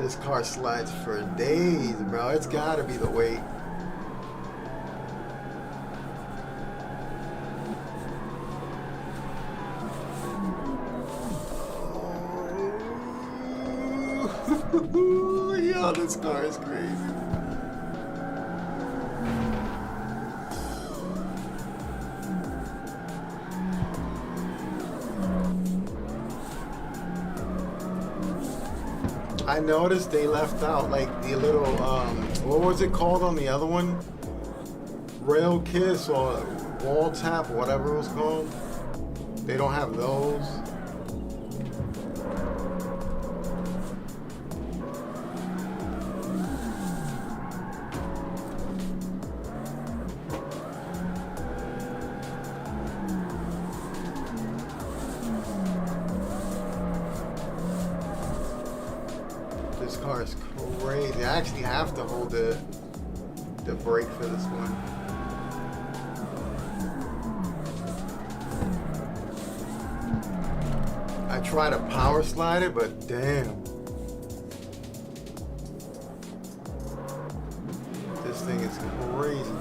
this car slides for days, bro. It's gotta be the weight. Yo, this car is crazy. I noticed they left out like the little what was it called on the other one? Rail kiss or wall tap, whatever it was called. They don't have those. This car is crazy. I actually have to hold the brake for this one. I try to power slide it, but damn. This thing is crazy.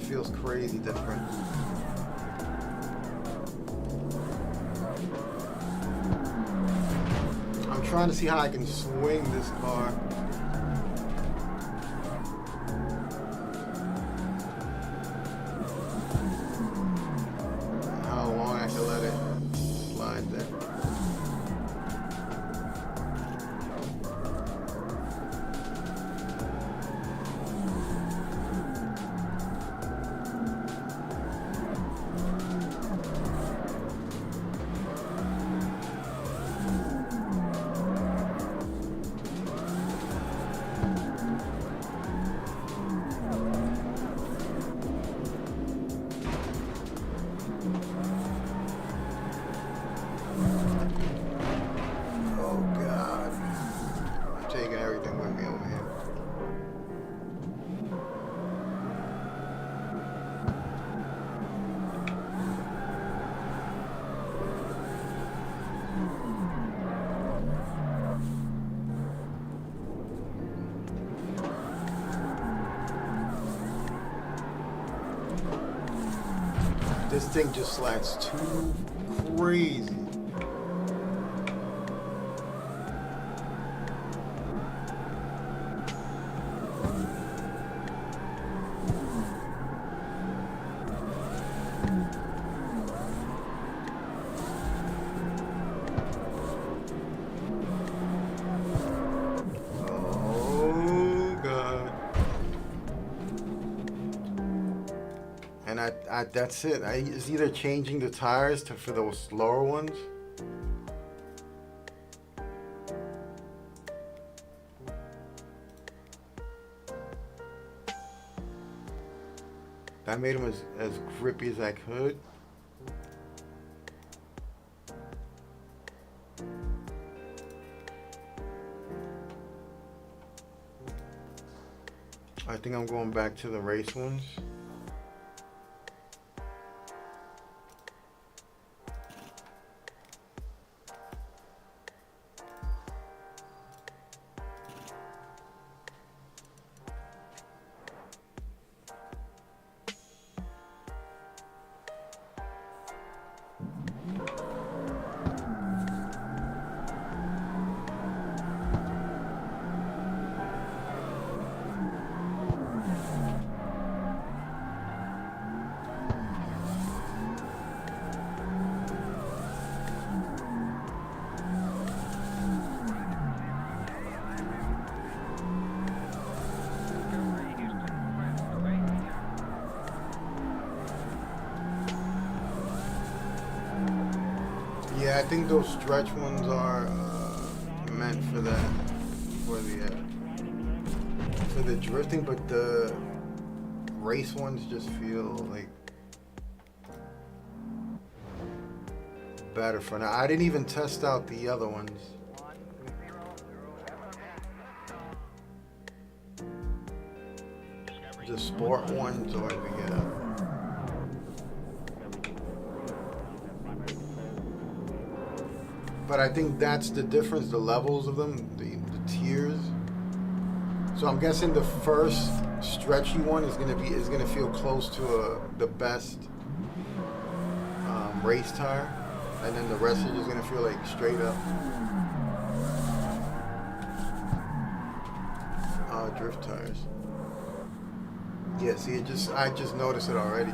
Feels crazy different. I'm trying to see how I can swing this car. How long I can let it slide there. This thing just slides too crazy. And that's it. It's either changing the tires for those slower ones. I made them as grippy as I could. I think I'm going back to the race ones. Yeah, I think those stretch ones are meant for that, for the drifting, but the race ones just feel like better for now. I didn't even test out the other ones. The sport ones or the But I think that's the difference, the levels of them, the tiers. So I'm guessing the first stretchy one is gonna feel close to the best race tire, and then the rest are just gonna feel like straight up drift tires. Yeah, see, I just noticed it already.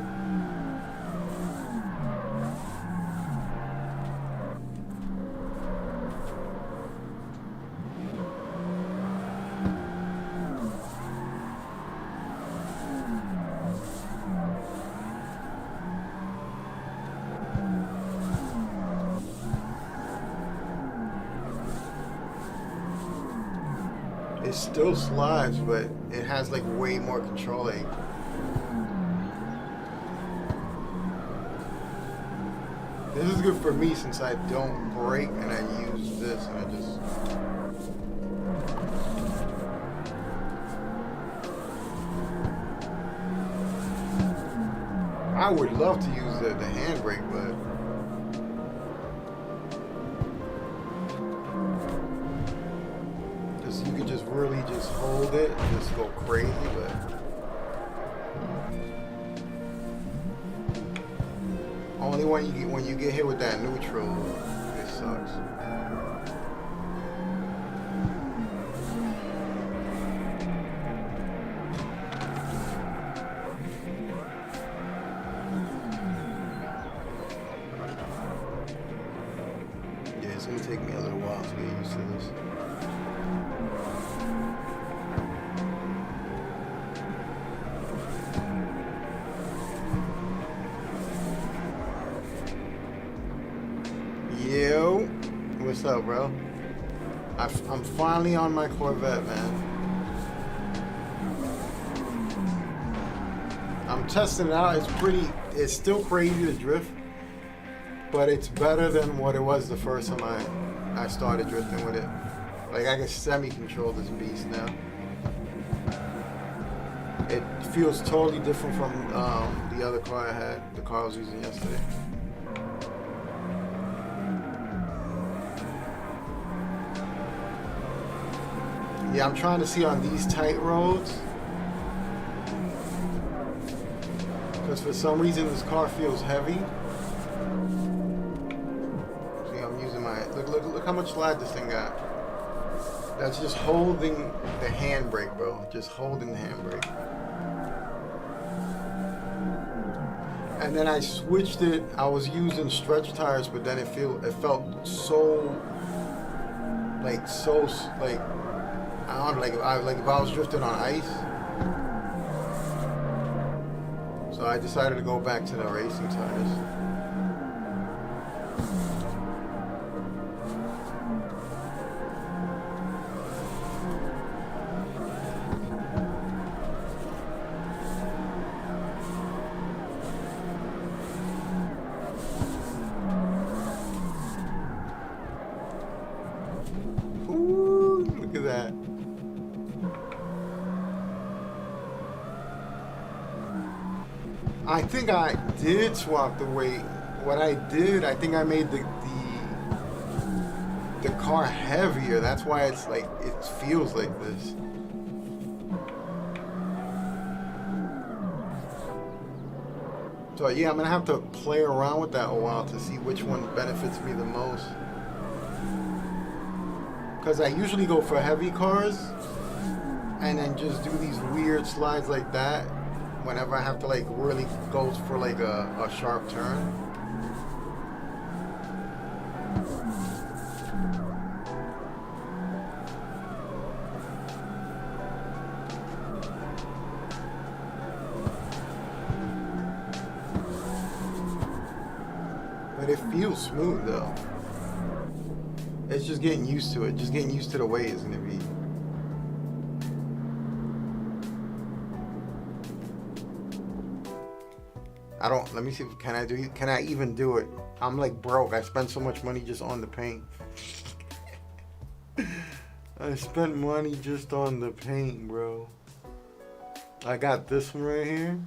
It still slides, but it has like way more control. Like, this is good for me since I don't brake and I use this and I just. I would love to use the handbrake, but. You could just really just hold it and just go crazy, but only when you get hit with that neutral, it sucks. Yeah, it's gonna take me a little while to get used to this. Yo, what's up, bro? I'm finally on my Corvette, man. I'm testing it out. It's still crazy to drift, but it's better than what it was the first time I started drifting with it. Like, I can semi-control this beast now. It feels totally different from the other car I had, the car I was using yesterday. Yeah, I'm trying to see on these tight roads, because for some reason this car feels heavy. See, I'm using my look how much slide this thing got. That's just holding the handbrake, bro. Just holding the handbrake. And then I switched it. I was using stretch tires, but then it felt so like I don't know, like if I was drifting on ice. So I decided to go back to the racing tires. Ooh, look at that. I think I did swap the weight. What I did, I think I made the car heavier. That's why it's like it feels like this. So yeah, I'm gonna have to play around with that a while to see which one benefits me the most. Because I usually go for heavy cars and then just do these weird slides like that whenever I have to like really go for like a sharp turn. But it feels smooth though. It's just getting used to it. Just getting used to the way it's gonna be. Let me see, can I even do it? I'm like broke. I spent so much money just on the paint. I spent money just on the paint, bro. I got this one right here.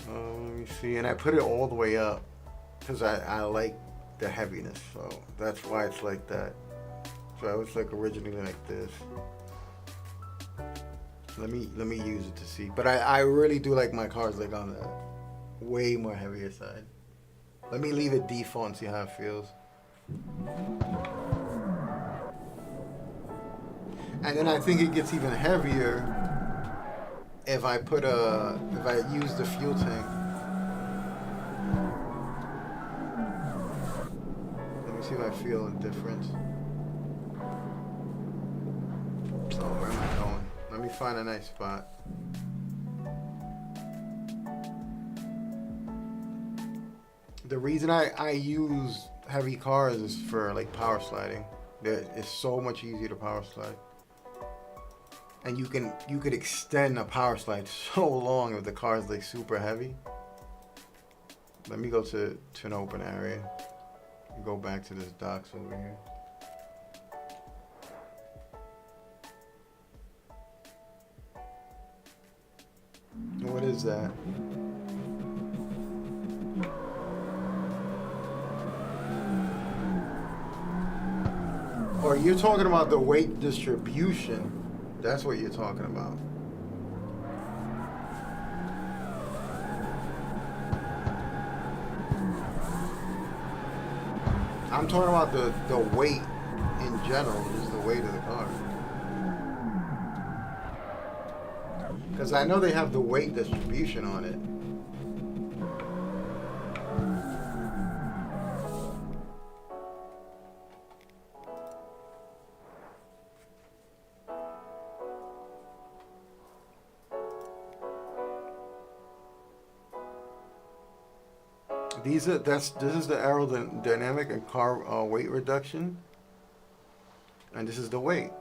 Let me see, and I put it all the way up because I like the heaviness. So that's why it's like that. So it was like originally like this. Let me use it to see. But I really do like my cars like on the way more heavier side. Let me leave it default and see how it feels. And then I think it gets even heavier if I use the fuel tank. Let me see if I feel a difference. Oh, where am I going? Let me find a nice spot. The reason I use heavy cars is for like power sliding. It's so much easier to power slide. And you could extend a power slide so long if the car is like super heavy. Let me go to an open area. Go back to this docks over here. What is that? Or you're talking about the weight distribution. That's what you're talking about. I'm talking about the weight in general, just the weight of the car. Because I know they have the weight distribution on it. This is the aerodynamic and car weight reduction, and this is the weight.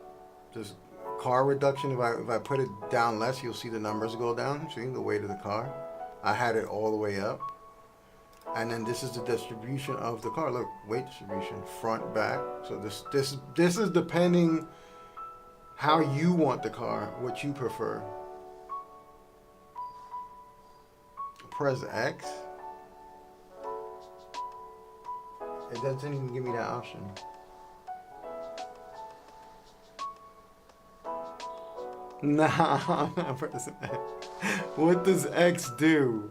This car reduction. If I put it down less, you'll see the numbers go down. See the weight of the car. I had it all the way up, and then this is the distribution of the car. Look, weight distribution, front, back. So this is depending how you want the car, what you prefer. Press X. It doesn't even give me that option. Nah, I'm not pressing X. What does X do?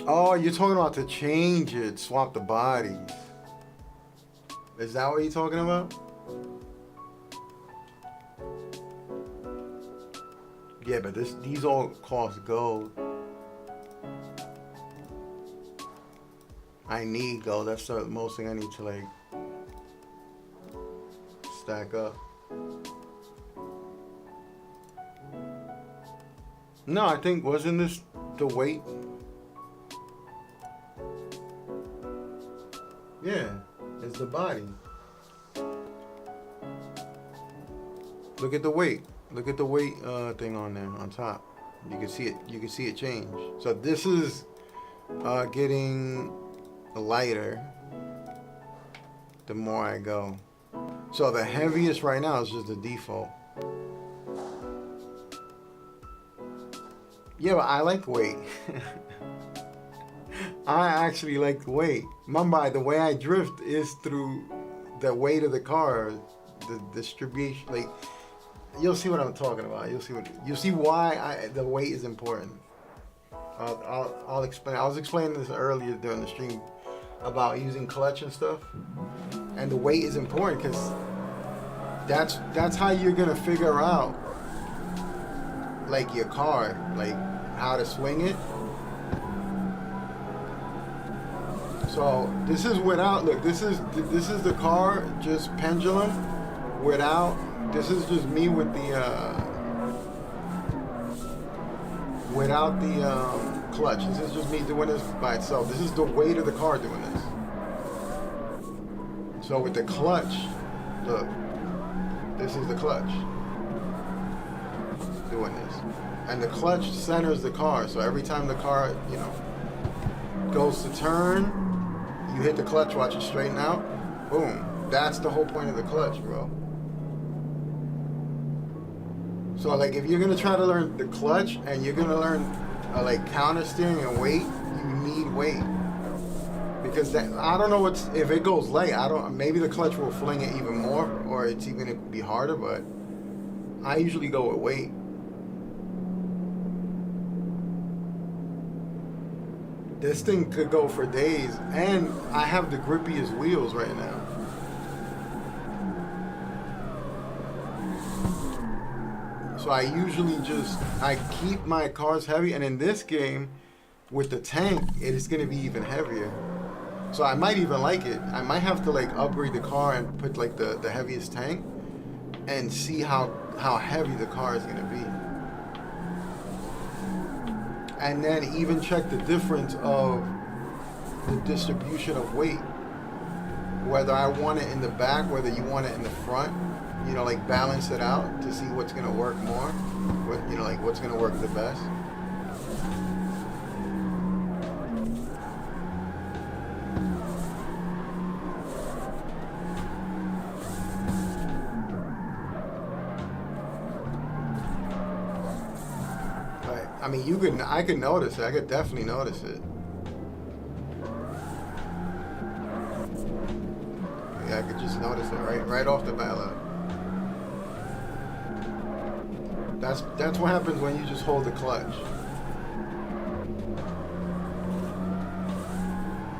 Oh, you're talking about to change it, swap the bodies. Is that what you're talking about? Yeah, but these all cost gold. I need gold. That's the most thing I need to like stack up. No, I think wasn't this the weight? Yeah, it's the body. Look at the weight. Look at the weight thing on there on top. You can see it. You can see it change. So this is getting lighter the more I go. So the heaviest right now is just the default. Yeah, but I like weight. I actually like the weight. Remember, the way I drift is through the weight of the car, the distribution. Like, you'll see what I'm talking about. You'll see why the weight is important. I'll explain. I was explaining this earlier during the stream about using clutch and stuff, and the weight is important because that's how you're gonna figure out like your car, like how to swing it. So this is without. Look, this is the car just pendulum without. This is just me with the without the clutch. This is just me doing this by itself. This is the weight of the car doing this. So with the clutch, look, this is the clutch doing this. And the clutch centers the car. So every time the car, goes to turn, you hit the clutch, watch it straighten out, boom. That's the whole point of the clutch, bro. So like if you're gonna try to learn the clutch and you're gonna learn like counter steering and weight, you need weight. Because that, I don't know what's, if it goes light, I don't, maybe the clutch will fling it even more, or it's even gonna be harder, but I usually go with weight. This thing could go for days, and I have the grippiest wheels right now. So I usually I keep my cars heavy, and in this game, with the tank, it is gonna be even heavier. So I might even like it. I might have to like upgrade the car and put like the heaviest tank, and see how heavy the car is gonna be. And then even check the difference of the distribution of weight. Whether I want it in the back, whether you want it in the front, you know, like balance it out to see what's gonna work more. What, you know, like what's gonna work the best. I mean, I could notice it. I could definitely notice it. Yeah, I could just notice it right off the bat. That's what happens when you just hold the clutch.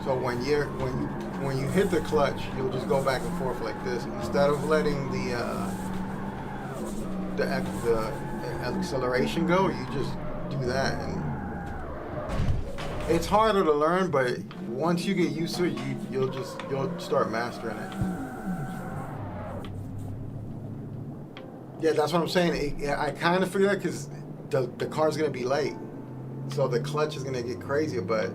So when you hit the clutch, you'll just go back and forth like this instead of letting the acceleration go. You just do that, and it's harder to learn, but once you get used to it, you'll start mastering it. Yeah, that's what I'm saying. I kind of figure that because the car's gonna be light, so the clutch is gonna get crazier. But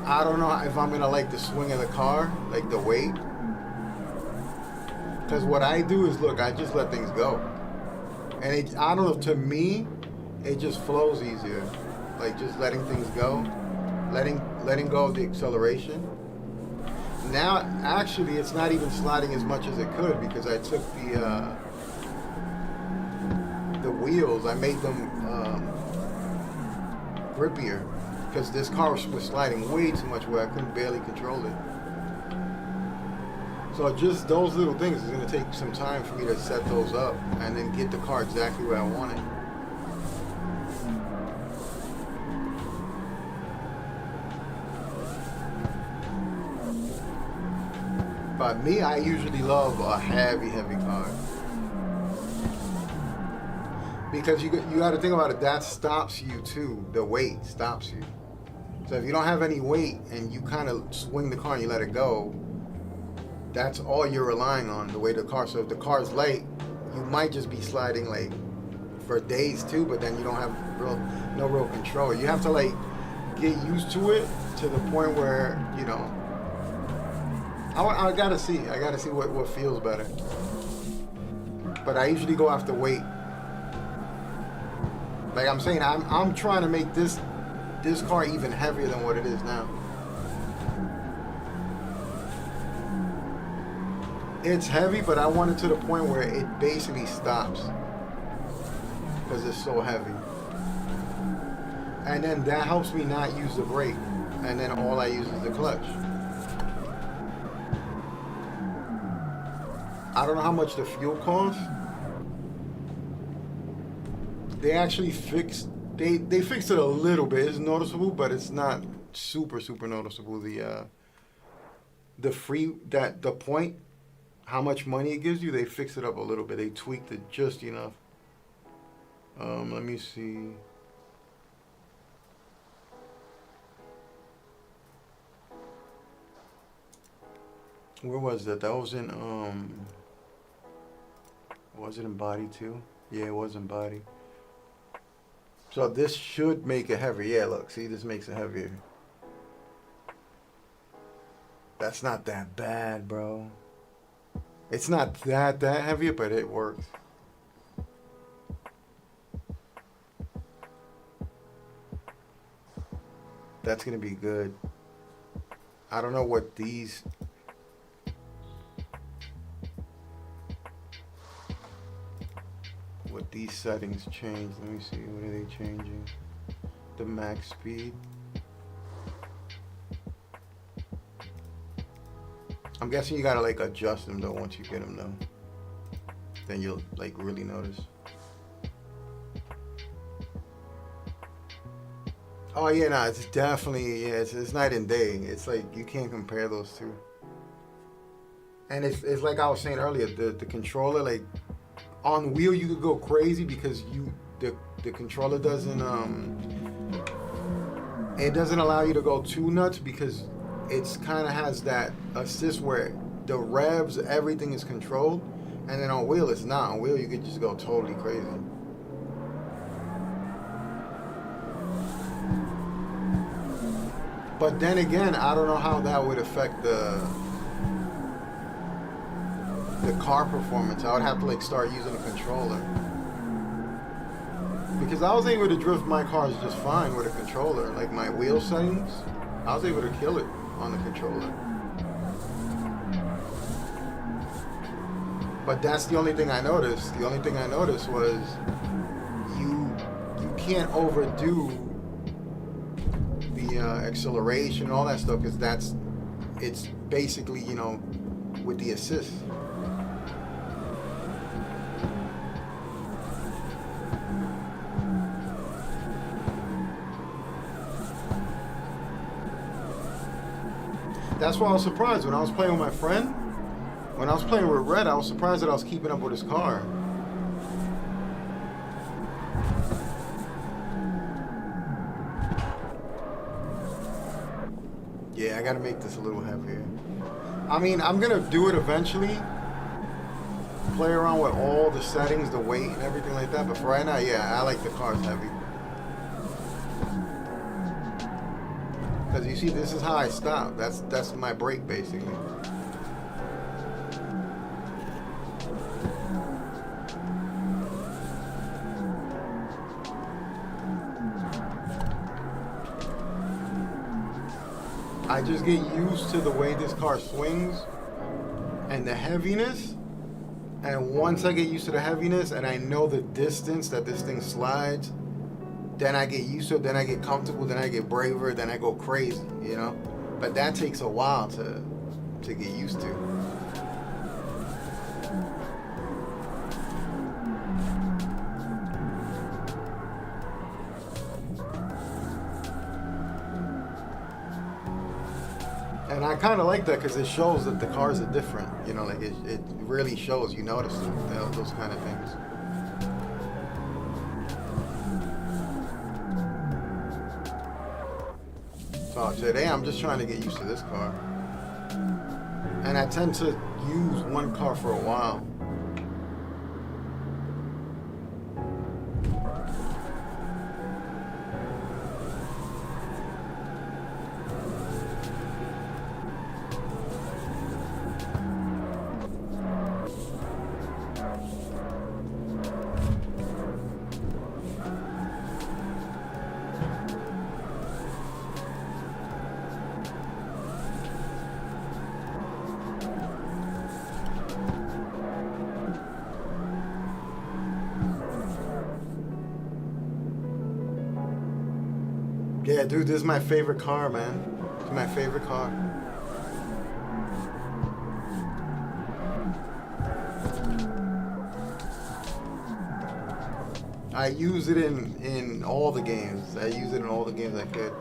I don't know if I'm gonna like the swing of the car, like the weight. Because what I do is, look, I just let things go, and I don't know. To me, it just flows easier, like just letting things go, letting go of the acceleration. Now, actually, it's not even sliding as much as it could because I took the wheels, I made them grippier because this car was sliding way too much where I couldn't barely control it. So just those little things is going to take some time for me to set those up and then get the car exactly where I want it. But me, I usually love a heavy car. Because you got to think about it, that stops you too. The weight stops you. So if you don't have any weight and you kind of swing the car and you let it go, that's all you're relying on, the way the car. So if the car's light, you might just be sliding like for days too, but then you don't have no real control. You have to like get used to it to the point where, you know, I gotta see what feels better. But I usually go after weight. Like I'm saying, I'm trying to make this car even heavier than what it is now. It's heavy, but I want it to the point where it basically stops because it's so heavy. And then that helps me not use the brake. And then all I use is the clutch. I don't know how much the fuel costs. They actually fixed it a little bit. It's noticeable, but it's not super noticeable. The point, how much money it gives you, they fixed it up a little bit. They tweaked it just enough. Let me see. Where was that? That was in was it in body too? Yeah, it was in body. So this should make it heavier. Yeah, look, see, this makes it heavier. That's not that bad, bro. It's not that heavy, but it works. That's gonna be good. I don't know what these. what these settings change. Let me see, what are they changing? The max speed. I'm guessing you gotta like adjust them though once you get them though. Then you'll like really notice. Oh yeah, nah, it's definitely, yeah, it's night and day. It's like you can't compare those two. And it's like I was saying earlier, the controller, like on wheel you could go crazy because the controller doesn't it doesn't allow you to go too nuts because it's kind of has that assist where the revs, everything is controlled, and then on wheel it's not. On wheel you could just go totally crazy. But then again, I don't know how that would affect the car performance. I would have to like start using a controller. Because I was able to drift my cars just fine with a controller. Like my wheel settings, I was able to kill it on the controller. But that's the only thing I noticed. The only thing I noticed was you can't overdo the acceleration and all that stuff because it's basically, you know, with the assist. That's why I was surprised when I was playing with my friend. When I was playing with Red, I was surprised that I was keeping up with his car. Yeah, I gotta make this a little heavier. I mean, I'm gonna do it eventually. Play around with all the settings, the weight and everything like that. But for right now, yeah, I like the cars heavy. Because you see, this is how I stop. That's my brake, basically. I just get used to the way this car swings and the heaviness. And once I get used to the heaviness and I know the distance that this thing slides, then I get used to it, then I get comfortable, then I get braver, then I go crazy, you know? But that takes a while to get used to. And I kind of like that because it shows that the cars are different, you know, like it really shows, you notice those kind of things. So today I'm just trying to get used to this car. And I tend to use one car for a while. Yeah, dude, this is my favorite car, man. It's my favorite car. I use it in all the games. I use it in all the games I could.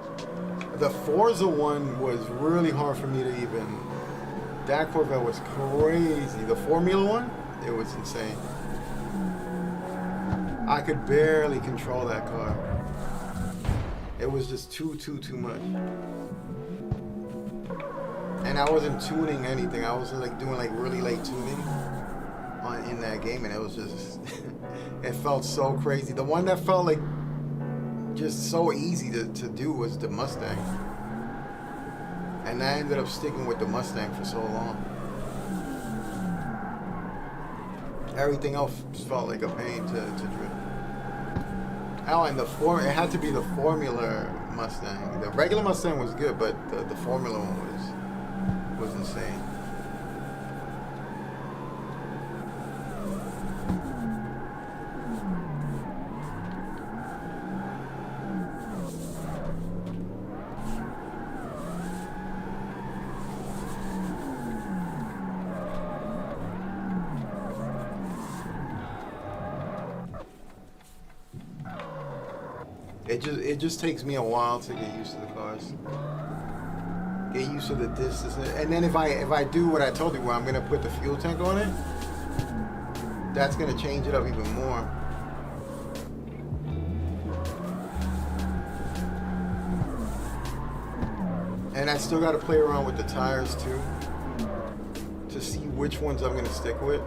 The Forza one was really hard for me to even... That Corvette was crazy. The Formula one, it was insane. I could barely control that car. It was just too much. And I wasn't tuning anything. I was like doing like really late tuning in that game, and it was just it felt so crazy. The one that felt like just so easy to do was the Mustang. And I ended up sticking with the Mustang for so long. Everything else felt like a pain to drift. Oh, and it had to be the Formula Mustang. The regular Mustang was good, but the Formula one was insane. It just takes me a while to get used to the cars. Get used to the distance, and then if I do what I told you, where I'm gonna put the fuel tank on it, that's gonna change it up even more. And I still gotta play around with the tires too, to see which ones I'm gonna stick with.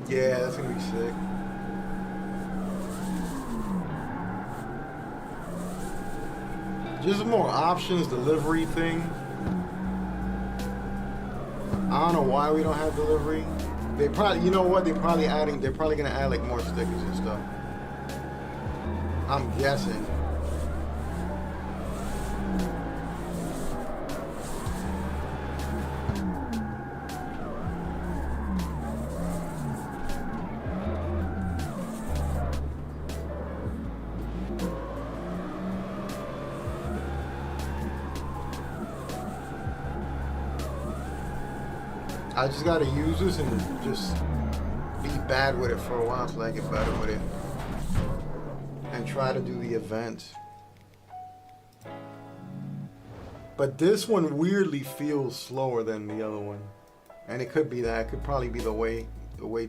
Yeah, that's gonna be sick. Just more options, delivery thing. I don't know why we don't have delivery. They probably, you know what? They're probably gonna add like more stickers and stuff. I'm guessing. I just gotta use this and just be bad with it for a while until I get better with it. And try to do the events. But this one weirdly feels slower than the other one. And it could be that. It could probably be the weight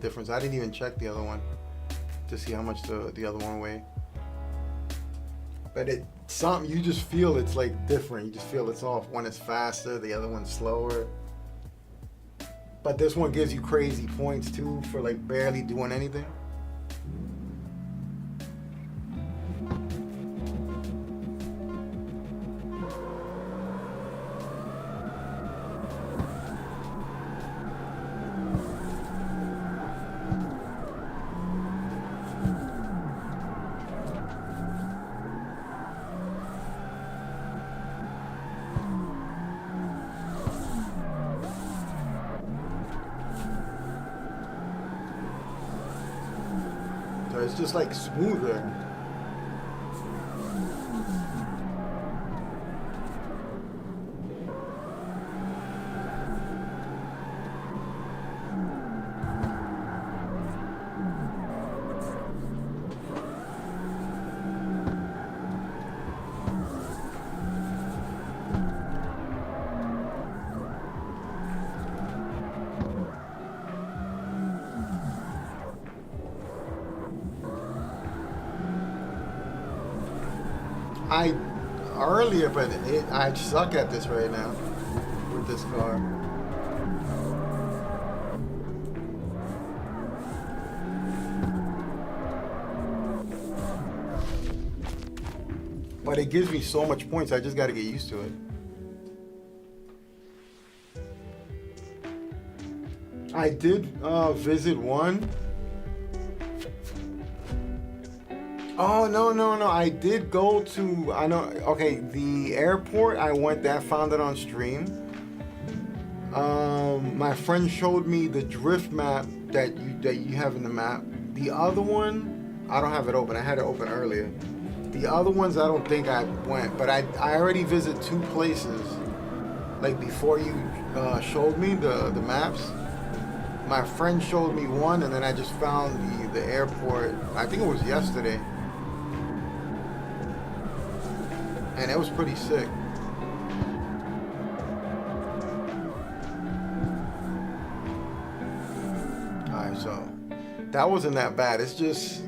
difference. I didn't even check the other one to see how much the other one weighed. But you just feel it's like different. You just feel it's off. One is faster, the other one's slower. But this one gives you crazy points too for like barely doing anything. It's just like smoother. But I suck at this right now with this car. But it gives me so much points, I just gotta get used to it. I did visit one. Oh, no. I did go to, the airport, I went there, found it on stream. My friend showed me the drift map that you have in the map. The other one, I don't have it open. I had it open earlier. The other ones, I don't think I went, but I already visited 2 places. Like before you showed me the maps. My friend showed me one, and then I just found the airport. I think it was yesterday. And it was pretty sick. Alright, so that wasn't that bad. It's just,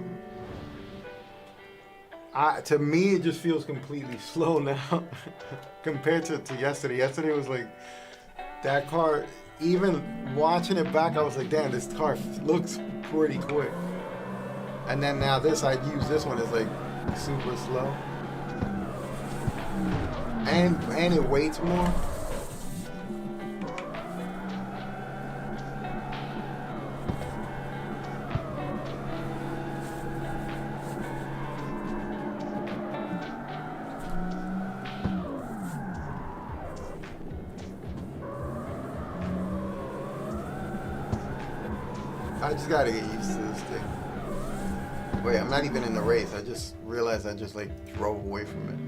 to me, it just feels completely slow now compared to yesterday. Yesterday was like, that car, even watching it back, I was like, damn, this car looks pretty quick. And then now I use this one, it's like super slow. And it weighs more. I just gotta get used to this thing. Wait, I'm not even in the race. I just realized I just like drove away from it.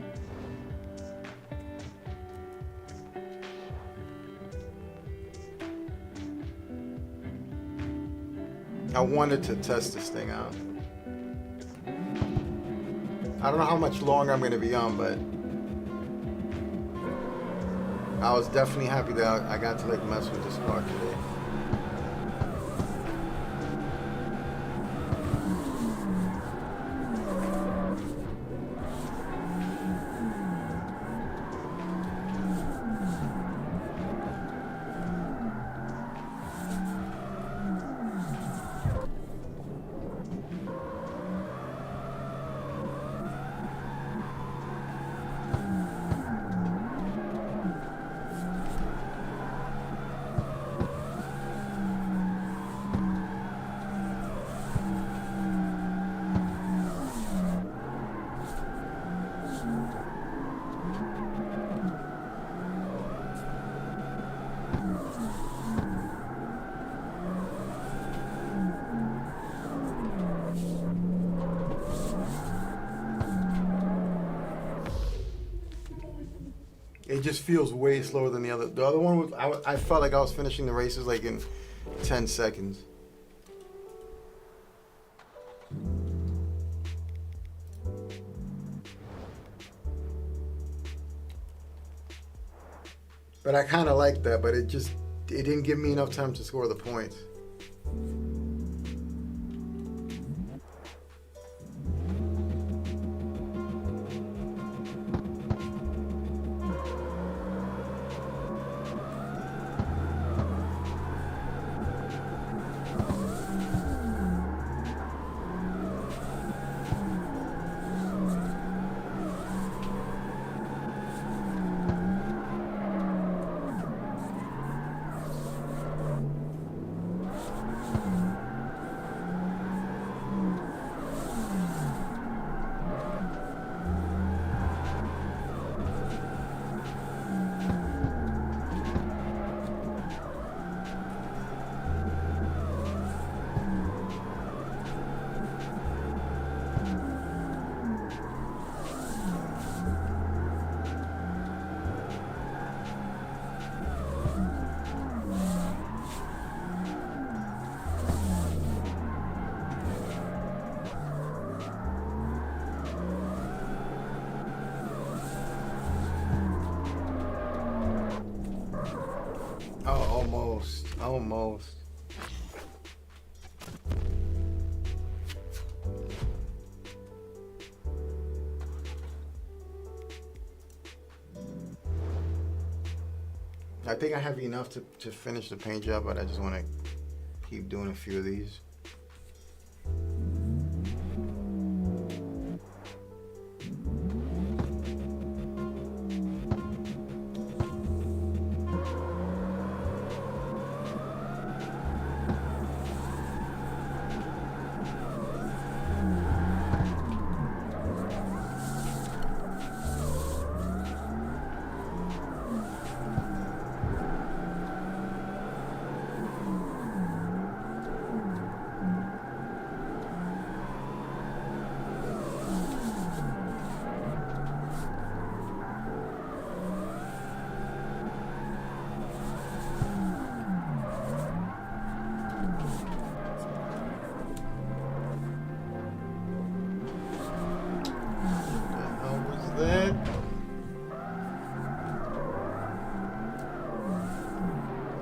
I wanted to test this thing out. I don't know how much longer I'm going to be on, but I was definitely happy that I got to like mess with this car today. It just feels way slower than the other. The other one was, I felt like I was finishing the races like in 10 seconds. But I kind of liked that, but it didn't give me enough time to score the points. Oh, almost. I think I have enough to finish the paint job, but I just want to keep doing a few of these.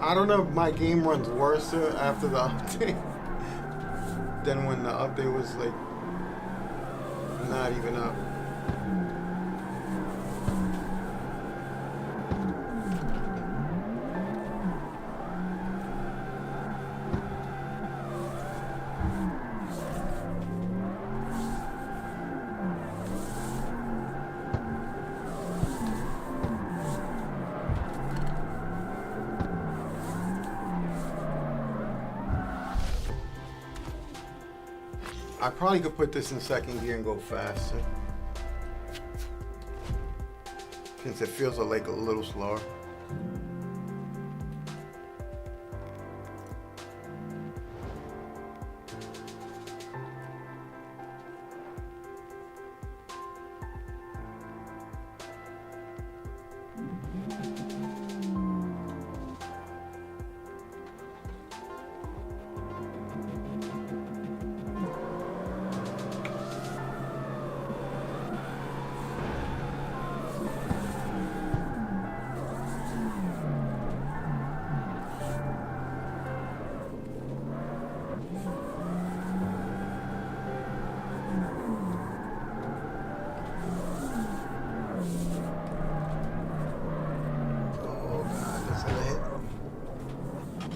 I don't know if my game runs worse after the update than when the update was like not even up. I probably could put this in second gear and go faster, since it feels like a little slower.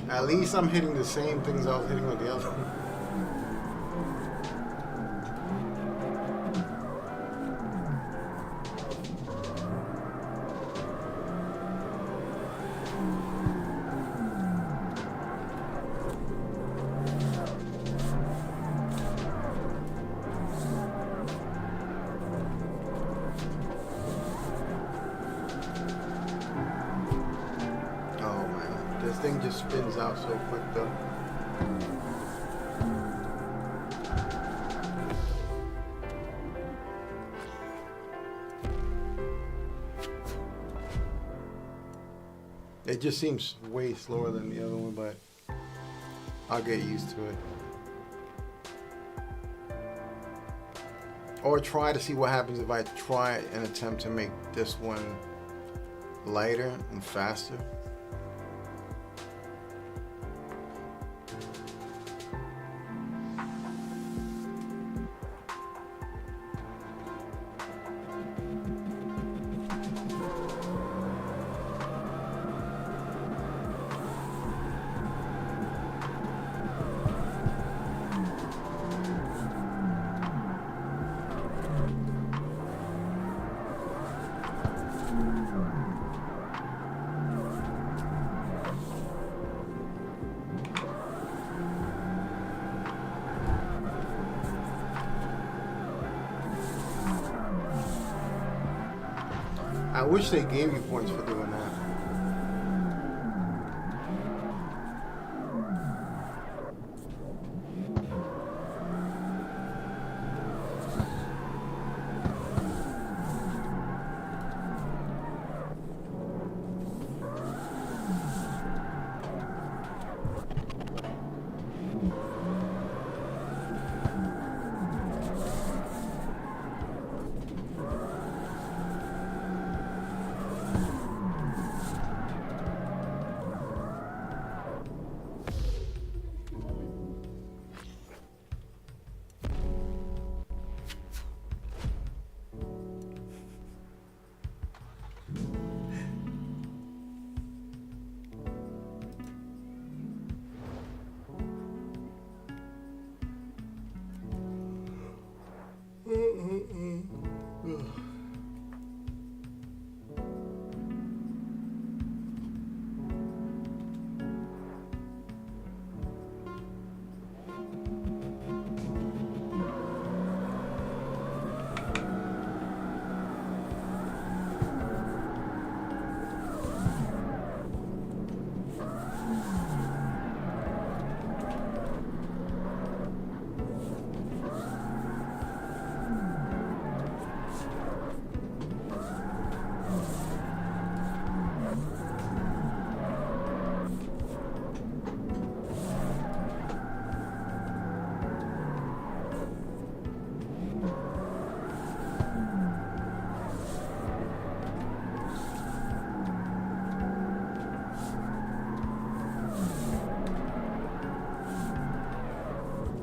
At least I'm hitting the same things I was hitting with the other one. Oh man, this thing just spins out so quick though. It just seems way slower than the other one, but I'll get used to it. Or try to see what happens if I try and attempt to make this one lighter and faster. I wish they gave you points for doing that.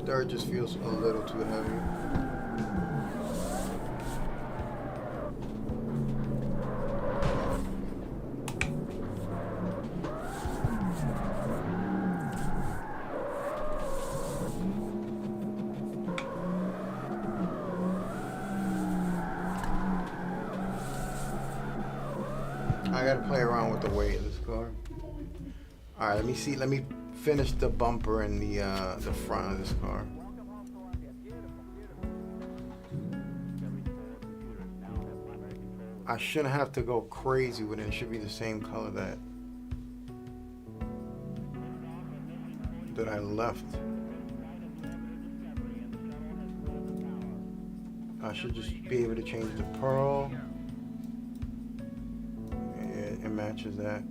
Third just feels a little too heavy. I gotta play around with the weight of this car. Alright, let me see, let me finish the bumper and the front of this car. I shouldn't have to go crazy with it. It should be the same color that I left. I should just be able to change the pearl. It matches that.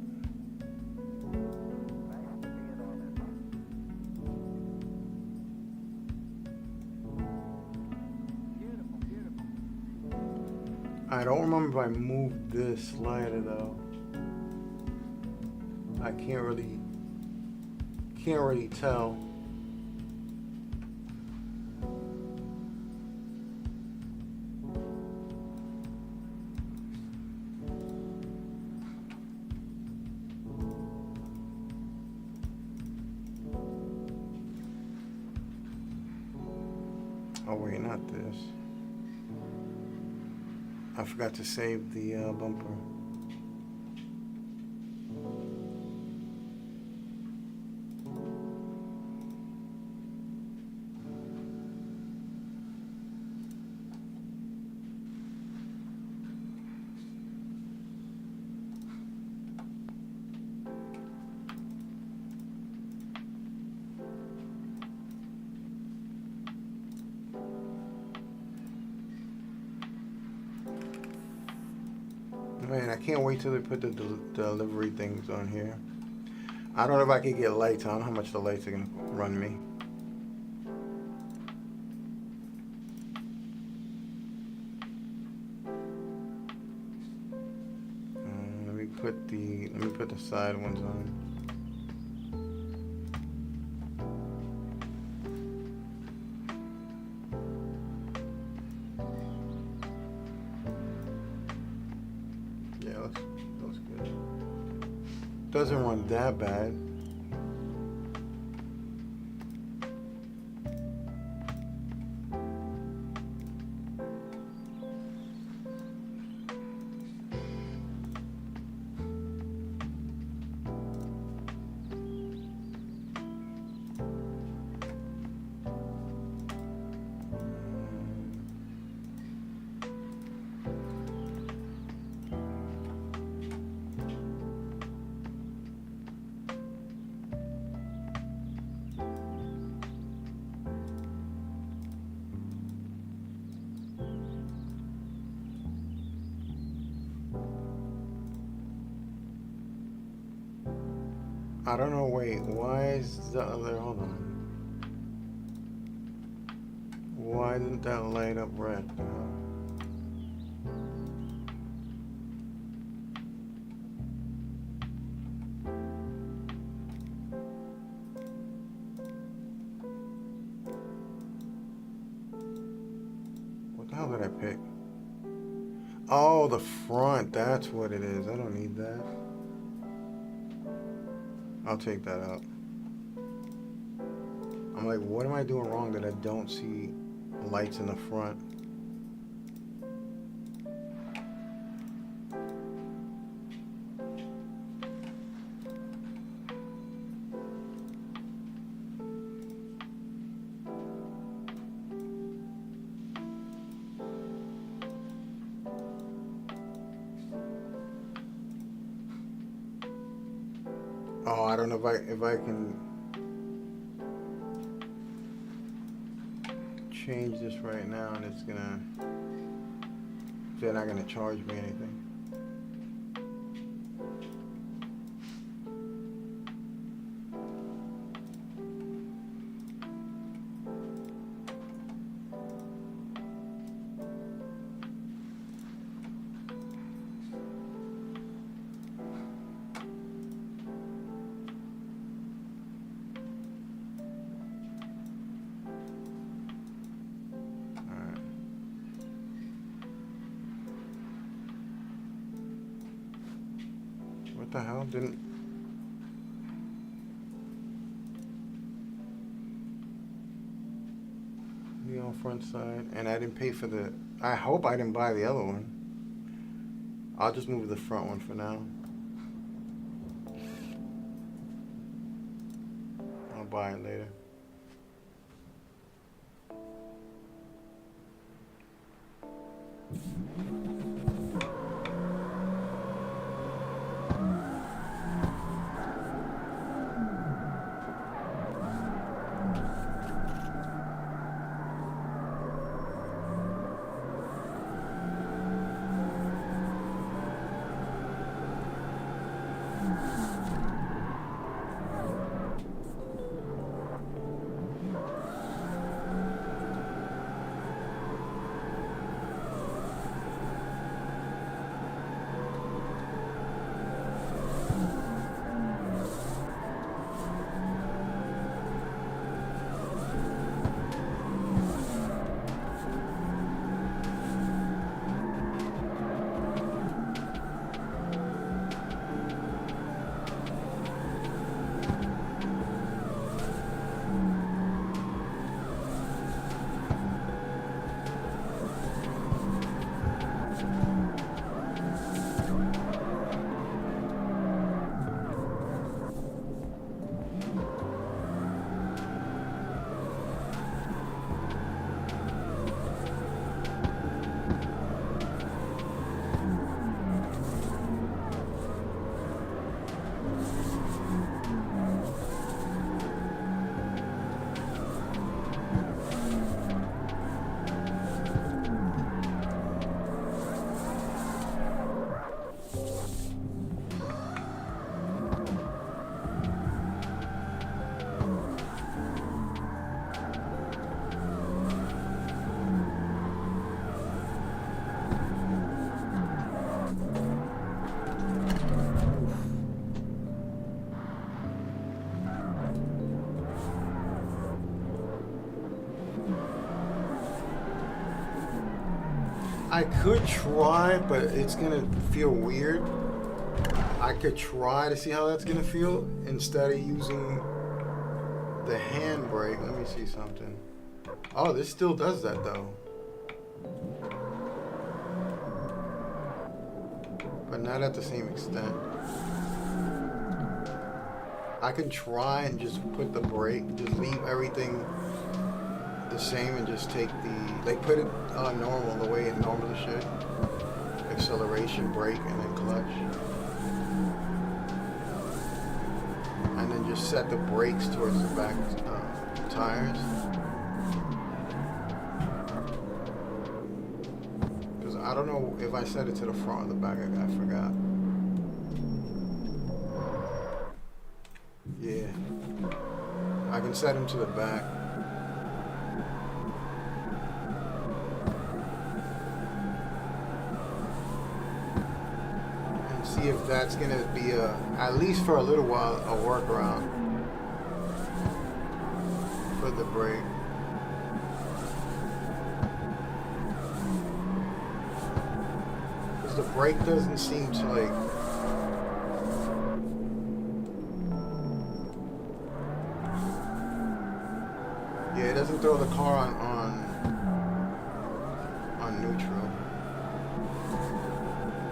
I don't remember if I moved this slider though. I can't really tell. Oh wait, not this. I forgot to save the bumper. Man, I can't wait till they put the delivery things on here. I don't know if I can get lights. I don't know how much the lights are gonna run me. Let me put the side ones on. Yeah, looks good. Doesn't run that bad. I don't know, wait, why is the other, hold on. Why didn't that light up red? What the hell did I pick? Oh, the front, that's what it is. I don't need that. I'll take that out. I'm like, what am I doing wrong that I don't see lights in the front? Oh, I don't know if I can change this right now, and it's gonna. They're not gonna charge me anything. What the hell? Didn't. The on front side. And I didn't pay for the. I hope I didn't buy the other one. I'll just move the front one for now. I'll buy it later. I could try, but it's gonna feel weird. I could try to see how that's gonna feel instead of using the handbrake. Let me see something. Oh, this still does that though. But not at the same extent. I can try and just put the brake, just leave everything the same and just take the, like put it normal, the way it normally should. Acceleration, brake, and then clutch. And then just set the brakes towards the back tires. Because I don't know if I set it to the front or the back, I forgot. Yeah. I can set them to the back. And see if that's going to be, at least for a little while, a workaround for the brake. Because the brake doesn't seem to like... Yeah, it doesn't throw the car on neutral.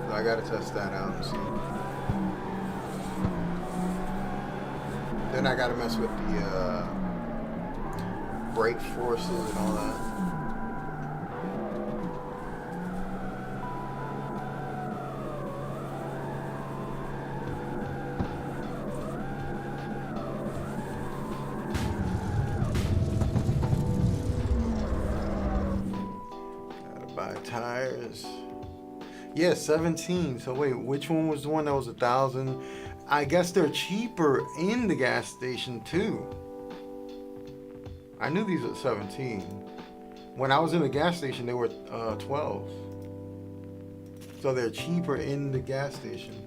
So I gotta test that out and see. Then I gotta mess with the brake forces and all that. Tires. Yeah, 17. So wait, which one was the one that was 1,000? I guess they're cheaper in the gas station too. I knew these were 17. When I was in the gas station, they were 12. So they're cheaper in the gas station.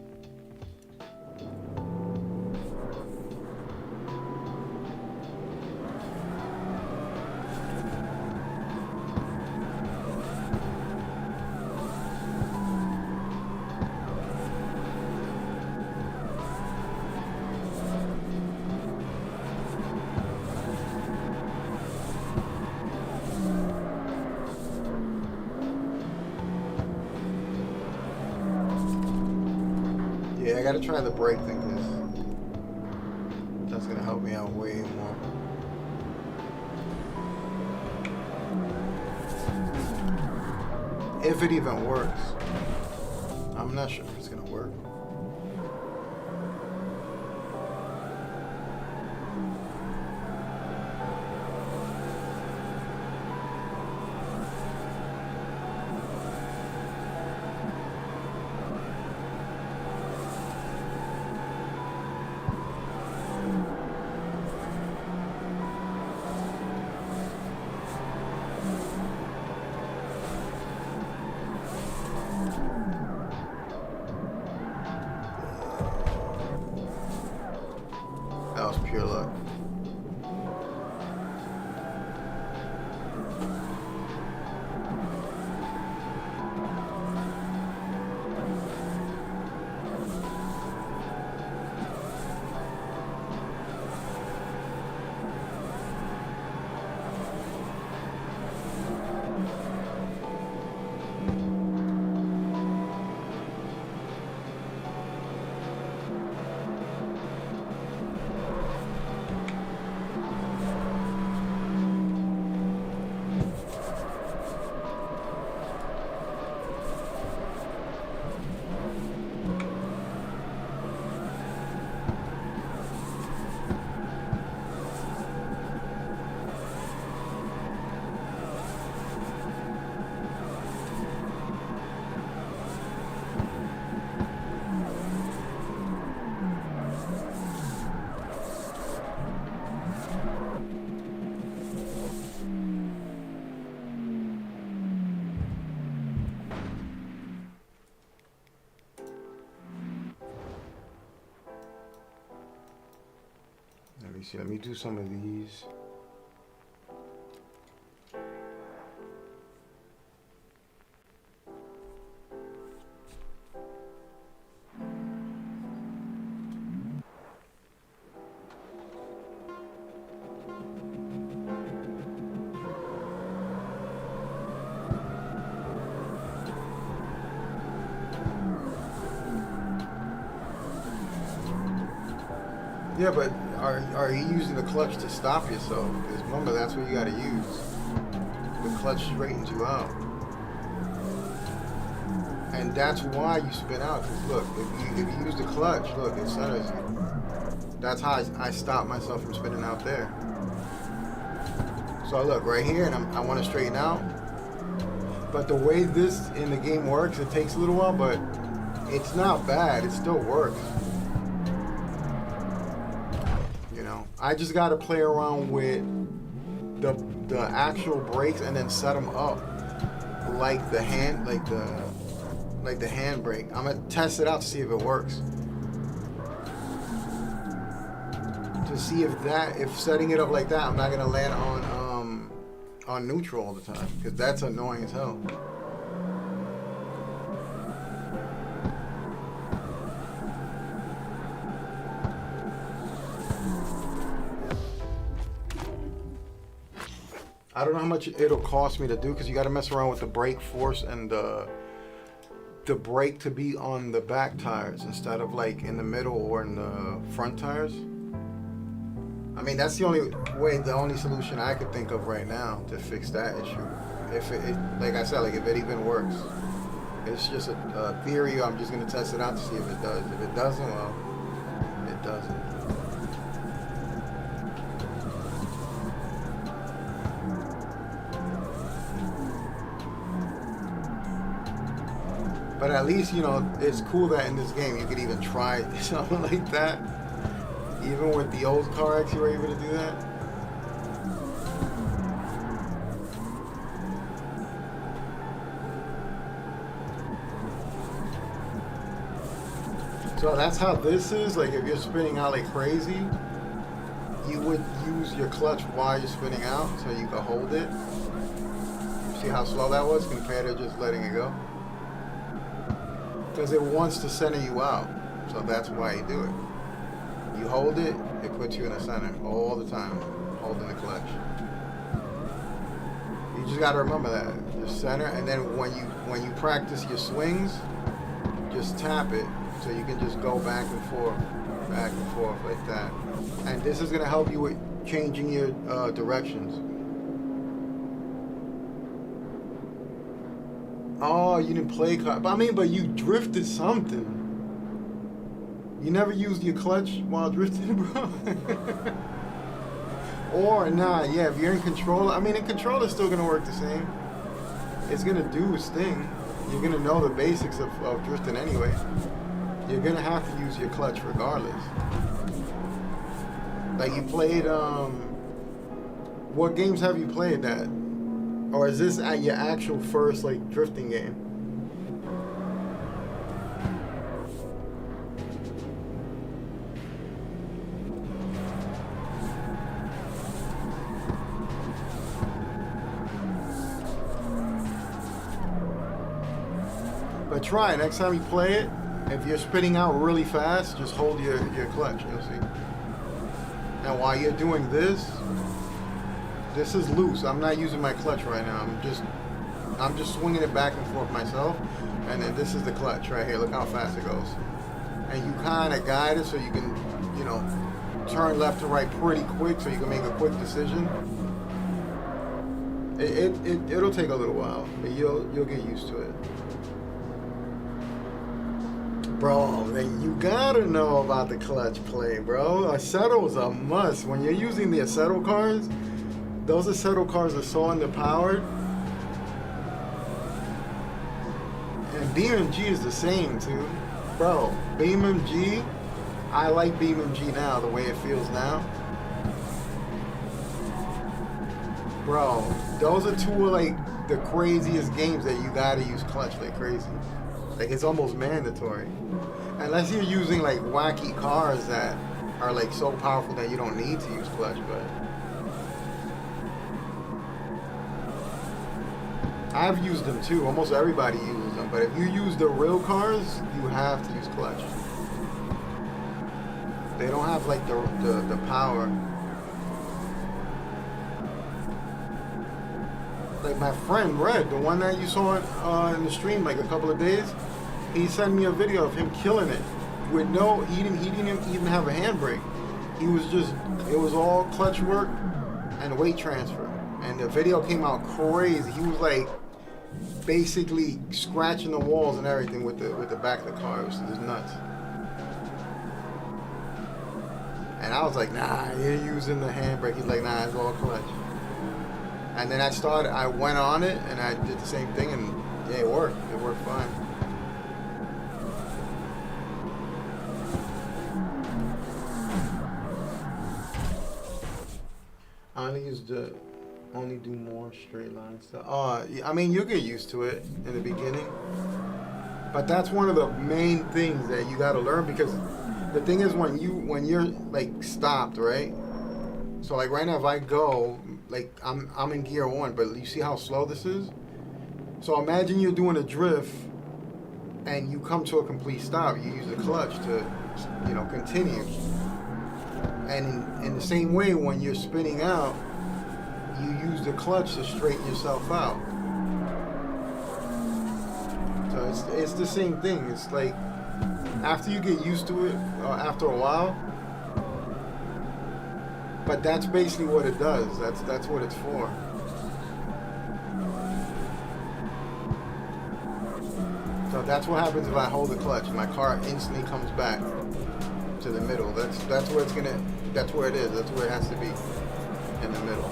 Yeah, I gotta try the brake thing because that's gonna help me out way more. If it even works. I'm not sure if it's gonna work. That was pure luck. Let me see. Let me do some of these. Yeah, but are you using the clutch to stop yourself? Because remember, that's what you gotta use. The clutch straightens you out. And that's why you spin out. Because look, if you use the clutch, look, it centers you. That's how I stop myself from spinning out there. So look, right here, and I want to straighten out. But the way this in the game works, it takes a little while, but it's not bad. It still works. You know, I just got to play around with the actual brakes and then set them up like the handbrake. I'm gonna test it out to see if it works. To see if setting it up like that, I'm not gonna land on neutral all the time, because that's annoying as hell. I don't know how much it'll cost me to do, because you got to mess around with the brake force and the brake to be on the back tires instead of like in the middle or in the front tires. I mean, that's the only solution I could think of right now to fix that issue. If it like I said, like if it even works. It's just a theory. I'm just gonna test it out to see if it does. If it doesn't, well, it doesn't. But at least, you know, it's cool that in this game you could even try something like that. Even with the old CarX, you were able to do that. So that's how this is. Like if you're spinning out like crazy, you would use your clutch while you're spinning out so you can hold it. See how slow that was compared to just letting it go? Because it wants to center you out. So that's why you do it. You hold it, it puts you in the center all the time, holding the clutch. You just gotta remember that. Just center, and then when you practice your swings, just tap it so you can just go back and forth like that. And this is gonna help you with changing your directions. Oh, you didn't play car. But you drifted something. You never used your clutch while drifting, bro? Or, yeah, if you're in controller. I mean, in controller, it's still going to work the same. It's going to do its thing. You're going to know the basics of drifting anyway. You're going to have to use your clutch regardless. Like, you played, what games have you played that? Or is this at your actual first, like, drifting game? But try it. Next time you play it, if you're spinning out really fast, just hold your clutch. You'll see. Now, while you're doing this is loose. I'm not using my clutch right now. I'm just swinging it back and forth myself. And then this is the clutch right here. Look how fast it goes. And you kind of guide it so you can, you know, turn left to right pretty quick so you can make a quick decision. It'll take a little while, but you'll get used to it. Bro, you gotta know about the clutch play, bro. Aceto is a must. When you're using the Aceto cars, those Aceto cars are so underpowered. And BMG is the same, too. Bro, BMG, I like BMG now, the way it feels now. Bro, those are two of, like, the craziest games that you gotta use clutch like crazy. Like, it's almost mandatory. Unless you're using, like, wacky cars that are, like, so powerful that you don't need to use clutch, but I've used them too. Almost everybody uses them. But if you use the real cars, you have to use clutch. They don't have like the power. Like my friend Red, the one that you saw in the stream like a couple of days, he sent me a video of him killing it with no, he didn't even have a handbrake. it was all clutch work and weight transfer. And the video came out crazy. He was like basically scratching the walls and everything with the back of the car. It was nuts. And I was like, nah, you're using the handbrake. He's like, nah, it's all clutch. And then I went on it and I did the same thing, and yeah, it worked. It worked fine. I only do more straight line stuff. I mean, you'll get used to it in the beginning. But that's one of the main things that you gotta learn, because the thing is when you're like stopped, right? So like right now, if I go, like I'm in gear 1, but you see how slow this is? So imagine you're doing a drift and you come to a complete stop. You use the clutch to, continue. And in the same way, when you're spinning out, you use the clutch to straighten yourself out. So it's the same thing. It's like after you get used to it, after a while. But that's basically what it does. That's what it's for. So that's what happens if I hold the clutch. My car instantly comes back to the middle. That's where it's gonna. That's where it is. That's where it has to be, in the middle.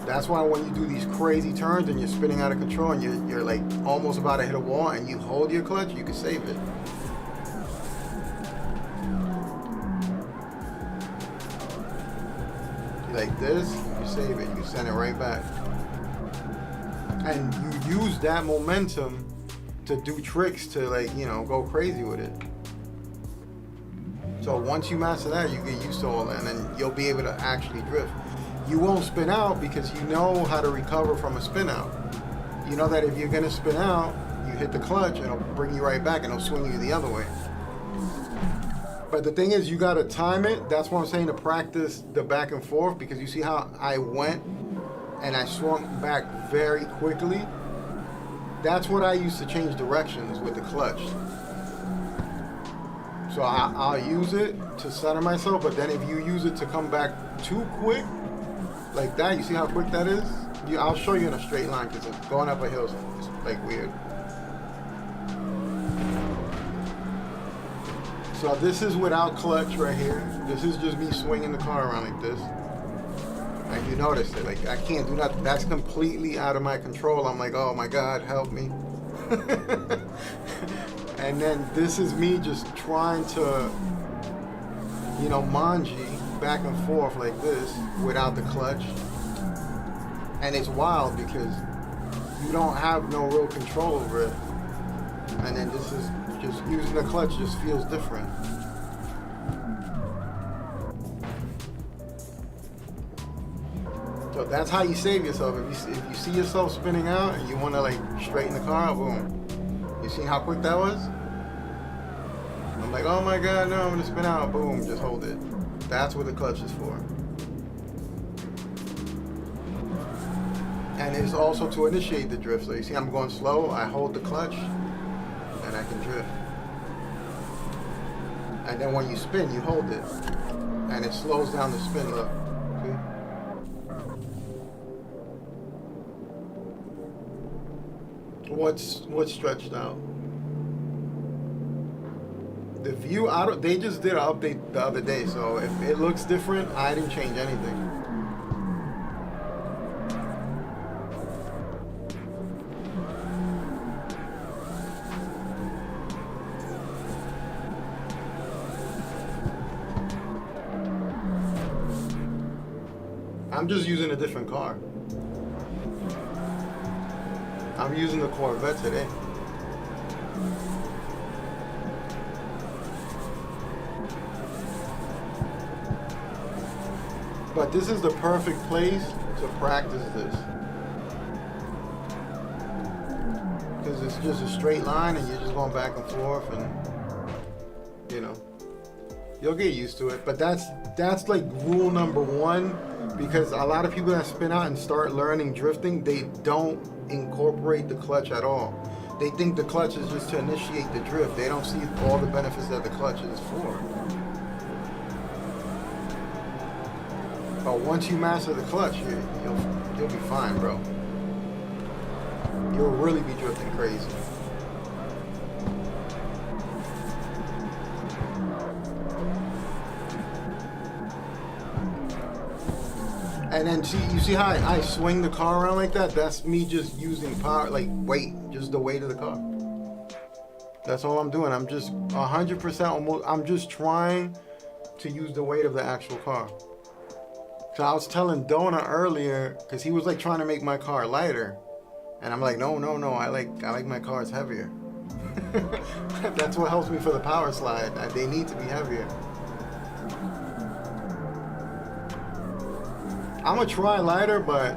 That's why when you do these crazy turns and you're spinning out of control and you're like almost about to hit a wall and you hold your clutch, you can save it. Like this, you save it, you send it right back. And you use that momentum to do tricks to go crazy with it. So once you master that, you get used to all that, and then you'll be able to actually drift. You won't spin out because you know how to recover from a spin out. You know that if you're gonna spin out, you hit the clutch and it'll bring you right back and it'll swing you the other way. But the thing is, you gotta time it. That's what I'm saying, to practice the back and forth, because you see how I went and I swung back very quickly. That's what I use to change directions with the clutch. So I'll use it to center myself, but then if you use it to come back too quick, like that, you see how quick that is? I'll show you in a straight line, because going up a hill is like weird. So this is without clutch right here. This is just me swinging the car around like this. And you notice it, like I can't do nothing. That's completely out of my control. I'm like, oh my God, help me. And then this is me just trying to, manji back and forth like this without the clutch. And it's wild because you don't have no real control over it. And then this is just using the clutch just feels different. So that's how you save yourself. If you see yourself spinning out and you want to straighten the car out, boom. You see how quick that was? I'm like, oh my God, no, I'm gonna spin out. Boom, just hold it. That's what the clutch is for. And it's also to initiate the drift. So you see I'm going slow, I hold the clutch, and I can drift. And then when you spin, you hold it. And it slows down the spin, look. See? What's stretched out? The view, they just did an update the other day, so if it looks different, I didn't change anything. I'm just using a different car. I'm using the Corvette today. But this is the perfect place to practice this. Because it's just a straight line and you're just going back and forth, and you'll get used to it. But that's like rule number one, because a lot of people that spin out and start learning drifting, they don't incorporate the clutch at all. they think the clutch is just to initiate the drift. They don't see all the benefits that the clutch is for. But once you master the clutch, you'll be fine, bro. You'll really be drifting crazy. And then you see how I swing the car around like that? That's me just using power, like weight, just the weight of the car. That's all I'm doing. I'm just 100% almost, I'm just trying to use the weight of the actual car. So I was telling Dona earlier, because he was like trying to make my car lighter. And I'm like, no, I like my cars heavier. That's what helps me for the power slide. They need to be heavier. I'm gonna try lighter, but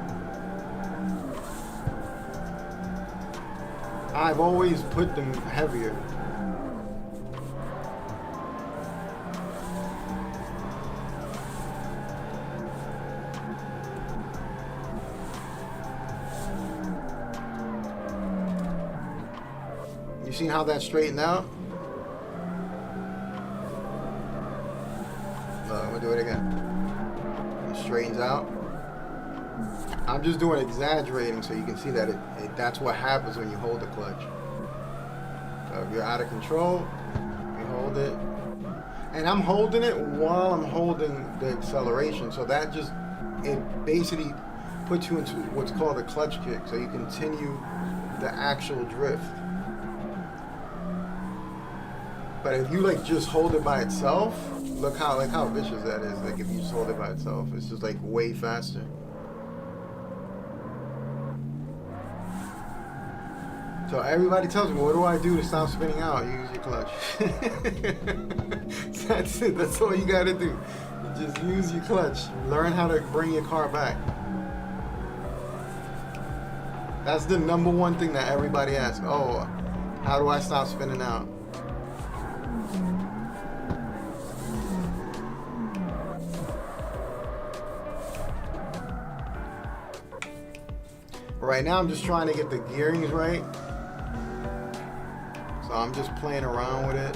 I've always put them heavier. You seen how that straightened out? Look, I'm gonna do it again. It straightens out. I'm just doing exaggerating so you can see that that's what happens when you hold the clutch. So if you're out of control, you hold it. And I'm holding it while I'm holding the acceleration. So that just, it basically puts you into what's called a clutch kick. So you continue the actual drift. But if you like just hold it by itself, look how vicious that is. Like if you just hold it by itself, it's just like way faster. So everybody tells me, what do I do to stop spinning out? Use your clutch. That's it. That's all you gotta do. Just use your clutch. Learn how to bring your car back. That's the number one thing that everybody asks. Oh, how do I stop spinning out? Right now I'm just trying to get the gearings right. So I'm just playing around with it.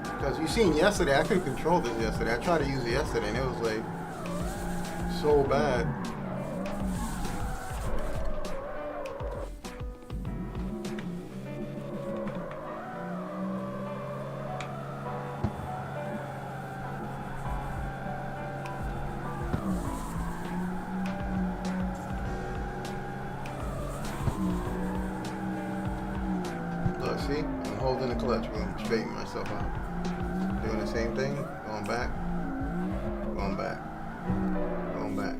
Because you seen yesterday, I couldn't control this yesterday. I tried to use it yesterday and it was like so bad. See, I'm holding the clutch, boom, straighten myself out. Doing the same thing, going back, going back, going back.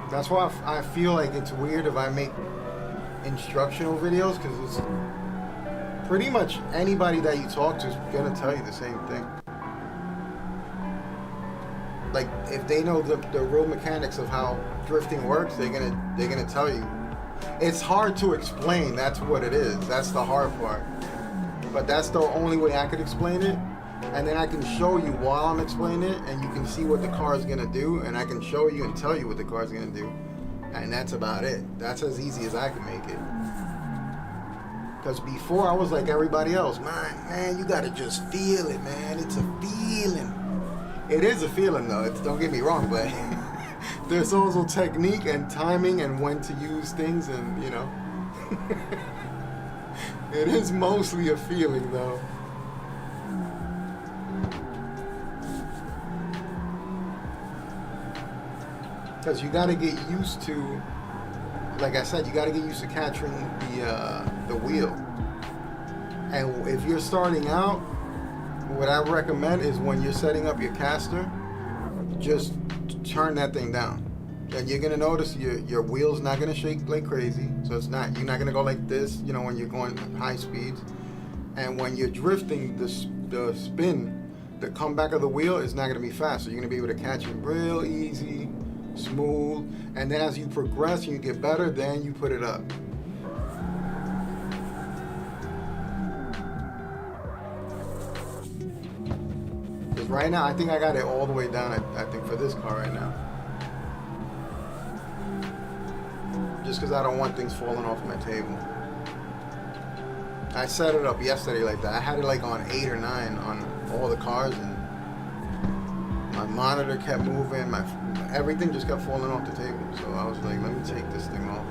That's why I feel like it's weird if I make instructional videos, because it's pretty much anybody that you talk to is gonna tell you the same thing. Like if they know the real mechanics of how drifting works, they're gonna tell you. It's hard to explain. That's what it is. That's the hard part. But that's the only way I could explain it. And then I can show you while I'm explaining it, and you can see what the car is gonna do, and I can show you and tell you what the car is gonna do. And that's about it. That's as easy as I can make it. Because before I was like everybody else, man, you gotta just feel it, man. It's a feeling. It is a feeling though, don't get me wrong, but there's also technique and timing and when to use things, and you know. It is mostly a feeling though. Because you gotta get used to, like I said, you gotta get used to capturing the wheel. And if you're starting out, what I recommend is when you're setting up your caster, just turn that thing down. And you're gonna notice your wheel's not gonna shake like crazy. So you're not gonna go like this, you know, when you're going high speeds. And when you're drifting, the spin, the comeback of the wheel is not gonna be fast. So you're gonna be able to catch it real easy, smooth. And then as you progress and you get better, then you put it up. Right now, I think I got it all the way down, I think, for this car right now. Just because I don't want things falling off my table. I set it up yesterday like that. I had it like on 8 or 9 on all the cars, and my monitor kept moving. Everything just kept falling off the table. So I was like, let me take this thing off.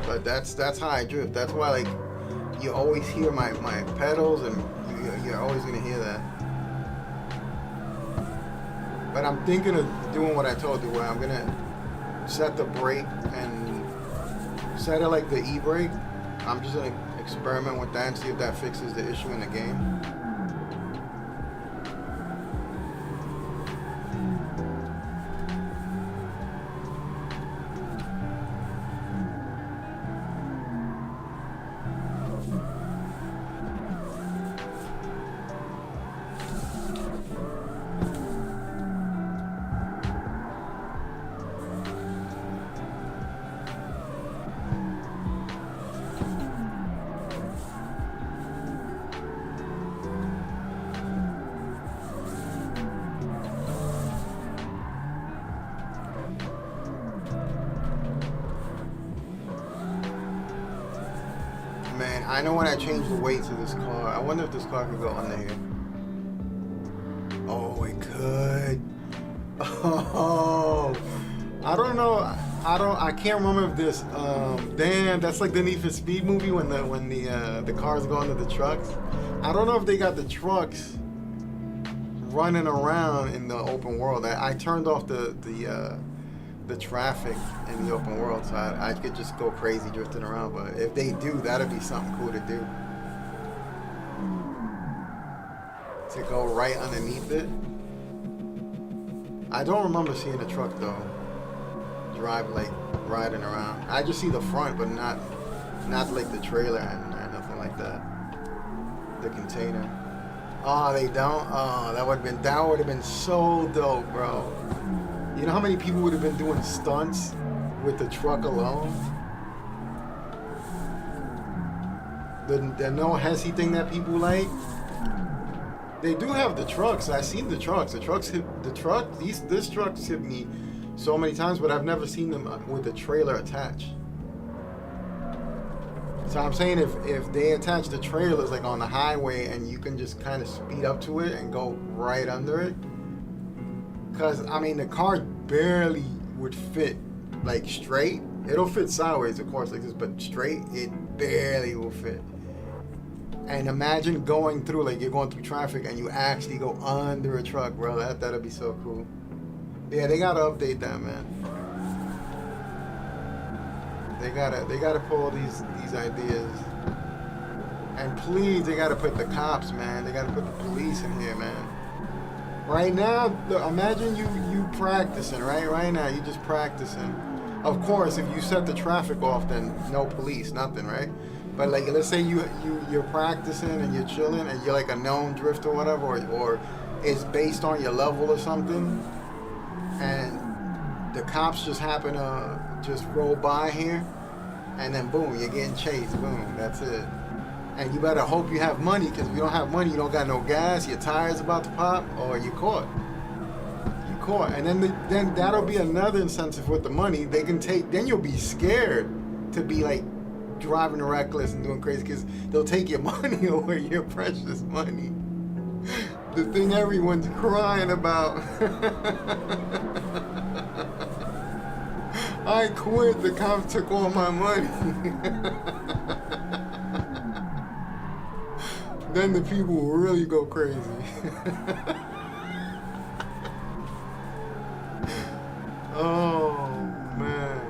But that's how I drift. That's why, like, you always hear my pedals, and you're always gonna hear that. But I'm thinking of doing what I told you, where I'm gonna set the brake and set it like the e-brake. I'm just gonna experiment with that and see if that fixes the issue in the game. Man, I know when I changed the weight to this car, I wonder if this car could go under here. Oh, it could. Oh, I don't know. I can't remember if this. Damn, that's like the Need for Speed movie when the cars go under the trucks. I don't know if they got the trucks running around in the open world. I turned off the traffic in the open world, so I could just go crazy drifting around. But if they do, that'd be something cool to do. To go right underneath it. I don't remember seeing a truck though drive like riding around. I just see the front, but not like the trailer and nothing like that. The container. Oh, they don't. Oh, that would have been so dope, bro. You know how many people would have been doing stunts with the truck alone? The no hesi thing that people like. They do have the trucks. I've seen the trucks. This truck's hit me so many times, but I've never seen them with a trailer attached. So I'm saying if they attach the trailers like on the highway and you can just kind of speed up to it and go right under it. Because, I mean, the car barely would fit, like, straight. It'll fit sideways, of course, like this, but straight, it barely will fit. And imagine going through, like, you're going through traffic and you actually go under a truck, bro. That'd be so cool. Yeah, they gotta update that, man. They gotta pull these ideas. And please, they gotta put the cops, man. They gotta put the police in here, man. Right now, look, imagine you practicing, right? Right now, you just practicing. Of course, if you set the traffic off, then no police, nothing, right? But like, let's say you're practicing and you're chilling and you're like a known drifter or whatever, or it's based on your level or something, and the cops just happen to just roll by here, and then boom, you're getting chased. Boom, that's it. And you better hope you have money, because if you don't have money, you don't got no gas, your tire's about to pop, or you caught. You caught. And then that'll be another incentive with the money. They can take, then you'll be scared to be like driving reckless and doing crazy, because they'll take your money away, your precious money. The thing everyone's crying about. I quit, the cops took all my money. Then the people will really go crazy. Oh, man.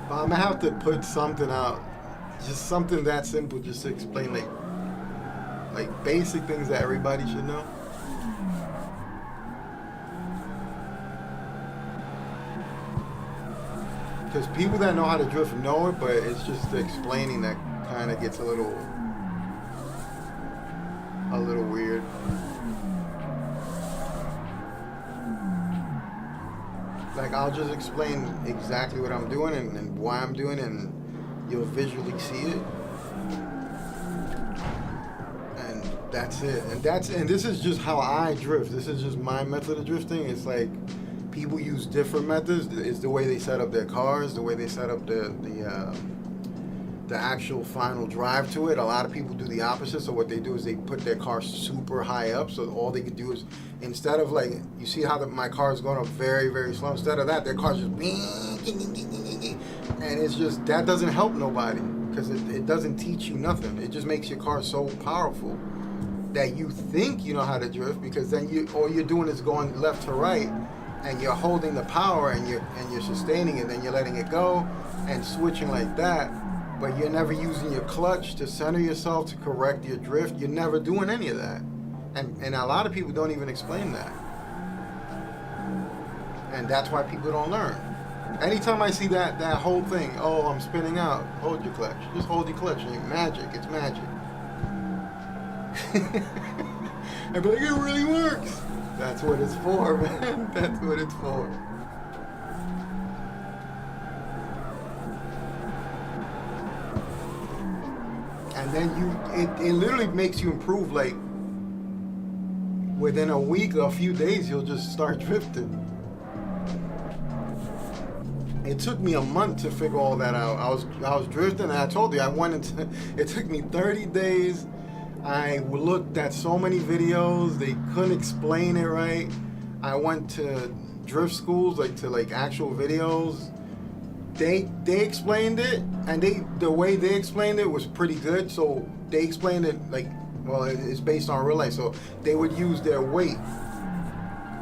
But I'm gonna have to put something out. Just something that simple, just to explain, like, like basic things that everybody should know. Because people that know how to drift know it, but it's just the explaining that kind of gets a little weird. Like, I'll just explain exactly what I'm doing and why I'm doing it, and you'll visually see it. And that's it. And this is just how I drift. This is just my method of drifting. It's like people use different methods. It's the way they set up their cars, the way they set up the actual final drive to it. A lot of people do the opposite. So what they do is they put their car super high up. So all they could do is, instead of like, you see how my car is going up very, very slow. Instead of that, their car's just, and it's just, that doesn't help nobody, because it doesn't teach you nothing. It just makes your car so powerful that you think you know how to drift, because then all you're doing is going left to right, and you're holding the power and you're sustaining it, then you're letting it go and switching like that. But you're never using your clutch to center yourself, to correct your drift. You're never doing any of that. And a lot of people don't even explain that. And that's why people don't learn. Anytime I see that whole thing, oh, I'm spinning out, hold your clutch. Just hold your clutch. And magic. It's magic. I'd be like, it really works. That's what it's for, man. That's what it's for. And then it literally makes you improve. Like, within a week or a few days, you'll just start drifting. It took me a month to figure all that out. I was drifting, and I told you, it took me 30 days. I looked at so many videos, they couldn't explain it right. I went to drift schools, like actual videos. They explained it, and the way they explained it was pretty good. So they explained it like, well, it's based on real life. So they would use their weight,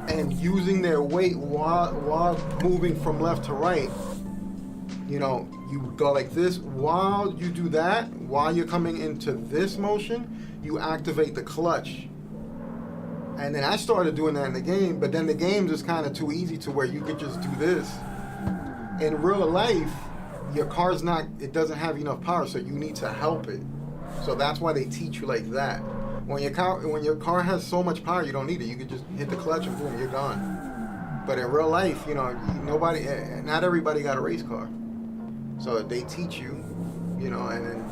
and using their weight while moving from left to right, you know, you would go like this. While you do that, while you're coming into this motion, you activate the clutch. And then I started doing that in the game, but then the game's just kind of too easy to where you could just do this. In real life, your car's it doesn't have enough power, so you need to help it. So that's why they teach you like that. When your car has so much power, you don't need it. You can just hit the clutch and boom, you're gone. But in real life, you know, not everybody got a race car. So they teach you, you know, and then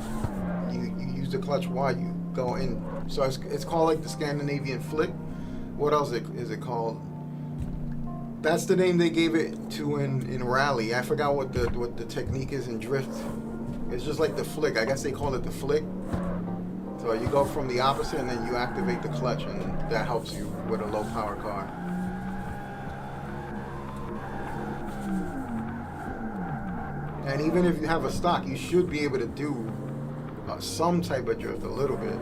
you use the clutch while you go in. So it's called like the Scandinavian flick. What else is it called? That's the name they gave it to in rally. I forgot what the technique is in drift. It's just like the flick. I guess they call it the flick. So you go from the opposite, and then you activate the clutch, and that helps you with a low power car. And even if you have a stock, you should be able to do some type of drift, a little bit.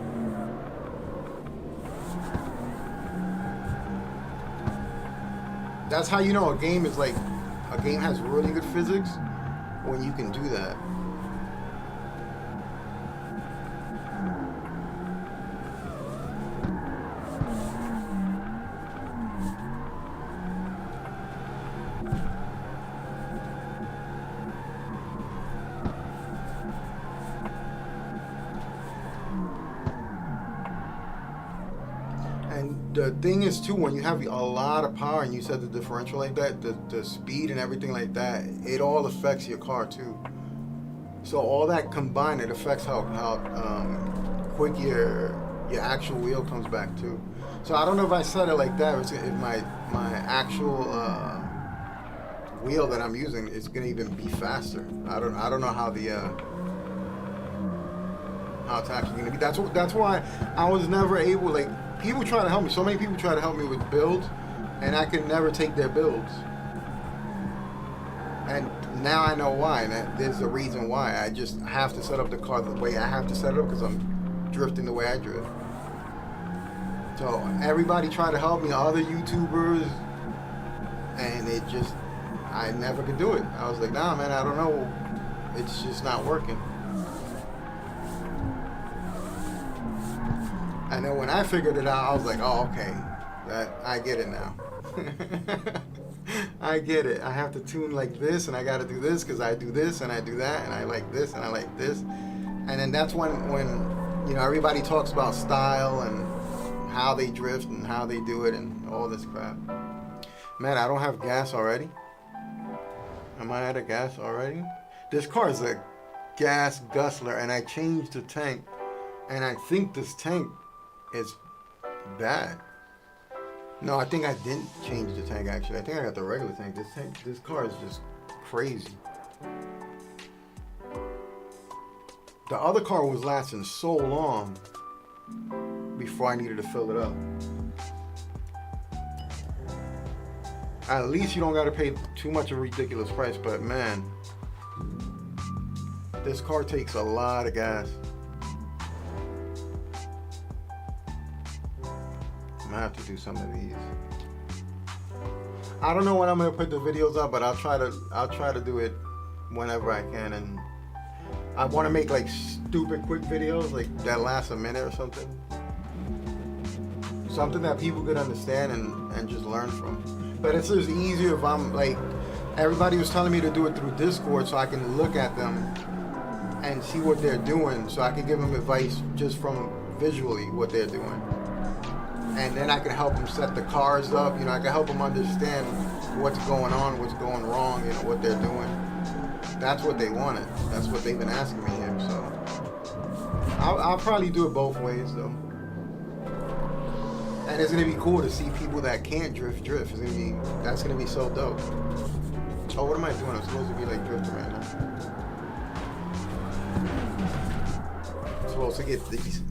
That's how you know a game has really good physics, when you can do that. And the thing is too, when you have a lot of power and you set the differential like that, the speed and everything like that, it all affects your car too. So all that combined, it affects how quick your actual wheel comes back too. So I don't know if I said it like that, if my actual wheel that I'm using is gonna even be faster. I don't know how how it's actually gonna be. That's why I was never able, like, people try to help me. So many people try to help me with builds, and I could never take their builds. And now I know why, and there's a reason why. I just have to set up the car the way I have to set it up, because I'm drifting the way I drift. So everybody tried to help me, other YouTubers, and I never could do it. I was like, nah, man, I don't know. It's just not working. And then when I figured it out, I was like, oh, okay, I get it now. I get it. I have to tune like this, and I got to do this because I do this and I do that, and I like this and I like this. And then that's when everybody talks about style and how they drift and how they do it and all this crap. Man, I don't have gas already. Am I out of gas already? This car is a gas guzzler, and I changed the tank, and I think this tank is bad. No, I think I didn't change the tank, actually. I think I got the regular tank. This car is just crazy. The other car was lasting so long before I needed to fill it up. At least you don't gotta pay too much of a ridiculous price, but man, this car takes a lot of gas. I'm gonna have to do some of these. I don't know when I'm gonna put the videos up, but I'll try to do it whenever I can, and I want to make like stupid quick videos like that last a minute or something. Something that people could understand and just learn from. But it's just easier if I'm like, everybody was telling me to do it through Discord so I can look at them and see what they're doing, so I can give them advice just from visually what they're doing. And then I can help them set the cars up, I can help them understand what's going on, what's going wrong, what they're doing. That's what they wanted. That's what they've been asking me here, so. I'll probably do it both ways though. And it's gonna be cool to see people that can't drift. That's gonna be so dope. Oh, what am I doing? I'm supposed to be like drifting right now. I'm supposed to get these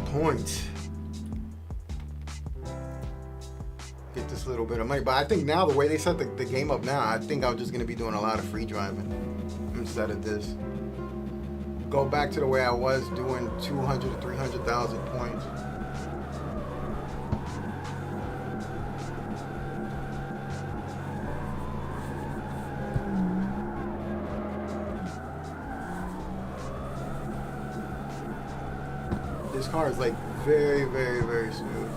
points. Get this little bit of money. But I think now the way they set the game up now, I think I'm just gonna be doing a lot of free driving instead of this. Go back to the way I was doing 200 to 300,000 points. This car is like very, very, very smooth.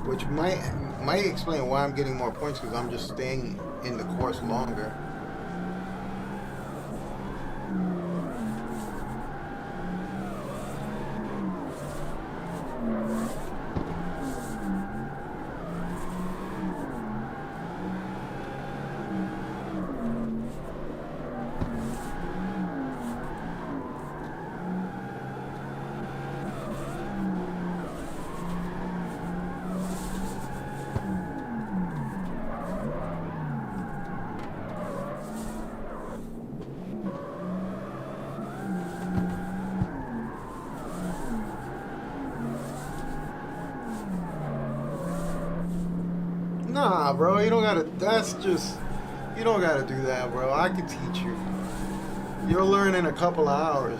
Which might explain why I'm getting more points, because I'm just staying in the course longer. Nah, bro, you don't gotta do that, bro. I can teach you. You'll learn in a couple of hours.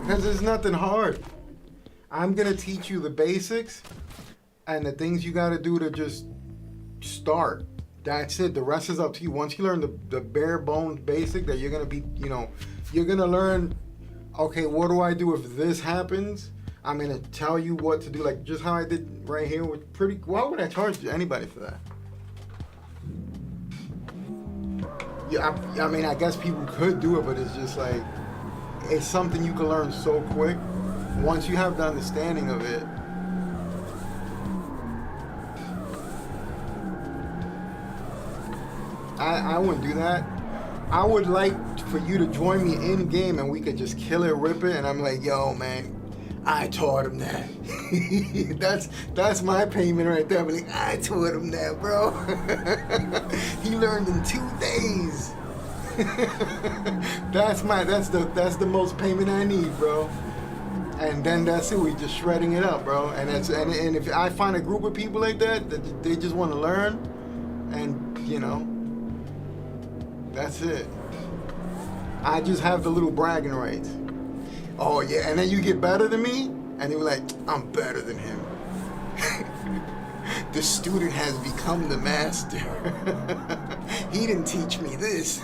Because it's nothing hard. I'm gonna teach you the basics and the things you gotta do to just start. That's it. The rest is up to you. Once you learn the bare bones basic that you're gonna be, you're gonna learn, okay, what do I do if this happens? I'm gonna tell you what to do, like just how I did right here with why would I charge anybody for that? Yeah, I mean, I guess people could do it, but it's just like, it's something you can learn so quick. Once you have the understanding of it, I wouldn't do that. I would like for you to join me in game and we could just kill it, rip it, and I'm like, yo, man, I taught him that. That's my payment right there. I'm like, I taught him that, bro. He learned in 2 days. That's the most payment I need, bro. And then that's it. We just shredding it up, bro. And if I find a group of people like that they just want to learn, and that's it. I just have the little bragging rights. Oh yeah, and then you get better than me, and And they were like, I'm better than him. The student has become the master. He didn't teach me this.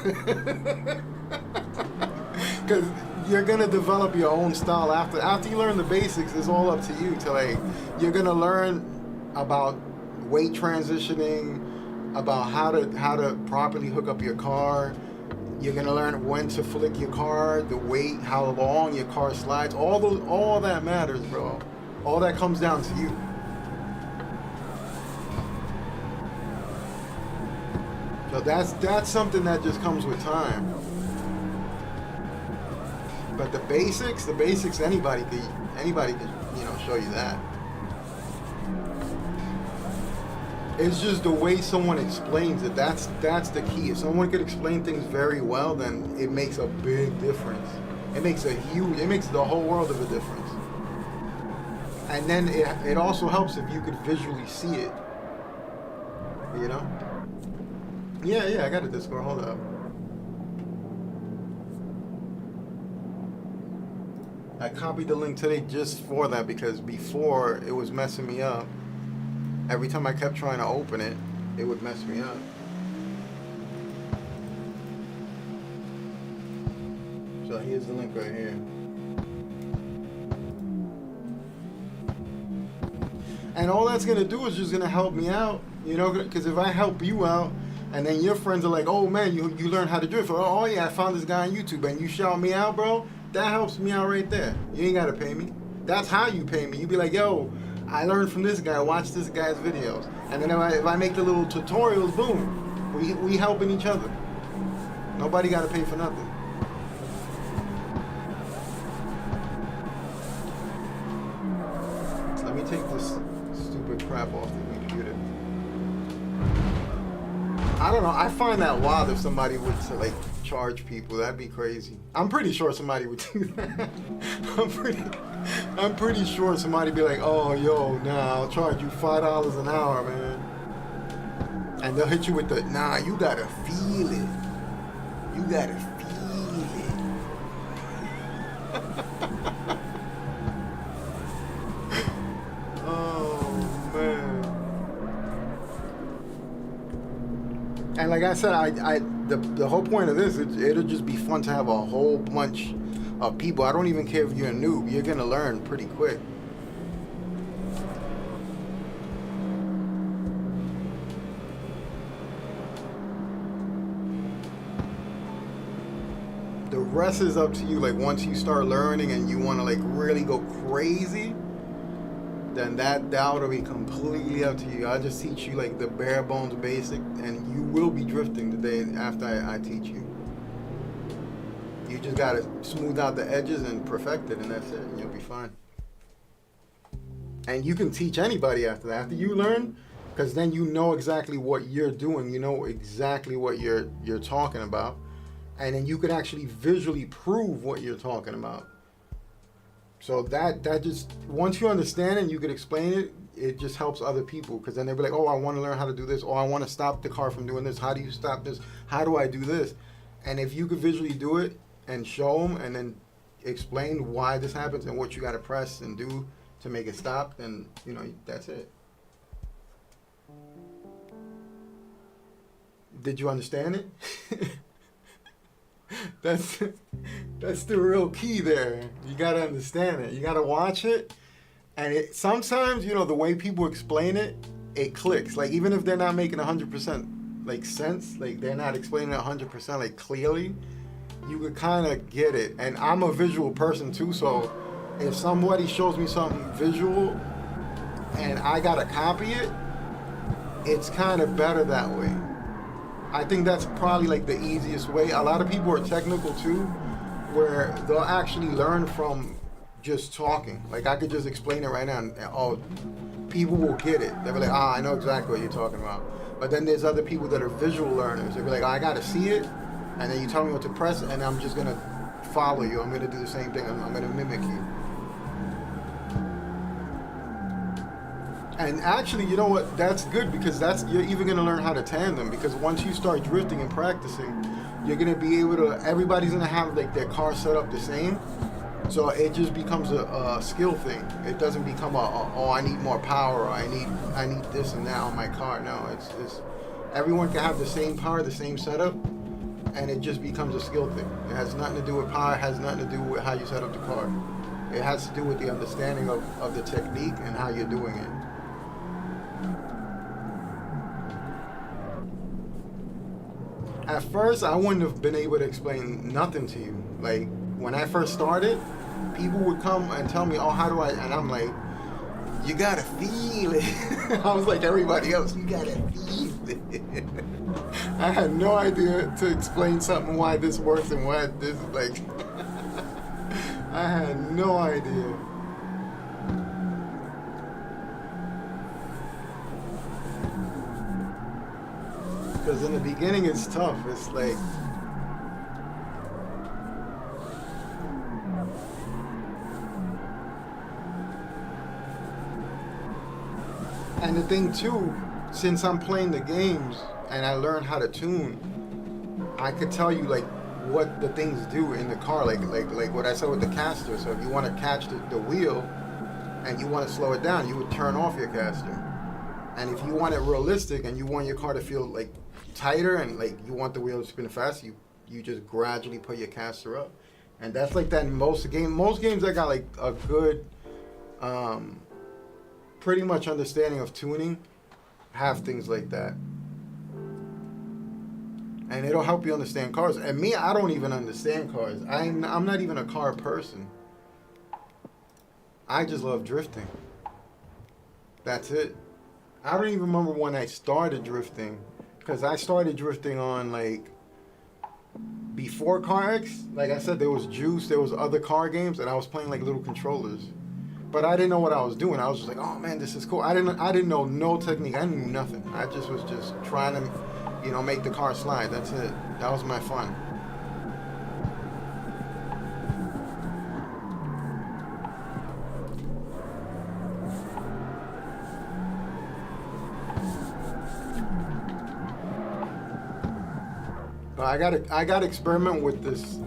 Because you're gonna develop your own style after you learn the basics. It's all up to you to like. You're gonna learn about weight transitioning, about how to properly hook up your car. You're gonna learn when to flick your car, the weight, how long your car slides. All that matters, bro. All that comes down to you. So that's something that just comes with time. But the basics, anybody could show you that. It's just the way someone explains it. That's the key. If someone could explain things very well, then it makes a big difference. It makes the whole world of a difference. And then it also helps if you could visually see it. You know? Yeah, I got a Discord. Hold up. I copied the link today just for that because before it was messing me up. Every time I kept trying to open it, it would mess me up. So here's the link right here. And all that's gonna do is just gonna help me out, you know, because if I help you out, and then your friends are like, oh man, you learned how to drift. Oh yeah, I found this guy on YouTube, and you shout me out, bro. That helps me out right there. You ain't gotta pay me. That's how you pay me. You be like, yo, I learned from this guy. Watch this guy's videos, and then if I make the little tutorials, boom, we helping each other. Nobody gotta pay for nothing. Let me take this stupid crap off the computer. I don't know. I find that wild if somebody would like charge people. That'd be crazy. I'm pretty sure somebody would do that. I'm pretty sure somebody be like, oh, yo, nah, I'll charge you $5 an hour, man. And they'll hit you with the, nah, you gotta feel it. You gotta feel it. Oh, man. And like I said, the whole point of this, it'll just be fun to have a whole bunch of people. I don't even care if you're a noob. You're gonna learn pretty quick. The rest is up to you. Like once you start learning and you want to like really go crazy, then that'll be completely up to you. I'll just teach you like the bare bones basic, and you will be drifting the day after I teach you. You just gotta smooth out the edges and perfect it, and that's it, and you'll be fine. And you can teach anybody after that. After you learn, because then you know exactly what you're doing. You know exactly what you're talking about, and then you could actually visually prove what you're talking about. So that just, once you understand it and you could explain it, it just helps other people, because then they'll be like, oh, I want to learn how to do this, or I want to stop the car from doing this. How do you stop this? How do I do this? And if you could visually do it and show them and then explain why this happens and what you got to press and do to make it stop, then, you know, that's it. Did you understand it? That's the real key there. You gotta understand it. You gotta watch it, and it sometimes, you know, the way people explain it, it clicks. Like even if they're not making 100% like sense, like they're not explaining it 100% like clearly, you could kind of get it. And I'm a visual person too, so if somebody shows me something visual and I gotta copy it, it's kind of better that way. I think that's probably like the easiest way. A lot of people are technical too, where they'll actually learn from just talking. Like I could just explain it right now, and oh, people will get it. They'll be like, I know exactly what you're talking about. But then there's other people that are visual learners. They'll be like, I gotta see it, and then you tell me what to press, and I'm just gonna follow you. I'm gonna do the same thing. I'm gonna mimic you. And actually, you know what? That's good, because you're even gonna learn how to tandem, because once you start drifting and practicing, you're gonna be able to. Everybody's gonna have like their car set up the same, So it just becomes a skill thing. It doesn't become oh, I need more power, or I need this and that on my car. No, it's everyone can have the same power, the same setup, and it just becomes a skill thing. It has nothing to do with power. It has nothing to do with how you set up the car. It has to do with the understanding of the technique and how you're doing it. At first, I wouldn't have been able to explain nothing to you. Like, when I first started, people would come and tell me, oh, how do I, and I'm like, you gotta feel it. I was like everybody else, you gotta feel it. I had no idea to explain something, why this works and why this is like, I had no idea. Because in the beginning it's tough. It's like, and the thing too, since I'm playing the games and I learned how to tune, I could tell you like what the things do in the car, like what I said with the caster. So if you want to catch the wheel and you want to slow it down, you would turn off your caster. And if you want it realistic and you want your car to feel like tighter and like you want the wheel to spin fast, you just gradually put your caster up. And that's like that in most games. Most games that got like a good pretty much understanding of tuning have things like that. And it'll help you understand cars. And me, I don't even understand cars. I'm not even a car person. I just love drifting. That's it. I don't even remember when I started drifting, because I started drifting on like before CarX. Like I said, there was Juice, there was other car games, and I was playing like little controllers. But I didn't know what I was doing. I was just like, oh man, this is cool. I didn't know no technique. I knew nothing. I just was just trying to, make the car slide. That's it. That was my fun. But I gotta experiment with this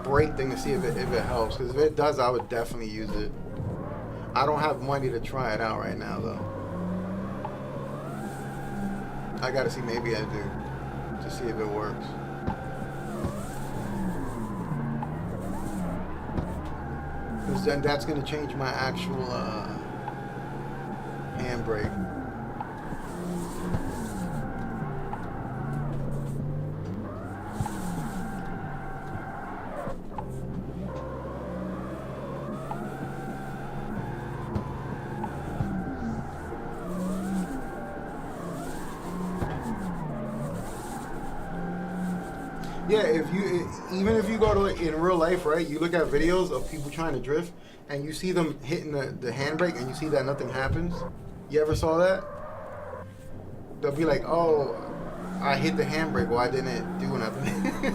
brake thing to see if it helps. Because if it does, I would definitely use it. I don't have money to try it out right now though. I gotta see, maybe I do, to see if it works. Because then that's gonna change my actual handbrake. Yeah, even if you go to in real life, right? You look at videos of people trying to drift, and you see them hitting the handbrake, and you see that nothing happens. You ever saw that? They'll be like, "Oh, I hit the handbrake. Why didn't it do nothing?"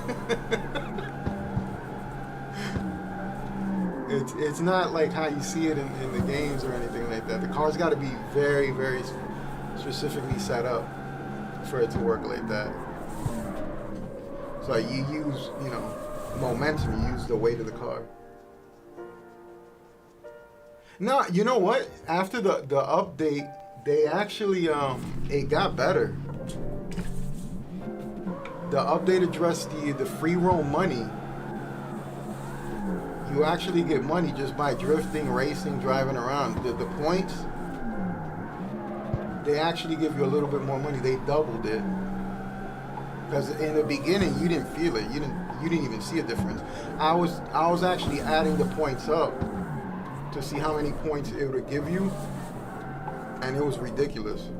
It's not like how you see it in the games or anything like that. The car's got to be very, very specifically set up for it to work like that. So you use, momentum. You use the weight of the car. No, you know what? After the update, they actually it got better. The update addressed the free roam money. You actually get money just by drifting, racing, driving around. The points, they actually give you a little bit more money. They doubled it. Because in the beginning you didn't feel it. You didn't even see a difference. I was actually adding the points up to see how many points it would give you, and it was ridiculous.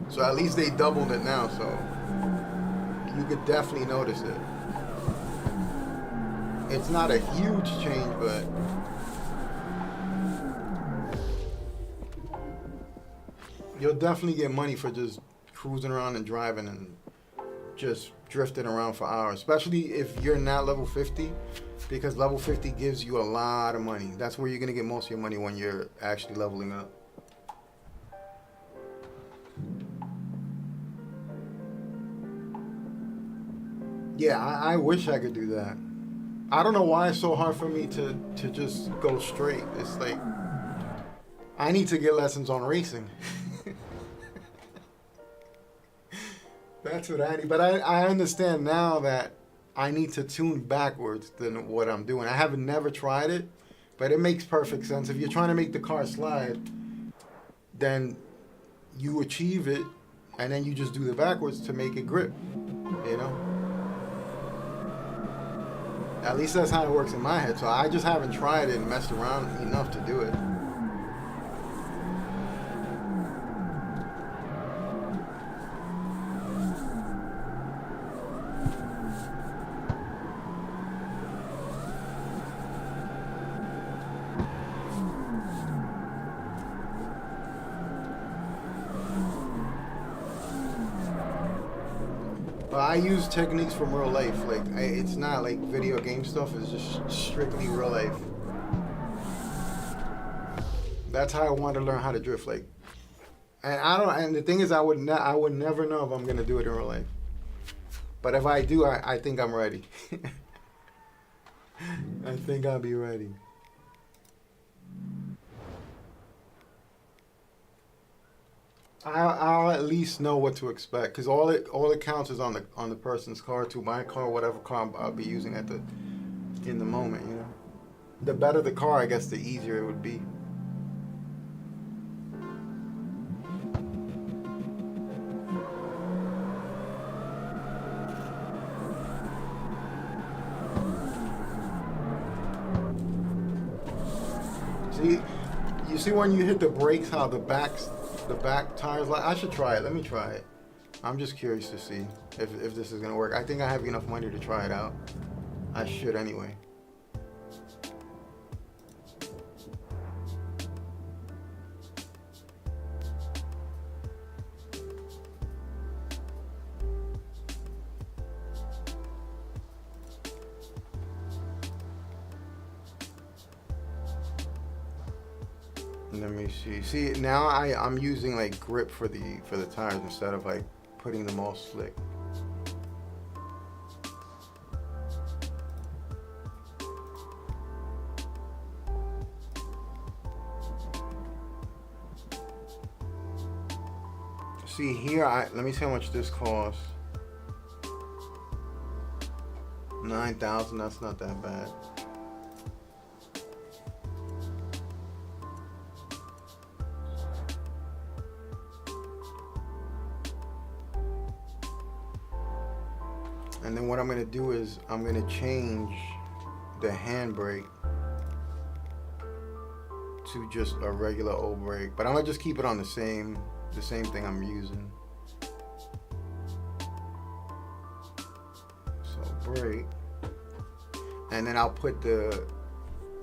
So at least they doubled it now, so you could definitely notice it. It's not a huge change, but you'll definitely get money for just cruising around and driving and just drifting around for hours, especially if you're not level 50, because level 50 gives you a lot of money. That's where you're going to get most of your money when you're actually leveling up. Yeah, I wish I could do that. I don't know why it's so hard for me to just go straight. It's like I need to get lessons on racing. That's what I need. But I understand now that I need to tune backwards than what I'm doing. I haven't never tried it, but it makes perfect sense. If you're trying to make the car slide, then you achieve it, and then you just do the backwards to make it grip, you know? At least that's how it works in my head. So I just haven't tried it and messed around enough to do it. But I use techniques from real life. Like it's not like video game stuff. It's just strictly real life. That's how I want to learn how to drift. Like, and I don't. And the thing is, I would never know if I'm gonna do it in real life. But if I do, I think I'm ready. I think I'll be ready. I'll at least know what to expect, because all it counts is on the person's car, to my car, whatever car I'll be using in the moment, you know. The better the car, I guess, the easier it would be. See, you see when you hit the brakes, how the back tires, like, I should try it. Let me try it. I'm just curious to see if this is gonna work. I think I have enough money to try it out. I should anyway. Let me see. See, now I'm using like grip for the tires instead of like putting them all slick. See here, let me see how much this costs. 9,000. That's not that bad. And then what I'm going to do is I'm going to change the handbrake to just a regular old brake. But I'm going to just keep it on the same thing I'm using. So brake. And then I'll put the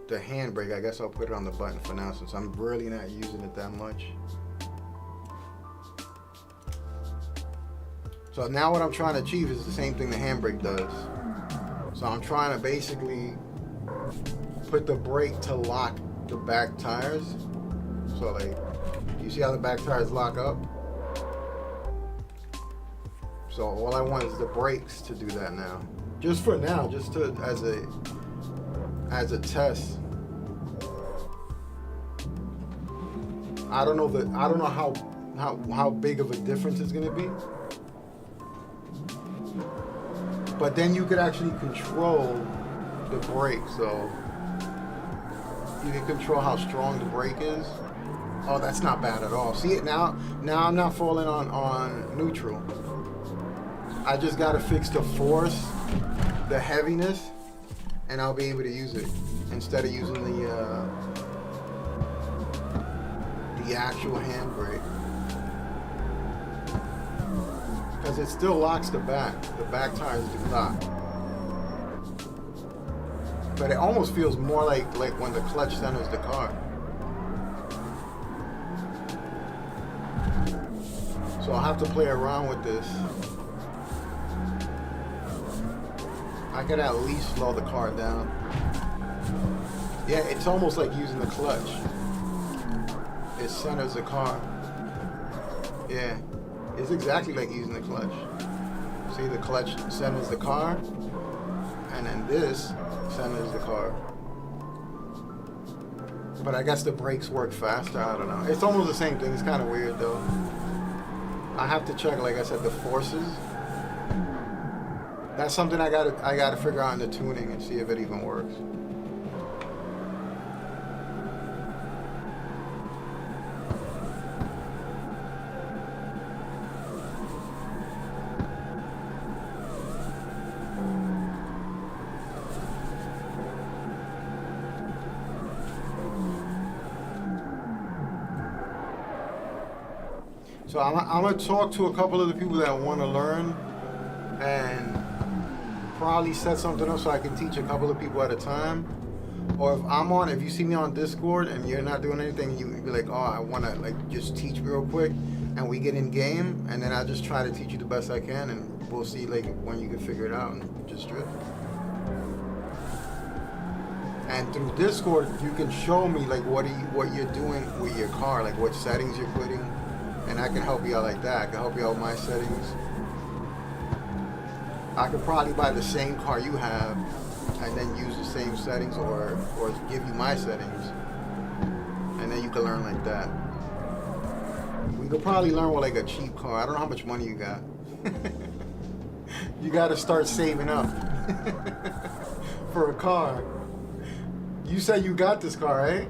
handbrake, I guess I'll put it on the button for now since I'm really not using it that much. So now what I'm trying to achieve is the same thing the handbrake does. So I'm trying to basically put the brake to lock the back tires. So like, you see how the back tires lock up? So all I want is the brakes to do that now. Just for now, just to as a test. I don't know how big of a difference it's gonna be. But then you could actually control the brake, so you can control how strong the brake is. Oh, that's not bad at all. See it now? Now I'm not falling on neutral. I just gotta fix the force, the heaviness, and I'll be able to use it instead of using the actual handbrake. Because it still locks the back. The back tires do lock. But it almost feels more like when the clutch centers the car. So I'll have to play around with this. I could at least slow the car down. Yeah, it's almost like using the clutch. It centers the car. Yeah. It's exactly like using the clutch. See, the clutch centers the car, and then this centers the car. But I guess the brakes work faster. I don't know. It's almost the same thing. It's kind of weird though. I have to check, like I said, the forces. That's something I gotta figure out in the tuning and see if it even works. So I'm gonna talk to a couple of the people that want to learn, and probably set something up so I can teach a couple of people at a time. Or if you see me on Discord and you're not doing anything, you be like, oh, I want to like just teach me real quick, and we get in game, and then I just try to teach you the best I can, and we'll see like when you can figure it out and just drift. And through Discord, you can show me like what you're doing with your car, like what settings you're putting. And I can help you out like that. I can help you out with my settings. I could probably buy the same car you have and then use the same settings or give you my settings. And then you can learn like that. We could probably learn with like a cheap car. I don't know how much money you got. You got to start saving up for a car. You said you got this car, right?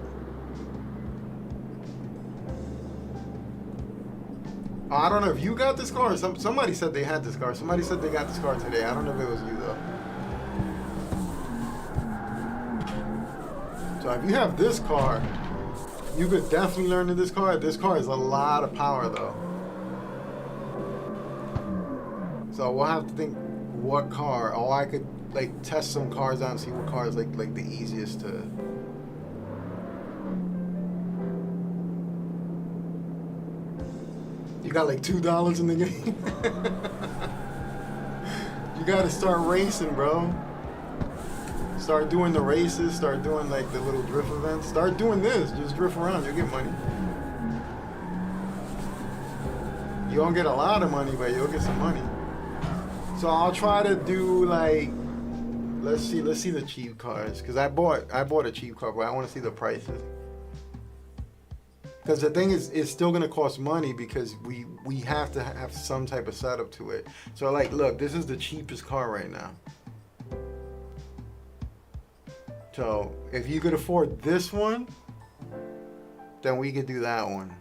I don't know if you got this car or somebody said they had this car. Somebody said they got this car today. I don't know if it was you though. So if you have this car, you could definitely learn in this car. This car is a lot of power though. So we'll have to think what car, or I could like test some cars out and see what car is like the easiest to. You got like $2 in the game. You gotta start racing, bro. Start doing the races, start doing like the little drift events. Start doing this, just drift around, you'll get money. You won't get a lot of money, but you'll get some money. So I'll try to do like, let's see the cheap cars. Cause I bought a cheap car, but I wanna see the prices. Because the thing is, it's still gonna cost money because we have to have some type of setup to it. So like, look, this is the cheapest car right now. So if you could afford this one, then we could do that one.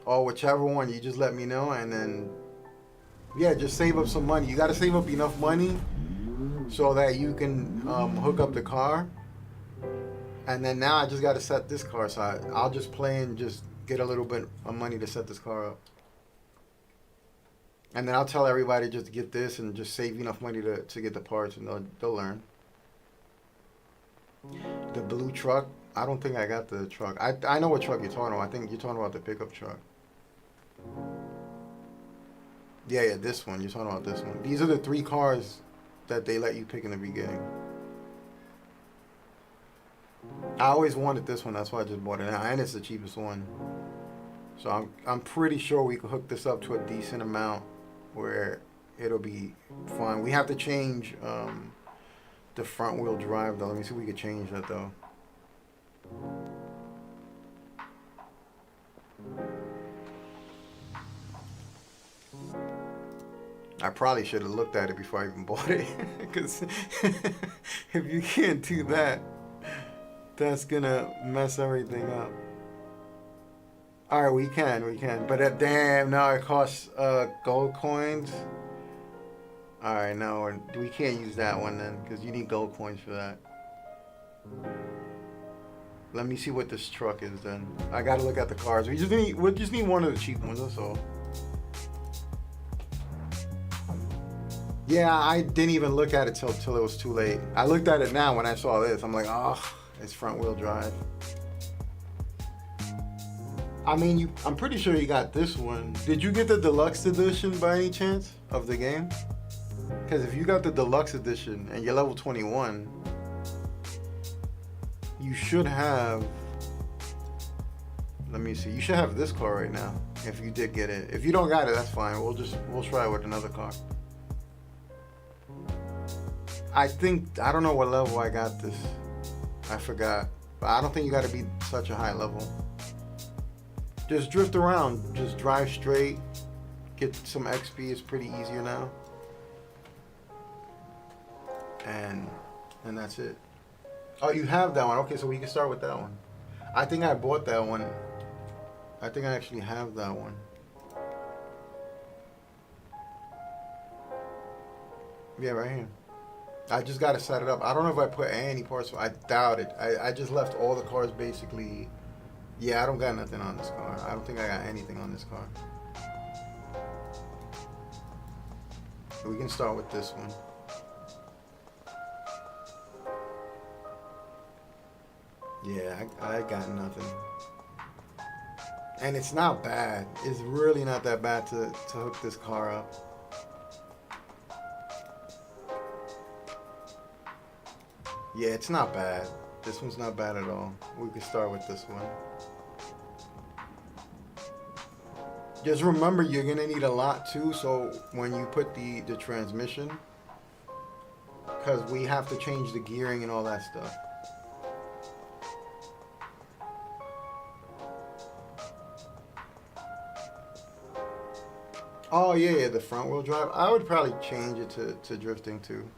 Or whichever one, you just let me know, and then yeah, just save up some money. You gotta save up enough money so that you can hook up the car. And then now I just got to set this car, so I'll just play and just get a little bit of money to set this car up. And then I'll tell everybody just to get this and just save enough money to get the parts, and they'll learn. The blue truck, I don't think I got the truck. I know what truck you're talking about. I think you're talking about the pickup truck. Yeah, this one. You're talking about this one. These are the 3 cars that they let you pick in the beginning. I always wanted this one, that's why I just bought it now, and it's the cheapest one. So I'm pretty sure we could hook this up to a decent amount where it'll be fine. We have to change the front wheel drive though. Let me see if we could change that though. I probably should have looked at it before I even bought it, because if you can't do that, that's gonna mess everything up. Alright, we can. But damn, now it costs gold coins. Alright, no, we can't use that one then, because you need gold coins for that. Let me see what this truck is then. I gotta look at the cars. We just need one of the cheap ones, that's all. Yeah, I didn't even look at it till it was too late. I looked at it now when I saw this. I'm like, oh, it's front wheel drive. I mean, I'm pretty sure you got this one. Did you get the deluxe edition by any chance of the game? Because if you got the deluxe edition and you're level 21, you should have, let me see, you should have this car right now if you did get it. If you don't got it, that's fine. We'll try it with another car. I think, I don't know what level I got this. I forgot. But I don't think you got to be such a high level. Just drift around. Just drive straight. Get some XP. It's pretty easier now. And that's it. Oh, you have that one. Okay, so we can start with that one. I think I bought that one. I think I actually have that one. Yeah, right here. I just got to set it up. I don't know if I put any parts. I doubt it. I just left all the cars basically. Yeah, I don't got nothing on this car. I don't think I got anything on this car. We can start with this one. Yeah, I got nothing. And it's not bad. It's really not that bad to hook this car up. Yeah, it's not bad. This one's not bad at all. We can start with this one. Just remember, you're gonna need a lot too, so when you put the transmission, because we have to change the gearing and all that stuff. Oh yeah, the front wheel drive. I would probably change it to drifting too.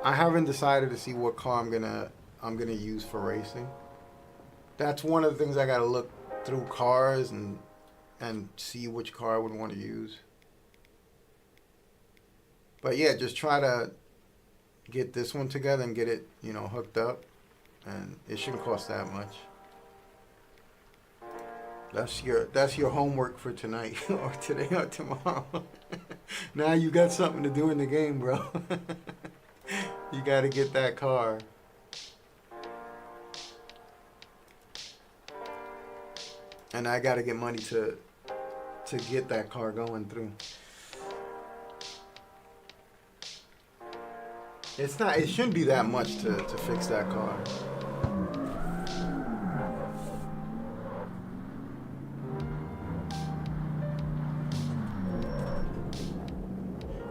I haven't decided to see what car I'm gonna use for racing. That's one of the things I gotta look through cars and see which car I would want to use. But yeah, just try to get this one together and get it, hooked up, and it shouldn't cost that much. That's your homework for tonight or today or tomorrow. Now you got something to do in the game, bro. You got to get that car. And I got to get money to get that car going through. It shouldn't be that much to fix that car.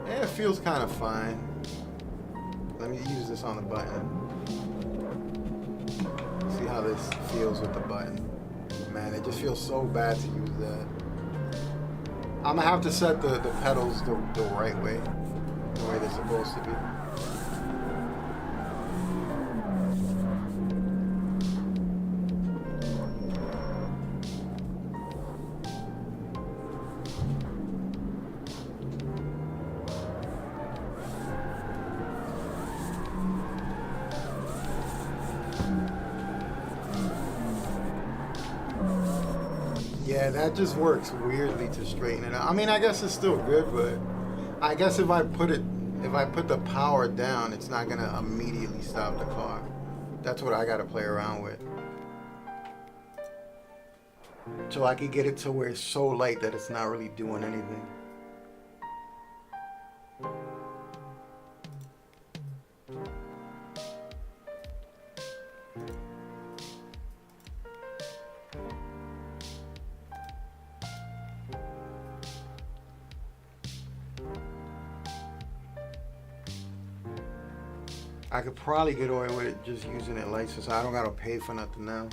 Yeah, it feels kind of fine. Let me use this on the button. See how this feels with the button. Man, it just feels so bad to use that. I'm gonna have to set the pedals the right way. The way they're supposed to be. Yeah, that just works weirdly to straighten it out. I mean, I guess it's still good, but I guess if I put the power down, it's not gonna immediately stop the car. That's what I gotta play around with. So I can get it to where it's so light that it's not really doing anything. I could probably get away with it just using it light, so I don't gotta pay for nothing now.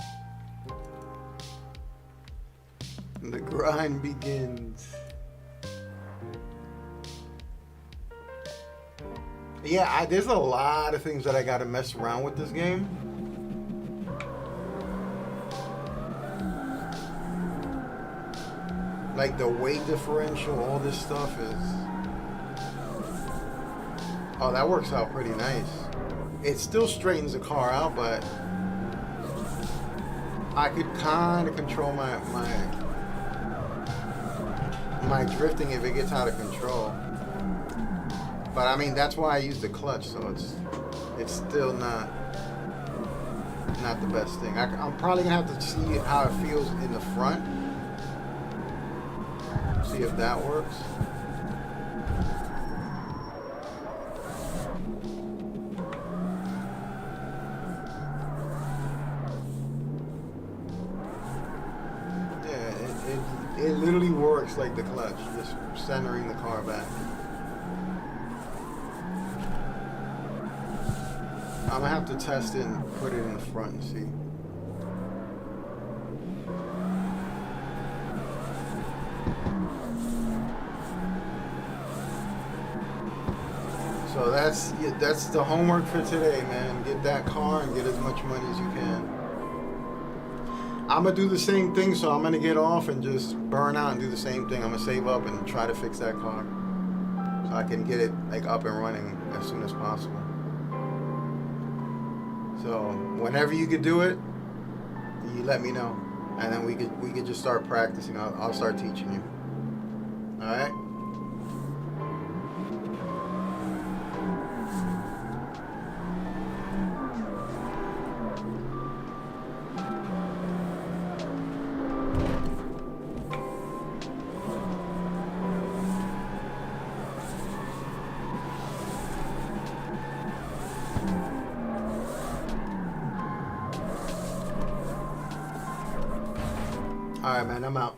The grind begins. Yeah, there's a lot of things that I gotta mess around with this game. Like the weight differential, all this stuff is... Oh, that works out pretty nice. It still straightens the car out, but I could kind of control my drifting if it gets out of control. But I mean, that's why I use the clutch, so it's still not the best thing. I'm probably gonna have to see how it feels in the front. See if that works. It literally works like the clutch, just centering the car back. I'm gonna have to test it and put it in the front and see. So that's the homework for today, man. Get that car and get as much money as you can. I'm gonna do the same thing, so I'm gonna get off and just burn out and do the same thing. I'm gonna save up and try to fix that car so I can get it like up and running as soon as possible. So whenever you could do it, you let me know, and then we could just start practicing. I'll start teaching you. All right. All right, man. I'm out.